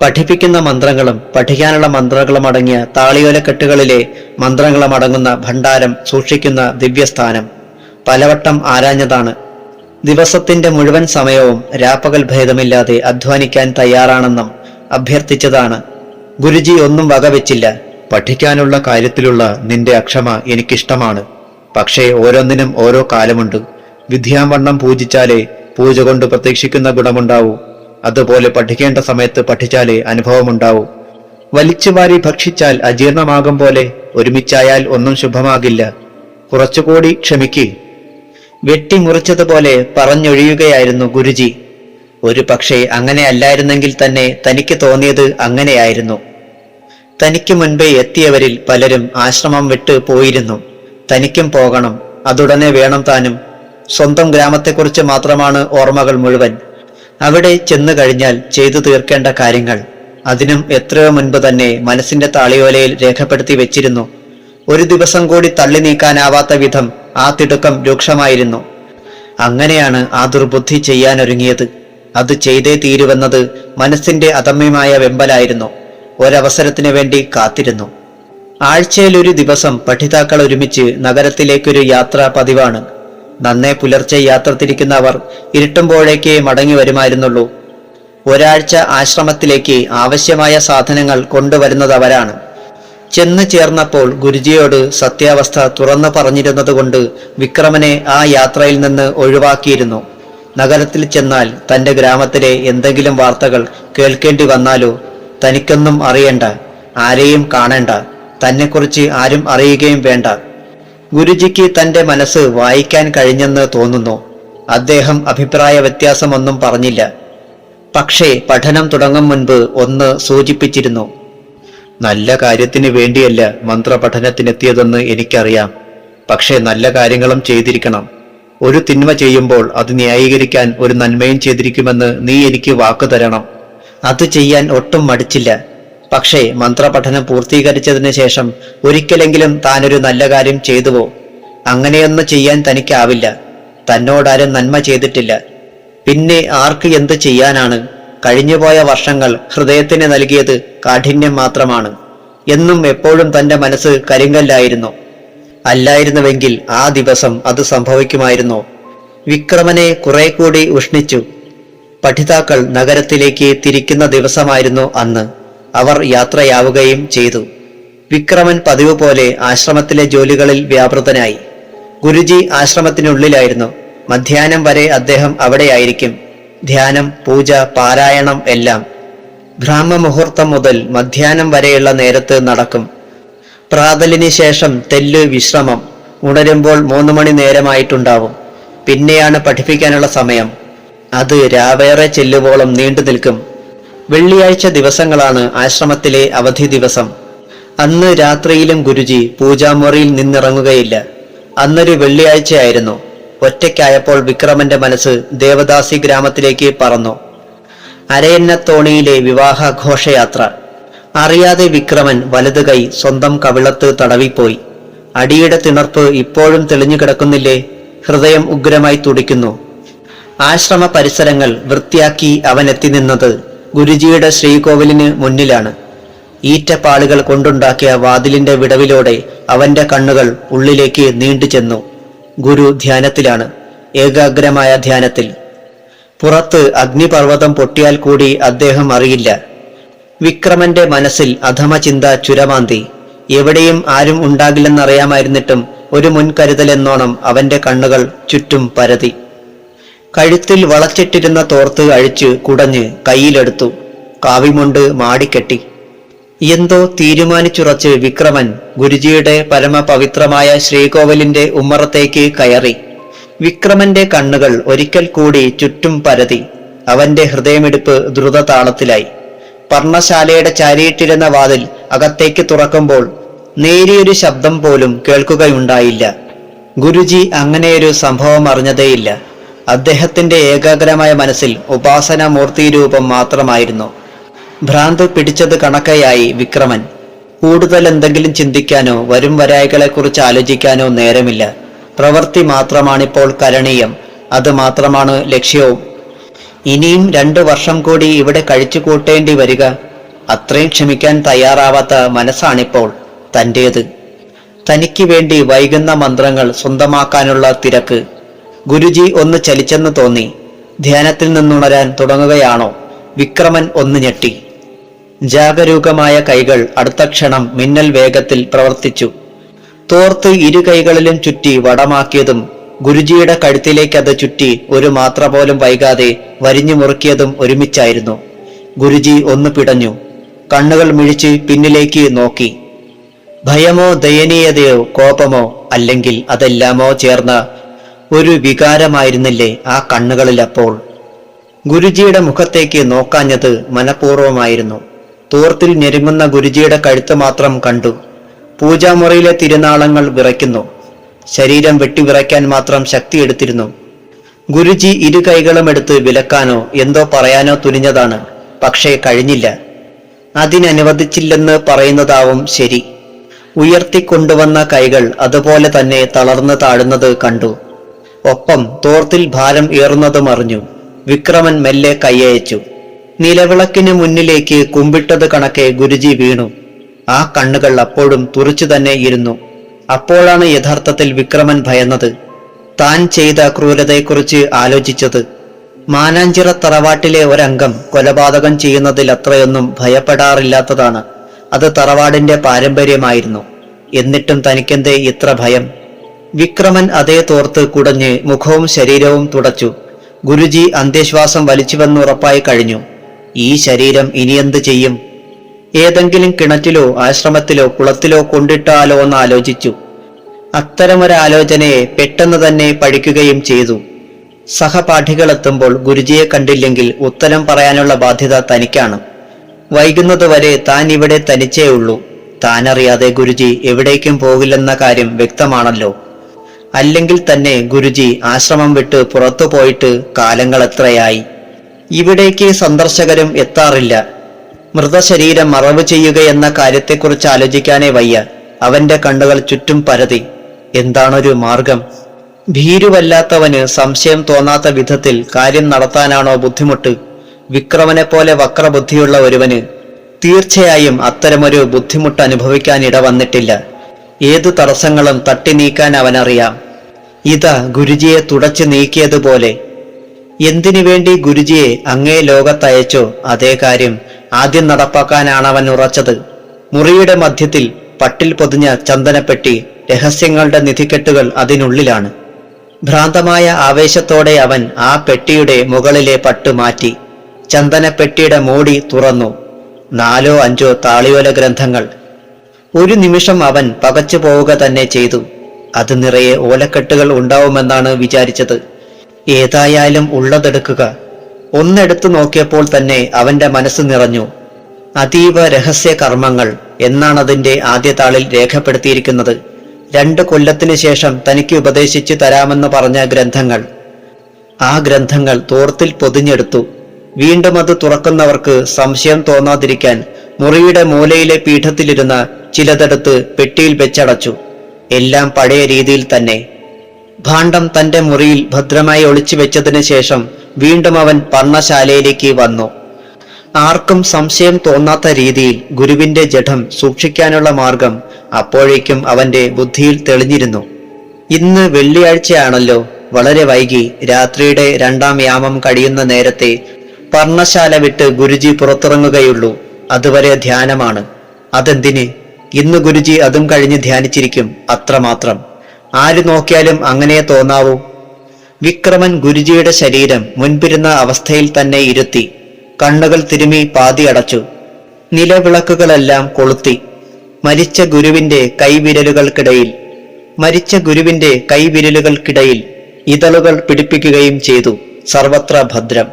പഠിപ്പിക്കുന്ന മന്ത്രങ്ങളും പഠിക്കാനുള്ള മന്ത്രങ്ങളും അടങ്ങിയ താളിയോലക്കെട്ടുകളിലെ മന്ത്രങ്ങളും അടങ്ങുന്ന ഭണ്ഡാരം സൂക്ഷിക്കുന്ന ദിവ്യസ്ഥാനം പലവട്ടം ആരാഞ്ഞതാണ്. ദിവസത്തിന്റെ മുഴുവൻ സമയവും രാപ്പകൽ ഭേദമില്ലാതെ അധ്വാനിക്കാൻ തയ്യാറാണെന്നും അഭ്യർത്ഥിച്ചതാണ്. ഗുരുജി ഒന്നും വകവെച്ചില്ല. പഠിക്കാനുള്ള കാര്യത്തിലുള്ള നിന്റെ അക്ഷമ എനിക്കിഷ്ടമാണ്. പക്ഷേ ഓരോന്നിനും ഓരോ കാലമുണ്ട്. വിദ്യാവണ്ണം പൂജിച്ചാലേ പൂജ കൊണ്ട് പ്രതീക്ഷിക്കുന്ന ഗുണമുണ്ടാവൂ. അതുപോലെ പഠിക്കേണ്ട സമയത്ത് പഠിച്ചാലേ അനുഭവമുണ്ടാവൂ. വലിച്ചുവാരി ഭക്ഷിച്ചാൽ അജീർണമാകും പോലെ ഒരുമിച്ചായാൽ ഒന്നും ശുഭമാകില്ല. കുറച്ചുകൂടി ക്ഷമിക്ക്. വെട്ടിമുറിച്ചതുപോലെ പറഞ്ഞൊഴിയുകയായിരുന്നു ഗുരുജി. ഒരു പക്ഷേ അങ്ങനെ അല്ലായിരുന്നെങ്കിൽ തന്നെ തനിക്ക് തോന്നിയത് അങ്ങനെയായിരുന്നു. തനിക്ക് മുൻപേ എത്തിയവരിൽ പലരും ആശ്രമം വിട്ട് പോയിരുന്നു. തനിക്കും പോകണം, അതുടനെ വേണം താനും. സ്വന്തം ഗ്രാമത്തെക്കുറിച്ച് മാത്രമാണ് ഓർമ്മകൾ മുഴുവൻ. അവിടെ ചെന്നു കഴിഞ്ഞാൽ ചെയ്തു തീർക്കേണ്ട കാര്യങ്ങൾ അതിനും എത്രയോ മുൻപ് തന്നെ മനസ്സിന്റെ താളിയോലയിൽ രേഖപ്പെടുത്തി വെച്ചിരുന്നു. ഒരു ദിവസം കൂടി തള്ളി നീക്കാനാവാത്ത വിധം ആ തിടുക്കം രൂക്ഷമായിരുന്നു. അങ്ങനെയാണ് ആ ദുർബുദ്ധി ചെയ്യാനൊരുങ്ങിയത്. അത് ചെയ്തേ തീരുവെന്നത് മനസ്സിന്റെ അദമ്യമായ വെമ്പലായിരുന്നു. ഒരവസരത്തിനു വേണ്ടി കാത്തിരുന്നു. ആഴ്ചയിൽ ഒരു ദിവസം പഠിതാക്കൾ ഒരുമിച്ച് നഗരത്തിലേക്കൊരു യാത്ര പതിവാണ്. നന്നേ പുലർച്ചെ യാത്ര തിരിക്കുന്ന അവർ ഇരുട്ടുമ്പോഴേക്ക് മടങ്ങി വരുമായിരുന്നുള്ളൂ. ഒരാഴ്ച ആശ്രമത്തിലേക്ക് ആവശ്യമായ സാധനങ്ങൾ കൊണ്ടുവരുന്നത് അവരാണ്. ചെന്ന് ചേർന്നപ്പോൾ ഗുരുജിയോട് സത്യാവസ്ഥ തുറന്നു പറഞ്ഞിരുന്നതുകൊണ്ട് വിക്രമനെ ആ യാത്രയിൽ നിന്ന് ഒഴിവാക്കിയിരുന്നു. നഗരത്തിൽ ചെന്നാൽ തന്റെ ഗ്രാമത്തിലെ എന്തെങ്കിലും വാർത്തകൾ കേൾക്കേണ്ടി വന്നാലോ? തനിക്കൊന്നും അറിയണ്ട, ആരെയും കാണേണ്ട, തന്നെക്കുറിച്ച് ആരും അറിയുകയും വേണ്ട. ഗുരുജിക്ക് തന്റെ മനസ്സ് വായിക്കാൻ കഴിഞ്ഞെന്ന് തോന്നുന്നു. അദ്ദേഹം അഭിപ്രായ വ്യത്യാസമൊന്നും പറഞ്ഞില്ല. പക്ഷേ പഠനം തുടങ്ങും മുൻപ് ഒന്ന് സൂചിപ്പിച്ചിരുന്നു. നല്ല കാര്യത്തിന് വേണ്ടിയല്ല മന്ത്രപഠനത്തിനെത്തിയതെന്ന് എനിക്കറിയാം. പക്ഷേ നല്ല കാര്യങ്ങളും ചെയ്തിരിക്കണം. ഒരു തിന്മ ചെയ്യുമ്പോൾ അത് ന്യായീകരിക്കാൻ ഒരു നന്മയും ചെയ്തിരിക്കുമെന്ന് നീ എനിക്ക് വാക്കു തരണം. അത് ചെയ്യാൻ ഒട്ടും മടിച്ചില്ല. പക്ഷേ മന്ത്രപഠനം പൂർത്തീകരിച്ചതിന് ശേഷം ഒരിക്കലെങ്കിലും താനൊരു നല്ല കാര്യം ചെയ്തുവോ? അങ്ങനെയൊന്നും ചെയ്യാൻ തനിക്കാവില്ല. തന്നോടാരും നന്മ ചെയ്തിട്ടില്ല. പിന്നെ ആർക്ക് എന്ത് ചെയ്യാനാണ്? കഴിഞ്ഞുപോയ വർഷങ്ങൾ ഹൃദയത്തിന് നൽകിയത് കാഠിന്യം മാത്രമാണ്. എന്നും എപ്പോഴും തന്റെ മനസ്സ് കരിങ്കല്ലായിരുന്നു. അല്ലായിരുന്നുവെങ്കിൽ ആ ദിവസം അത് സംഭവിക്കുമായിരുന്നോ? വിക്രമനെ കുറെ കൂടി ഉഷ്ണിച്ചു. പഠിതാക്കൾ നഗരത്തിലേക്ക് തിരിക്കുന്ന ദിവസമായിരുന്നു അന്ന്. അവർ യാത്രയാവുകയും ചെയ്തു. വിക്രമൻ പതിവ് പോലെ ആശ്രമത്തിലെ ജോലികളിൽ വ്യാപൃതനായി. ഗുരുജി ആശ്രമത്തിനുള്ളിലായിരുന്നു. മധ്യാഹ്നം വരെ അദ്ദേഹം അവിടെയായിരിക്കും. ധ്യാനം, പൂജ, പാരായണം എല്ലാം ബ്രാഹ്മമുഹൂർത്തം മുതൽ മധ്യാഹ്നം വരെയുള്ള നേരത്ത് നടക്കും. പ്രാതലിന് ശേഷം തെല്ല് വിശ്രമം. ഉണരുമ്പോൾ 3 മണി നേരമായിട്ടുണ്ടാവും. പിന്നെയാണ് പഠിപ്പിക്കാനുള്ള സമയം. അത് രാവേറെ ചെല്ലുവോളം നീണ്ടു നിൽക്കും. വെള്ളിയാഴ്ച ദിവസങ്ങളാണ് ആശ്രമത്തിലെ അവധി ദിവസം. അന്ന് രാത്രിയിലും ഗുരുജി പൂജാമുറിയിൽ നിന്നിറങ്ങുകയില്ല. അന്നൊരു വെള്ളിയാഴ്ചയായിരുന്നു. ഒറ്റയ്ക്കായപ്പോൾ വിക്രമന്റെ മനസ്സ് ദേവദാസി ഗ്രാമത്തിലേക്ക് പറന്നു. അരയന്നത്തോണിയിലെ വിവാഹ ഘോഷയാത്ര. അറിയാതെ വിക്രമൻ വലതു കൈ സ്വന്തം കവിളത്ത് തടവിപ്പോയി. അടിയുടെ തിണർപ്പ് ഇപ്പോഴും തെളിഞ്ഞു കിടക്കുന്നില്ലേ? ഹൃദയം ഉഗ്രമായി തുടിക്കുന്നു. ആശ്രമ പരിസരങ്ങൾ വൃത്തിയാക്കി അവൻ എത്തി നിന്നത് ഗുരുജിയുടെ ശ്രീകോവിലിന് മുന്നിലാണ്. ഈറ്റപ്പാളുകൾ കൊണ്ടുണ്ടാക്കിയ വാതിലിന്റെ വിടവിലൂടെ അവന്റെ കണ്ണുകൾ ഉള്ളിലേക്ക് നീണ്ടു ചെന്നു. ഗുരു ധ്യാനത്തിലാണ്, ഏകാഗ്രമായ ധ്യാനത്തിൽ. പുറത്ത് അഗ്നിപർവ്വതം പൊട്ടിയാൽ കൂടി അദ്ദേഹം അറിയില്ല. വിക്രമന്റെ മനസ്സിൽ അധമ ചിന്ത ചുരമാന്തി. എവിടെയും ആരും ഉണ്ടാകില്ലെന്നറിയാമായിരുന്നിട്ടും ഒരു മുൻകരുതലെന്നോണം അവന്റെ കണ്ണുകൾ ചുറ്റും പരതി. കഴുത്തിൽ വളച്ചിട്ടിരുന്ന തോർത്ത് അഴിച്ച് കുടഞ്ഞ് കയ്യിലെടുത്തു. കാവിമുണ്ട് മാടിക്കെട്ടി. എന്തോ തീരുമാനിച്ചുറച്ച് വിക്രമൻ ഗുരുജിയുടെ പരമപവിത്രമായ ശ്രീകോവിലിന്റെ ഉമ്മറത്തേക്ക് കയറി. വിക്രമന്റെ കണ്ണുകൾ ഒരിക്കൽ കൂടി ചുറ്റും പരതി. അവന്റെ ഹൃദയമിടിപ്പ് ദ്രുതതാളത്തിലായി. പർണശാലയുടെ ചാരിയിട്ടിരുന്ന വാതിൽ അകത്തേക്ക് തുറക്കുമ്പോൾ നേരിയൊരു ശബ്ദം പോലും കേൾക്കുകയുണ്ടായില്ല. ഗുരുജി അങ്ങനെയൊരു സംഭവം അറിഞ്ഞതേയില്ല. അദ്ദേഹത്തിന്റെ ഏകാഗ്രമായ മനസ്സിൽ ഉപാസനാമൂർത്തി രൂപം മാത്രമായിരുന്നു. ഭ്രാന്ത് പിടിച്ചത് കണക്കയായി വിക്രമൻ. കൂടുതൽ എന്തെങ്കിലും ചിന്തിക്കാനോ വരും വരായികളെക്കുറിച്ച് ആലോചിക്കാനോ നേരമില്ല. പ്രവൃത്തി മാത്രമാണിപ്പോൾ കരണീയം. അത് മാത്രമാണ് ലക്ഷ്യവും. ഇനിയും 2 വർഷം കൂടി ഇവിടെ കഴിച്ചു കൂട്ടേണ്ടി വരിക. അത്രയും ക്ഷമിക്കാൻ തയ്യാറാവാത്ത മനസ്സാണിപ്പോൾ തൻ്റേത്. തനിക്ക് വേണ്ടി വൈകുന്ന മന്ത്രങ്ങൾ സ്വന്തമാക്കാനുള്ള തിരക്ക്. ഗുരുജി ഒന്ന് ചലിച്ചെന്ന് തോന്നി. ധ്യാനത്തിൽ നിന്നുണരാൻ തുടങ്ങുകയാണോ? വിക്രമൻ ഒന്ന് ഞെട്ടി. ജാഗരൂകമായ കൈകൾ അടുത്ത ക്ഷണം മിന്നൽ വേഗത്തിൽ പ്രവർത്തിച്ചു. തോർത്ത് 2 കൈകളിലും ചുറ്റി വടമാക്കിയതും ഗുരുജിയുടെ കഴുത്തിലേക്കത് ചുറ്റി ഒരു മാത്ര പോലും വൈകാതെ വരിഞ്ഞു മുറുക്കിയതും ഒരുമിച്ചായിരുന്നു. ഗുരുജി ഒന്ന് പിടഞ്ഞു. കണ്ണുകൾ മിഴിച്ച് പിന്നിലേക്ക് നോക്കി. ഭയമോ ദയനീയതയോ കോപമോ അല്ലെങ്കിൽ അതെല്ലാമോ ചേർന്ന ഒരു വികാരമായിരുന്നില്ലേ ആ കണ്ണുകളിൽ അപ്പോൾ? ഗുരുജിയുടെ മുഖത്തേക്ക് നോക്കാഞ്ഞത് മനഃപൂർവ്വമായിരുന്നു. തോർത്തിൽ ഞെരുങ്ങുന്ന ഗുരുജിയുടെ കഴുത്ത് മാത്രം കണ്ടു. പൂജാമുറിയിലെ തിരുനാളങ്ങൾ വിറയ്ക്കുന്നു. ശരീരം വെട്ടിവിറയ്ക്കാൻ മാത്രം ശക്തിയെടുത്തിരുന്നു. ഗുരുജി ഇരു കൈകളും എടുത്ത് വിലക്കാനോ എന്തോ പറയാനോ തുനിഞ്ഞതാണ്. പക്ഷേ കഴിഞ്ഞില്ല. അതിനനുവദിച്ചില്ലെന്ന് പറയുന്നതാവും ശരി. ഉയർത്തിക്കൊണ്ടുവന്ന കൈകൾ അതുപോലെ തന്നെ തളർന്നു താഴുന്നത് കണ്ടു. ഒപ്പം തോർത്തിൽ ഭാരം ഏറുന്നതും അറിഞ്ഞു. വിക്രമൻ മെല്ലെ കൈയയച്ചു. നിലവിളക്കിന് മുന്നിലേക്ക് കുമ്പിട്ടത് കണക്കെ ഗുരുജി വീണു. ആ കണ്ണുകൾ അപ്പോഴും തുറച്ചു തന്നെ ഇരുന്നു. അപ്പോഴാണ് യഥാർത്ഥത്തിൽ വിക്രമൻ ഭയന്നത്. താൻ ചെയ്ത ക്രൂരതയെക്കുറിച്ച് ആലോചിച്ചത്. മാനാഞ്ചിറ തറവാട്ടിലെ ഒരംഗം കൊലപാതകം ചെയ്യുന്നതിൽ അത്രയൊന്നും ഭയപ്പെടാറില്ലാത്തതാണ്. അത് തറവാടിന്റെ പാരമ്പര്യമായിരുന്നു. എന്നിട്ടും തനിക്കെന്തേ ഇത്ര ഭയം? വിക്രമൻ അതേ തോർത്ത് കുടഞ്ഞ് മുഖവും ശരീരവും തുടച്ചു. ഗുരുജി അന്ത്യശ്വാസം വലിച്ചുവെന്ന് ഉറപ്പായി കഴിഞ്ഞു. ഈ ശരീരം ഇനിയെന്ത് ചെയ്യും? ഏതെങ്കിലും കിണറ്റിലോ ആശ്രമത്തിലോ കുളത്തിലോ കൊണ്ടിട്ടാലോ എന്ന് ആലോചിച്ചു. അത്തരമൊരാലോചനയെ പെട്ടെന്ന് തന്നെ പഠിക്കുകയും ചെയ്തു. സഹപാഠികളെത്തുമ്പോൾ ഗുരുജിയെ കണ്ടില്ലെങ്കിൽ ഉത്തരം പറയാനുള്ള ബാധ്യത തനിക്കാണ്. വൈകുന്നതുവരെ താൻ ഇവിടെ തനിച്ചേ ഉള്ളൂ. താനറിയാതെ ഗുരുജി എവിടേക്കും പോകില്ലെന്ന കാര്യം വ്യക്തമാണല്ലോ. അല്ലെങ്കിൽ തന്നെ ഗുരുജി ആശ്രമം വിട്ട് പുറത്തു പോയിട്ട് കാലങ്ങൾ എത്രയായി? ഇവിടേക്ക് സന്ദർശകരും എത്താറില്ല. മൃതശരീരം മറവ് ചെയ്യുകയെന്ന കാര്യത്തെക്കുറിച്ച് ആലോചിക്കാനേ വയ്യ. അവന്റെ കണ്ണുകൾ ചുറ്റും പരതി. എന്താണൊരു മാർഗം? ഭീരുവല്ലാത്തവന് സംശയം തോന്നാത്ത വിധത്തിൽ കാര്യം നടത്താനാണോ ബുദ്ധിമുട്ട്? വിക്രമനെ പോലെ വക്രബുദ്ധിയുള്ള ഒരുവന് തീർച്ചയായും അത്തരമൊരു ബുദ്ധിമുട്ട് അനുഭവിക്കാൻ ഇടവന്നിട്ടില്ല. ഏതു തടസ്സങ്ങളും തട്ടി നീക്കാൻ അവനറിയാം. ഇതാ ഗുരുജിയെ തുടച്ചു നീക്കിയതുപോലെ. എന്തിനു വേണ്ടി ഗുരുജിയെ അങ്ങേ ലോകത്തയച്ചോ അതേ കാര്യം ആദ്യം നടപ്പാക്കാനാണവൻ ഉറച്ചത്. മുറിയുടെ മധ്യത്തിൽ പട്ടിൽ പൊതിഞ്ഞ ചന്ദനപ്പെട്ടി, രഹസ്യങ്ങളുടെ നിധിക്കെട്ടുകൾ അതിനുള്ളിലാണ്. ഭ്രാന്തമായ ആവേശത്തോടെ അവൻ ആ പെട്ടിയുടെ മുകളിലെ പട്ട് മാറ്റി. ചന്ദനപ്പെട്ടിയുടെ മൂടി തുറന്നു. 4 or 5 താളിയോല ഗ്രന്ഥങ്ങൾ. ഒരു നിമിഷം അവൻ പകച്ചു പോവുക തന്നെ ചെയ്തു. അത് നിറയെ ഓലക്കെട്ടുകൾ ഉണ്ടാവുമെന്നാണ് വിചാരിച്ചത്. ഏതായാലും ഉള്ളതെടുക്കുക. ഒന്നെടുത്തു നോക്കിയപ്പോൾ തന്നെ അവന്റെ മനസ്സ് നിറഞ്ഞു. അതീവ രഹസ്യ കർമ്മങ്ങൾ എന്നാണതിന്റെ ആദ്യ താളിൽ രേഖപ്പെടുത്തിയിരിക്കുന്നത്. 2 കൊല്ലത്തിനു ശേഷം തനിക്ക് ഉപദേശിച്ചു തരാമെന്ന് പറഞ്ഞ ഗ്രന്ഥങ്ങൾ. ആ ഗ്രന്ഥങ്ങൾ തോർത്തിൽ പൊതിഞ്ഞെടുത്തു. വീണ്ടും അത് തുറക്കുന്നവർക്ക് സംശയം തോന്നാതിരിക്കാൻ മുറിയുടെ മൂലയിലെ പീഠത്തിലിരുന്ന ചിലതെടുത്ത് പെട്ടിയിൽ വെച്ചടച്ചു. എല്ലാം പഴയ രീതിയിൽ തന്നെ. ഭാണ്ഡം തന്റെ മുറിയിൽ ഭദ്രമായി ഒളിച്ചു വെച്ചതിന് ശേഷം വീണ്ടും അവൻ പർണശാലയിലേക്ക് വന്നു. ആർക്കും സംശയം തോന്നാത്ത രീതിയിൽ ഗുരുവിന്റെ ജഡം സൂക്ഷിക്കാനുള്ള മാർഗം അപ്പോഴേക്കും അവന്റെ ബുദ്ധിയിൽ തെളിഞ്ഞിരുന്നു. ഇന്ന് വെള്ളിയാഴ്ചയാണല്ലോ. വളരെ വൈകി രാത്രിയുടെ 2ാം യാമം കഴിയുന്ന നേരത്തെ പർണശാല വിട്ട് ഗുരുജി പുറത്തിറങ്ങുകയുള്ളൂ. അതുവരെ ധ്യാനമാണ്. അതെന്തിന്? ഇന്ന് ഗുരുജി അതും കഴിഞ്ഞ് ധ്യാനിച്ചിരിക്കും. അത്രമാത്രം. ആര് നോക്കിയാലും അങ്ങനെ തോന്നാവൂ. വിക്രമൻ ഗുരുജിയുടെ ശരീരം മുൻപിരുന്ന അവസ്ഥയിൽ തന്നെ ഇരുത്തി. കണ്ണുകൾ തിരുമി പാതി അടച്ചു. നിലവിളക്കുകളെല്ലാം കൊളുത്തി. മരിച്ച ഗുരുവിന്റെ കൈവിരലുകൾക്കിടയിൽ ഇതളുകൾ പിടിപ്പിക്കുകയും ചെയ്തു. സർവത്ര ഭദ്രം.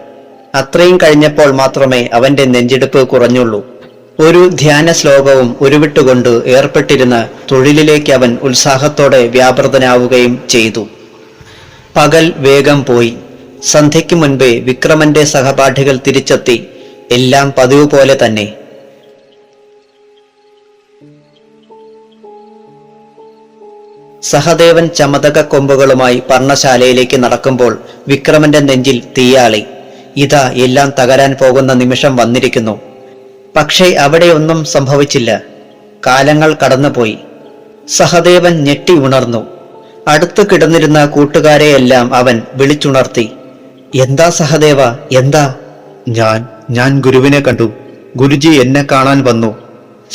അത്രയും കഴിഞ്ഞപ്പോൾ മാത്രമേ അവന്റെ നെഞ്ചെടുപ്പ് കുറഞ്ഞുള്ളൂ. ഒരു ധ്യാന ശ്ലോകവും ഉരുവിട്ടുകൊണ്ട് ഏർപ്പെട്ടിരുന്ന തൊഴിലിലേക്ക് അവൻ ഉത്സാഹത്തോടെ വ്യാപൃതനാവുകയും ചെയ്തു. പകൽ വേഗം പോയി. സന്ധ്യയ്ക്ക് മുൻപേ വിക്രമന്റെ സഹപാഠികൾ തിരിച്ചെത്തി. എല്ലാം പതിവ് പോലെ തന്നെ. സഹദേവൻ ചമതക കൊമ്പുകളുമായി പർണശാലയിലേക്ക് നടക്കുമ്പോൾ വിക്രമന്റെ നെഞ്ചിൽ തീയാളി. ഇതാ എല്ലാം തകരാൻ പോകുന്ന നിമിഷം വന്നിരിക്കുന്നു. പക്ഷേ അവിടെ ഒന്നും സംഭവിച്ചില്ല. കാലങ്ങൾ കടന്നുപോയി. സഹദേവൻ ഞെട്ടി ഉണർന്നു. അടുത്തു കിടന്നിരുന്ന കൂട്ടുകാരെയെല്ലാം അവൻ വിളിച്ചുണർത്തി. എന്താ സഹദേവ, എന്താ? ഞാൻ ഗുരുവിനെ കണ്ടു. ഗുരുജി എന്നെ കാണാൻ വന്നു.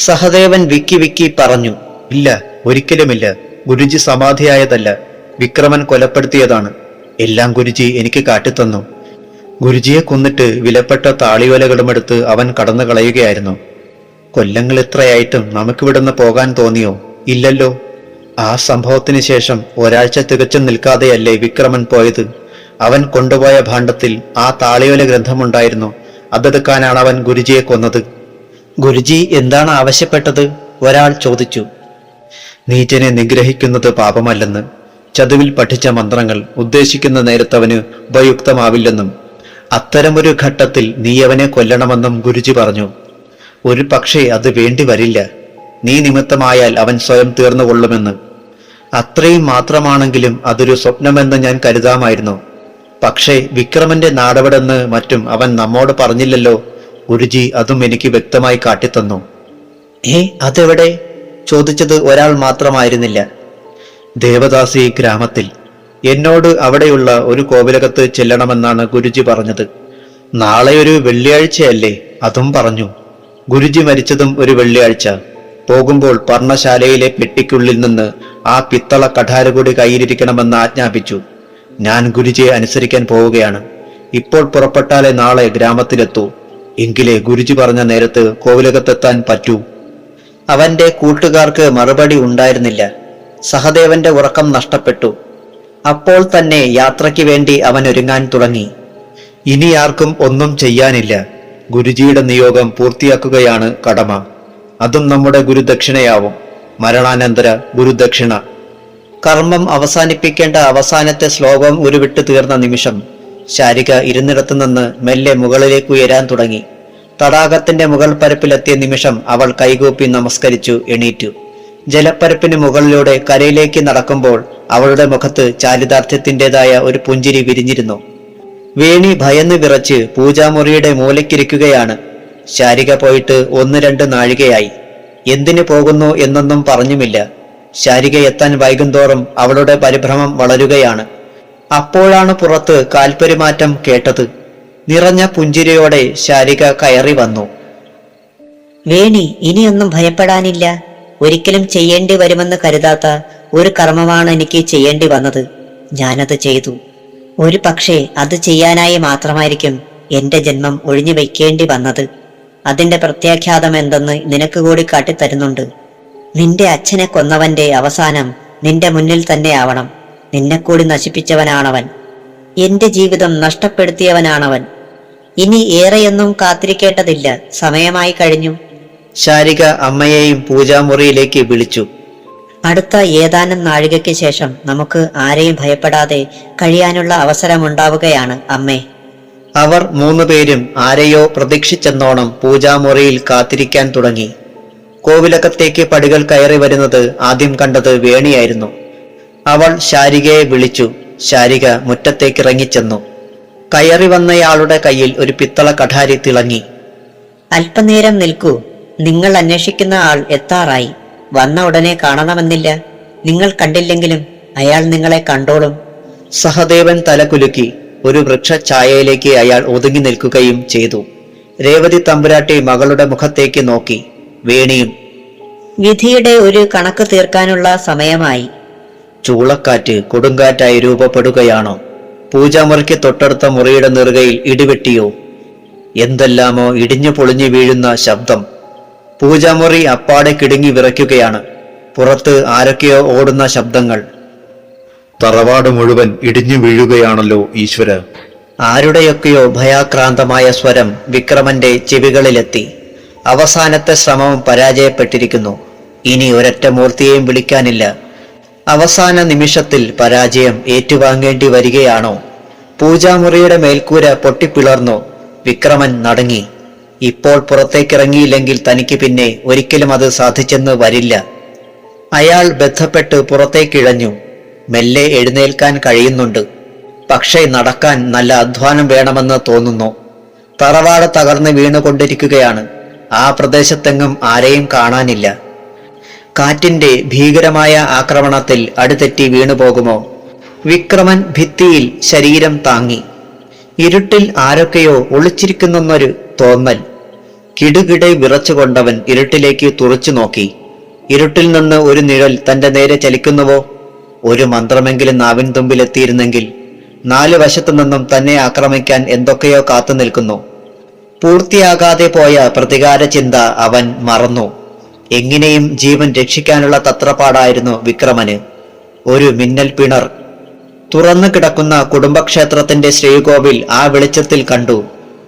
സഹദേവൻ വിക്കി വിക്കി പറഞ്ഞു. ഇല്ല, ഒരിക്കലുമില്ല. ഗുരുജി സമാധിയായതല്ല, വിക്രമൻ കൊലപ്പെടുത്തിയതാണ്. എല്ലാം ഗുരുജി എനിക്ക് കാട്ടിത്തന്നു. ഗുരുജിയെ കൊന്നിട്ട് വിലപ്പെട്ട താളിയോലകളുമെടുത്ത് അവൻ കടന്നു കളയുകയായിരുന്നു. കൊല്ലങ്ങൾ എത്രയായിട്ടും നമുക്കിവിടുന്ന് പോകാൻ തോന്നിയോ? ഇല്ലല്ലോ. ആ സംഭവത്തിന് ശേഷം ഒരാഴ്ച തികച്ചും നിൽക്കാതെയല്ലേ വിക്രമൻ പോയത്. അവൻ കൊണ്ടുപോയ ഭാണ്ഡത്തിൽ ആ താളിയോല ഗ്രന്ഥമുണ്ടായിരുന്നു. അതെടുക്കാനാണ് അവൻ ഗുരുജിയെ കൊന്നത്. ഗുരുജി എന്താണ് ആവശ്യപ്പെട്ടത്? ഒരാൾ ചോദിച്ചു. നീചനെ നിഗ്രഹിക്കുന്നത് പാപമല്ലെന്ന്. ചതുവിൽ പഠിച്ച മന്ത്രങ്ങൾ ഉദ്ദേശിക്കുന്ന നേരത്തവന് ഉപയുക്തമാവില്ലെന്നും അത്തരമൊരു ഘട്ടത്തിൽ നീ അവനെ കൊല്ലണമെന്നും ഗുരുജി പറഞ്ഞു. ഒരു പക്ഷേ അത് വേണ്ടി വരില്ല. നീ നിമിത്തമായാൽ അവൻ സ്വയം തീർന്നുകൊള്ളുമെന്ന്. അത്രയും മാത്രമാണെങ്കിലും അതൊരു സ്വപ്നമെന്ന് ഞാൻ കരുതാമായിരുന്നു. പക്ഷേ വിക്രമന്റെ നാടവിടെന്ന് മറ്റും അവൻ നമ്മോട് പറഞ്ഞില്ലല്ലോ. ഗുരുജി അതും എനിക്ക് വ്യക്തമായി കാട്ടിത്തന്നു. അതെവിടെ? ചോദിച്ചത് ഒരാൾ മാത്രമായിരുന്നില്ല. ദേവദാസി ഗ്രാമത്തിൽ. എന്നോട് അവിടെയുള്ള ഒരു കോവിലകത്ത് ചെല്ലണമെന്നാണ് ഗുരുജി പറഞ്ഞത്. നാളെ ഒരു വെള്ളിയാഴ്ചയല്ലേ? അതും പറഞ്ഞു. ഗുരുജി മരിച്ചതും ഒരു വെള്ളിയാഴ്ച. പോകുമ്പോൾ പർണശാലയിലെ പെട്ടിക്കുള്ളിൽ നിന്ന് ആ പിത്തള കഠാരകൂടി കയ്യിലിരിക്കണമെന്ന് ആജ്ഞാപിച്ചു. ഞാൻ ഗുരുജിയെ അനുസരിക്കാൻ പോവുകയാണ്. ഇപ്പോൾ പുറപ്പെട്ടാലേ നാളെ ഗ്രാമത്തിലെത്തൂ. എങ്കിലേ ഗുരുജി പറഞ്ഞ നേരത്ത് കോവിലകത്തെത്താൻ പറ്റൂ. അവന്റെ കൂട്ടുകാർക്ക് മറുപടി ഉണ്ടായിരുന്നില്ല. സഹദേവന്റെ ഉറക്കം നഷ്ടപ്പെട്ടു. അപ്പോൾ തന്നെ യാത്രയ്ക്ക് വേണ്ടി അവൻ ഒരുങ്ങാൻ തുടങ്ങി. ഇനി ആർക്കും ഒന്നും ചെയ്യാനില്ല. ഗുരുജിയുടെ നിയോഗം പൂർത്തിയാക്കുകയാണ് കടമ. അതും നമ്മുടെ ഗുരുദക്ഷിണയാവും. മരണാനന്തര ഗുരുദക്ഷിണ. കർമ്മം അവസാനിപ്പിക്കേണ്ട അവസാനത്തെ ശ്ലോകം ഉരുവിട്ട് തീർന്ന നിമിഷം ശാരിക ഇരുന്നിടത്തു നിന്ന് മെല്ലെ മുകളിലേക്ക് ഉയരാൻ തുടങ്ങി. തടാകത്തിന്റെ മുകൾ പരപ്പിലെത്തിയ നിമിഷം അവൾ കൈകൂപ്പി നമസ്കരിച്ചു എണീറ്റു. ജലപ്പരപ്പിന് മുകളിലൂടെ കരയിലേക്ക് നടക്കുമ്പോൾ അവളുടെ മുഖത്ത് ചാരിതാർത്ഥ്യത്തിൻ്റെതായ ഒരു പുഞ്ചിരി വിരിഞ്ഞിരുന്നു. വേണി ഭയന്ന് വിറച്ച് പൂജാമുറിയുടെ മൂലയ്ക്കിരിക്കുകയാണ്. ശാരിക പോയിട്ട് 1-2 നാഴികയായി. എന്തിനു പോകുന്നു എന്നൊന്നും പറഞ്ഞുമില്ല. ശാരിക എത്താൻ വൈകുന്തോറും അവളുടെ പരിഭ്രമം വളരുകയാണ്. അപ്പോഴാണ് പുറത്ത് കാൽപെരുമാറ്റം കേട്ടത്. നിറഞ്ഞ പുഞ്ചിരിയോടെ ശാരിക കയറി വന്നു. വേണി, ഇനിയൊന്നും ഭയപ്പെടാനില്ല. ഒരിക്കലും ചെയ്യേണ്ടി വരുമെന്ന് കരുതാത്ത ഒരു കർമ്മമാണ് എനിക്ക് ചെയ്യേണ്ടി വന്നത്. ഞാനത് ചെയ്തു. ഒരു പക്ഷേ അത് ചെയ്യാനായി മാത്രമായിരിക്കും എന്റെ ജന്മം ഒഴിഞ്ഞു വയ്ക്കേണ്ടി വന്നത്. അതിന്റെ പ്രത്യാഘാതം എന്തെന്ന് നിനക്ക് കൂടി കാട്ടിത്തരുന്നുണ്ട്. നിന്റെ അച്ഛനെ കൊന്നവന്റെ അവസാനം നിന്റെ മുന്നിൽ തന്നെ ആവണം. നിന്നെ കൂടി നശിപ്പിച്ചവനാണവൻ. എന്റെ ജീവിതം നഷ്ടപ്പെടുത്തിയവനാണവൻ. ഇനി ഏറെയൊന്നും കാത്തിരിക്കേണ്ടതില്ല. സമയമായി കഴിഞ്ഞു. ശാരിക അമ്മയെയും പൂജാമുറിയിലേക്ക് വിളിച്ചു. അടുത്ത ഏതാനും നാഴികയ്ക്ക് ശേഷം നമുക്ക് ആരെയും ഭയപ്പെടാതെ കഴിയാനുള്ള അവസരമുണ്ടാവുകയാണ് അമ്മേ. അവർ 3 പേരും ആരെയോ പ്രതീക്ഷിച്ചെന്നോണം പൂജാമുറിയിൽ കാത്തിരിക്കാൻ തുടങ്ങി. കോവിലകത്തേക്ക് പടികൾ കയറി വരുന്നത് ആദ്യം കണ്ടത് വേണിയായിരുന്നു. അവൾ ശാരികയെ വിളിച്ചു. ശാരിക മുറ്റത്തേക്ക് ഇറങ്ങിച്ചെന്നു. കയറി വന്നയാളുടെ കയ്യിൽ ഒരു പിത്തള കഠാരി തിളങ്ങി. അല്പനേരം നിൽക്കൂ. നിങ്ങൾ അന്വേഷിക്കുന്ന ആൾ എത്താറായി. വന്ന ഉടനെ കാണണമെന്നില്ല. നിങ്ങൾ കണ്ടില്ലെങ്കിലും അയാൾ നിങ്ങളെ കണ്ടോളും. സഹദേവൻ തലകുലുക്കി. ഒരു വൃക്ഷഛായയിലേക്ക് അയാൾ ഒതുങ്ങി നിൽക്കുകയും ചെയ്തു. രേവതി തമ്പുരാട്ടി മകളുടെ മുഖത്തേക്ക് നോക്കി. വേണിയും. വിധിയുടെ ഒരു കണക്ക് തീർക്കാനുള്ള സമയമായി. ചൂളക്കാറ്റ് കൊടുങ്കാറ്റായി രൂപപ്പെടുകയാണോ? പൂജാമുറിക്ക് തൊട്ടടുത്ത മുറിയുടെ നെറുകയിൽ ഇടിവെട്ടിയോ? എന്തെല്ലാമോ ഇടിഞ്ഞു പൊളിഞ്ഞു വീഴുന്ന ശബ്ദം. പൂജാമുറി അപ്പാടെ കിടുങ്ങി വിറയ്ക്കുകയാണ്. പുറത്ത് ആരൊക്കെയോ ഓടുന്ന ശബ്ദങ്ങൾ. തറവാട് മുഴുവൻ ഇടിഞ്ഞു വീഴുകയാണല്ലോ ഈശ്വര. ആരുടെയൊക്കെയോ ഭയാക്രാന്തമായ സ്വരം വിക്രമന്റെ ചെവികളിലെത്തി. അവസാനത്തെ ശ്രമവും പരാജയപ്പെട്ടിരിക്കുന്നു. ഇനി ഒരൊറ്റ മൂർത്തിയെയും വിളിക്കാനില്ല. അവസാന നിമിഷത്തിൽ പരാജയം ഏറ്റുവാങ്ങേണ്ടി വരികയാണോ? പൂജാമുറിയുടെ മേൽക്കൂര പൊട്ടിപ്പിളർന്നു. വിക്രമൻ നടുങ്ങി. ഇപ്പോൾ പുറത്തേക്കിറങ്ങിയില്ലെങ്കിൽ തനിക്ക് പിന്നെ ഒരിക്കലും അത് സാധിച്ചെന്ന് വരില്ല. അയാൾ ബന്ധപ്പെട്ട് പുറത്തേക്കിഴഞ്ഞു. മെല്ലെ എഴുന്നേൽക്കാൻ കഴിയുന്നുണ്ട്. പക്ഷേ നടക്കാൻ നല്ല അധ്വാനം വേണമെന്ന് തോന്നുന്നു. തറവാട് തകർന്ന് വീണുകൊണ്ടിരിക്കുകയാണ്. ആ പ്രദേശത്തെങ്ങും ആരെയും കാണാനില്ല. കാറ്റിന്റെ ഭീകരമായ ആക്രമണത്തിൽ അടുതെറ്റി വീണുപോകുമോ? വിക്രമൻ ഭിത്തിയിൽ ശരീരം താങ്ങി. ഇരുട്ടിൽ ആരൊക്കെയോ ഒളിച്ചിരിക്കുന്നൊരു തോന്നൽ. കിടുകിടെ വിറച്ചുകൊണ്ടവൻ ഇരുട്ടിലേക്ക് തുറച്ചു നോക്കി. ഇരുട്ടിൽ നിന്ന് ഒരു നിഴൽ തന്റെ നേരെ ചലിക്കുന്നുവോ? ഒരു മന്ത്രമെങ്കിലും നാവിൻ തുമ്പിലെത്തിയിരുന്നെങ്കിൽ. 4 വശത്തു നിന്നും തന്നെ ആക്രമിക്കാൻ എന്തൊക്കെയോ കാത്തു നിൽക്കുന്നു. പൂർത്തിയാകാതെ പോയ പ്രതികാര ചിന്ത അവൻ മറന്നു. എങ്ങനെയും ജീവൻ രക്ഷിക്കാനുള്ള തത്രപ്പാടായിരുന്നു വിക്രമന്. ഒരു മിന്നൽ പിണർ. തുറന്നു കിടക്കുന്ന കുടുംബക്ഷേത്രത്തിന്റെ ശ്രീകോവിൽ ആ വെളിച്ചത്തിൽ കണ്ടു.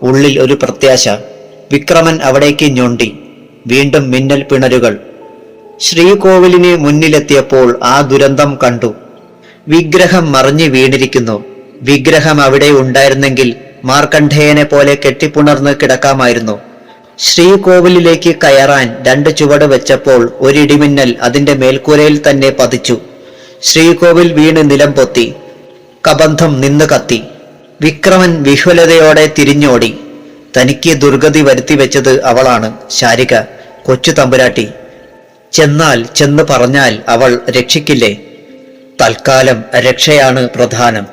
ഉള്ളിൽ ഒരു പ്രത്യാശ. വിക്രമൻ അവിടേക്ക് ഞൊണ്ടി. വീണ്ടും മിന്നൽ പിണരുകൾ. ശ്രീകോവിലിന് മുന്നിലെത്തിയപ്പോൾ ആ ദുരന്തം കണ്ടു. വിഗ്രഹം മറിഞ്ഞു വീണിരിക്കുന്നു. വിഗ്രഹം അവിടെ ഉണ്ടായിരുന്നെങ്കിൽ മാർക്കണ്ഡേയനെ പോലെ കെട്ടിപ്പുണർന്ന് കിടക്കാമായിരുന്നു. ശ്രീകോവിലിലേക്ക് കയറാൻ 2 ചുവട് വെച്ചപ്പോൾ ഒരിടിമിന്നൽ അതിന്റെ മേൽക്കൂരയിൽ തന്നെ പതിച്ചു. ശ്രീകോവിൽ വീണ് നിലം പൊത്തി. കബന്ധം നിന്ന് കത്തി. വിക്രമൻ വിഹ്വലതയോടെ തിരിഞ്ഞോടി. തനിക്ക് ദുർഗതി വരുത്തി വെച്ചത് അവളാണ്, ശാരിക, കൊച്ചു തമ്പുരാട്ടി. ചെന്നാൽ ചെന്ന് പറഞ്ഞാൽ അവൾ രക്ഷിക്കില്ലേ? തൽക്കാലം രക്ഷയാണ് പ്രധാനം.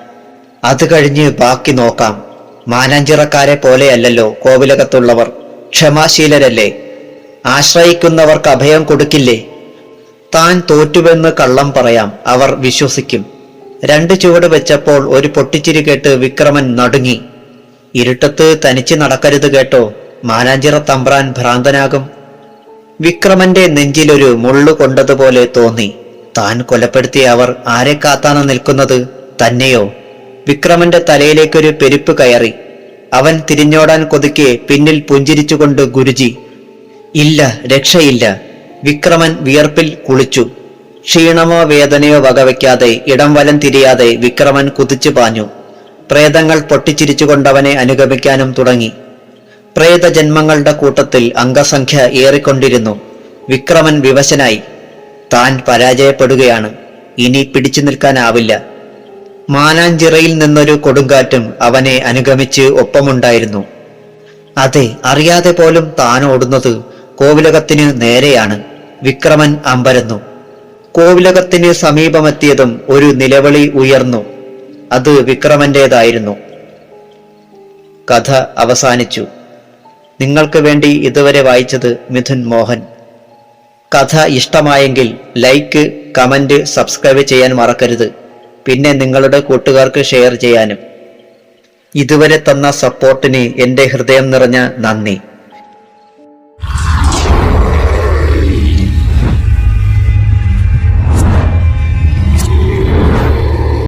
അത് കഴിഞ്ഞ് ബാക്കി നോക്കാം. മാനാഞ്ചിറക്കാരെ പോലെയല്ലല്ലോ കോവിലകത്തുള്ളവർ. ക്ഷമാശീലരല്ലേ? ആശ്രയിക്കുന്നവർക്ക് അഭയം കൊടുക്കില്ലേ? താൻ തോറ്റുവെന്ന് കള്ളം പറയാം, അവർ വിശ്വസിക്കും. 2 ചുവട് വെച്ചപ്പോൾ ഒരു പൊട്ടിച്ചിരി കേട്ട് വിക്രമൻ നടുങ്ങി. ഇരുട്ടത്ത് തനിച്ച് നടക്കരുത് കേട്ടോ, മാനാഞ്ചിറ തമ്പ്രാൻ ഭ്രാന്തനാകും. വിക്രമന്റെ നെഞ്ചിലൊരു മുള്ളു കൊണ്ടതുപോലെ തോന്നി. താൻ കൊലപ്പെടുത്തിയ അവർ ആരെ കാത്താണ് നിൽക്കുന്നത്? തന്നെയോ? വിക്രമന്റെ തലയിലേക്കൊരു പെരുപ്പ് കയറി. അവൻ തിരിഞ്ഞോടാൻ കൊതിക്കെ പിന്നിൽ പുഞ്ചിരിച്ചുകൊണ്ട് ഗുരുജി. ഇല്ല, രക്ഷയില്ല. വിക്രമൻ വിയർപ്പിൽ കുളിച്ചു. ക്ഷീണമോ വേദനയോ വകവയ്ക്കാതെ ഇടം വലം തിരിയാതെ വിക്രമൻ കുതിച്ചു പാഞ്ഞു. പ്രേതങ്ങൾ പൊട്ടിച്ചിരിച്ചുകൊണ്ടവനെ അനുഗമിക്കാനും തുടങ്ങി. പ്രേതജന്മങ്ങളുടെ കൂട്ടത്തിൽ അംഗസംഖ്യ ഏറിക്കൊണ്ടിരുന്നു. വിക്രമൻ വിവശനായി. താൻ പരാജയപ്പെടുകയാണ്. ഇനി പിടിച്ചു നിൽക്കാനാവില്ല. മാനാഞ്ചിറയിൽ നിന്നൊരു കൊടുങ്കാറ്റും അവനെ അനുഗമിച്ച് ഒപ്പമുണ്ടായിരുന്നു. അതെ, അറിയാതെ പോലും താൻ ഓടുന്നത് കോവിലകത്തിന് നേരെയാണ്. വിക്രമൻ അമ്പരന്നു. കോവിലകത്തിന് സമീപമെത്തിയതും ഒരു നിലവിളി ഉയർന്നു. അത് വിക്രമന്റേതായിരുന്നു. കഥ അവസാനിച്ചു. നിങ്ങൾക്ക് വേണ്ടി ഇതുവരെ വായിച്ചത് മിഥുൻ മോഹൻ. കഥ ഇഷ്ടമായെങ്കിൽ ലൈക്ക്, കമന്റ്, സബ്സ്ക്രൈബ് ചെയ്യാൻ മറക്കരുത്. പിന്നെ നിങ്ങളുടെ കൂട്ടുകാർക്ക് ഷെയർ ചെയ്യാനും. ഇതുവരെ തന്ന സപ്പോർട്ടിന് എൻ്റെ ഹൃദയം നിറഞ്ഞ നന്ദി.